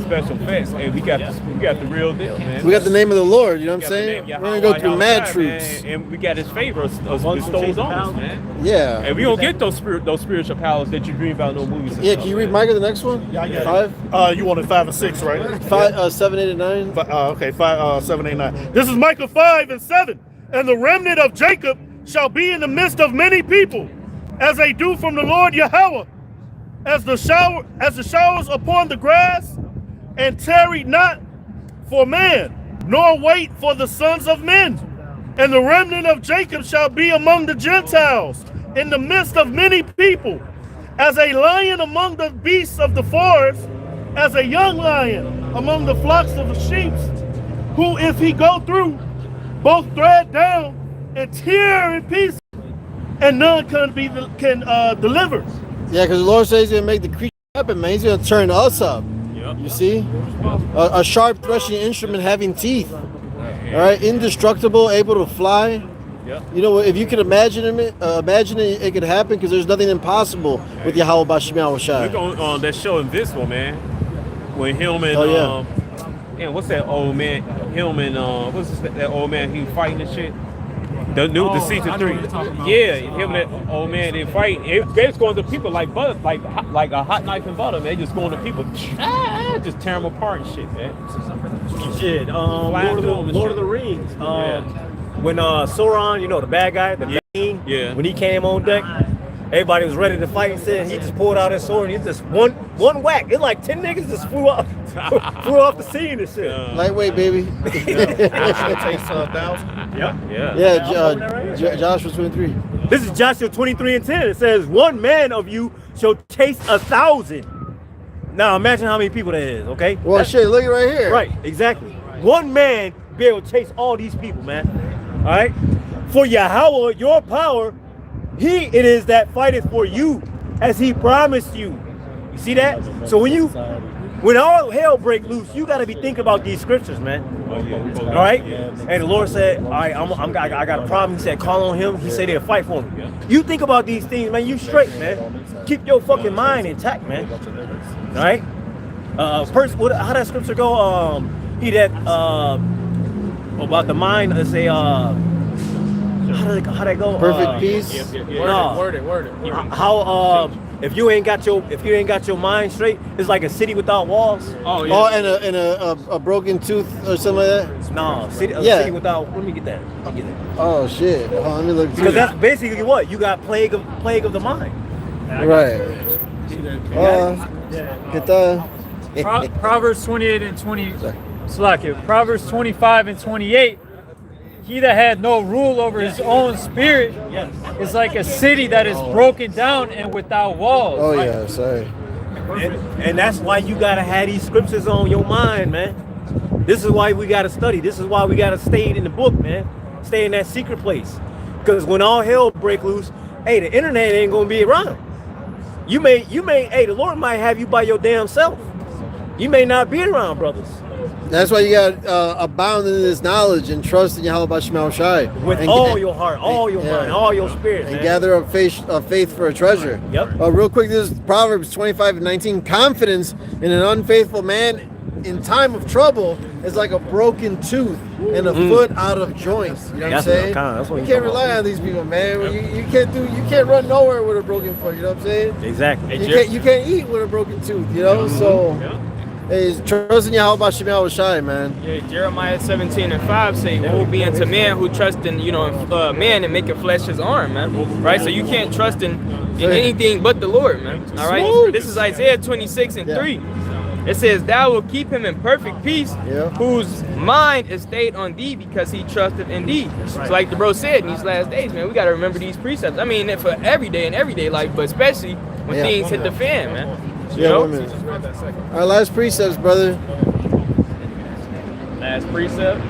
special effects, and we got the real deal, man. We got the name of the Lord. You know what I'm saying? We're gonna go through mad troops, and we got His favor bestowed on us, man. Yeah. And we don't get those spiritual powers that you dream about in those movies. Yeah. Can you read Micah the next one? Yeah. 5. You wanted 5 and 6, right? 5, 7, 8, and 9. Okay, 5, 7, 8, 9. This is Micah 5 and 7. And the remnant of Jacob shall be in the midst of many people, as a dew from the Lord Yahweh, as the showers upon the grass, and tarry not for man, nor wait for the sons of men. And the remnant of Jacob shall be among the Gentiles, in the midst of many people, as a lion among the beasts of the forest, as a young lion among the flocks of the sheep, who if he go through, both thread down and tear in pieces, and none can deliver. Yeah, because the Lord says He's gonna make the creature happen, man. He's gonna turn us up. You see, a sharp threshing instrument having teeth. All right, indestructible, able to fly. You know, if you can imagine it, it could happen, because there's nothing impossible with Yahweh Bashim Yahushai. Look on that show Invincible, man. When him and what's that old man? Him and what's that old man? He fighting and shit. The season 3. Yeah, him and that old man, they fight. They just going to people like butter, like a hot knife and butter, man. Just going to people, just tear them apart and shit, man. Shit, Lord of the Rings. When Sauron, the bad guy, the main, when he came on deck, everybody was ready to fight and said he just pulled out his sword and he just one whack. It's like 10 niggas just flew off the scene and shit. Lightweight, baby. Joshua 23. This is Joshua 23 and 10. It says, 1 man of you shall chase 1,000. Now imagine how many people that is, okay? Well, shit, look at right here. Right, exactly. 1 man be able to chase all these people, man. All right? For Yahweh, your power, He it is that fighteth for you, as He promised you. You see that? So when all hell break loose, you got to be thinking about these scriptures, man. All right? And the Lord said, all right, I got a problem. He said, call on Him. He said he'll fight for me. You think about these things, man. You straight, man. Keep your fucking mind intact, man. All right? How that scripture go? He that about the mind. Let's say how that go? Perfect peace. Word it. How if you ain't got your mind straight, it's like a city without walls. And a broken tooth or something like that. No, city without. Let me get that. I'll get that. Oh shit! Let me look. Because that's basically what you got. Plague of the mind. Right. Get the Proverbs 28 and 20. Proverbs 25 and 28. He that had no rule over his own spirit is like a city that is broken down and without walls. Oh yeah, sorry. And that's why you gotta have these scriptures on your mind, man. This is why we gotta study. This is why we gotta stay in the book, man. Stay in that secret place. Because when all hell break loose, the internet ain't gonna be around. You may, the Lord might have you by your damn self. You may not be around, brothers. That's why you got abound in this knowledge and trust in Yahweh Bashim Yahushai. With all your heart, all your mind, all your spirit, and man. Gather up faith for a treasure. Yep. Real quick, this is Proverbs 25 and 19. Confidence in an unfaithful man in time of trouble is like a broken tooth and a foot out of joints. You know what I'm saying? That's what You I'm can't talking rely on these people, man. You can't run nowhere with a broken foot. You know what I'm saying? Exactly. You can't eat with a broken tooth. You know, so hey, trust in Yahweh B'Shem Yahweh Shai, man. Yeah, Jeremiah 17:5 say, "Woe be unto man who trust in man and make a flesh his arm, man." Right. So you can't trust in anything but the Lord, man. All right. Smooth. This is Isaiah 26:3. It says, "Thou will keep him in perfect peace, whose mind is stayed on thee, because he trusteth in thee." So like the bro said, in these last days, man, we got to remember these precepts. I mean, for every day and everyday life, but especially when things hit the fan, man. You know? 1 minute. Our last precepts, brother. Last precept.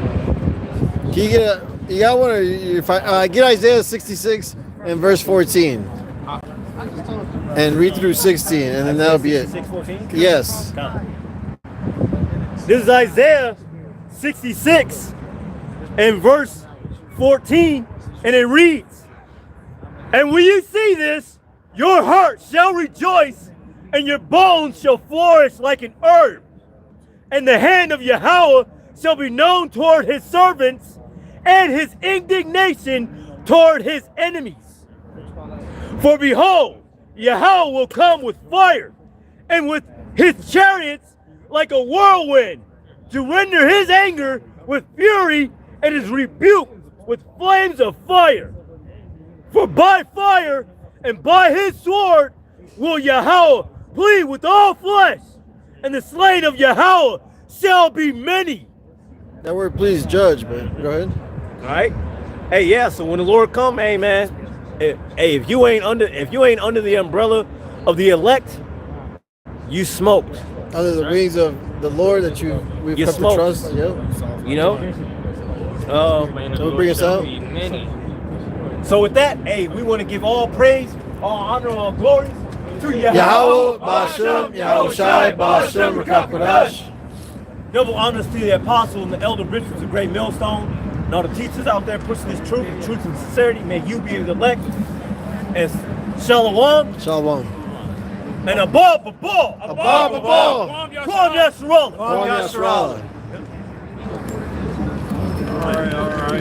Can you get you got one, or if I get Isaiah 66 and verse 14, and read through 16, and then that'll be it. 6:14? Yes. This is Isaiah 66 and verse 14, and it reads, "And when you see this, your heart shall rejoice, and your bones shall flourish like an herb. And the hand of Yahweh shall be known toward his servants, and his indignation toward his enemies. For behold, Yahweh will come with fire, and with his chariots like a whirlwind, to render his anger with fury, and his rebuke with flames of fire. For by fire and by his sword will Yahweh plead with all flesh, and the slain of Yahweh shall be many." That word, please judge, man. Go ahead. All right. Hey, yeah. So when the Lord come, hey, man. If you ain't under the umbrella of the elect, you smoked. Under the wings of the Lord that we've come to trust. Yep. You know. So bring us out. So with that, hey, we want to give all praise, all honor, all glory to Yahweh B'Shem Yahweh Shai B'Shem Rakakodash. Double honors to the apostle and the elder bishops of Great Millstone, and all the teachers out there pushing this truth and sincerity. May you be the elect. And shalom. Shalom. And above, Above, Kwam Yasharallah. Kwam Yasharallah.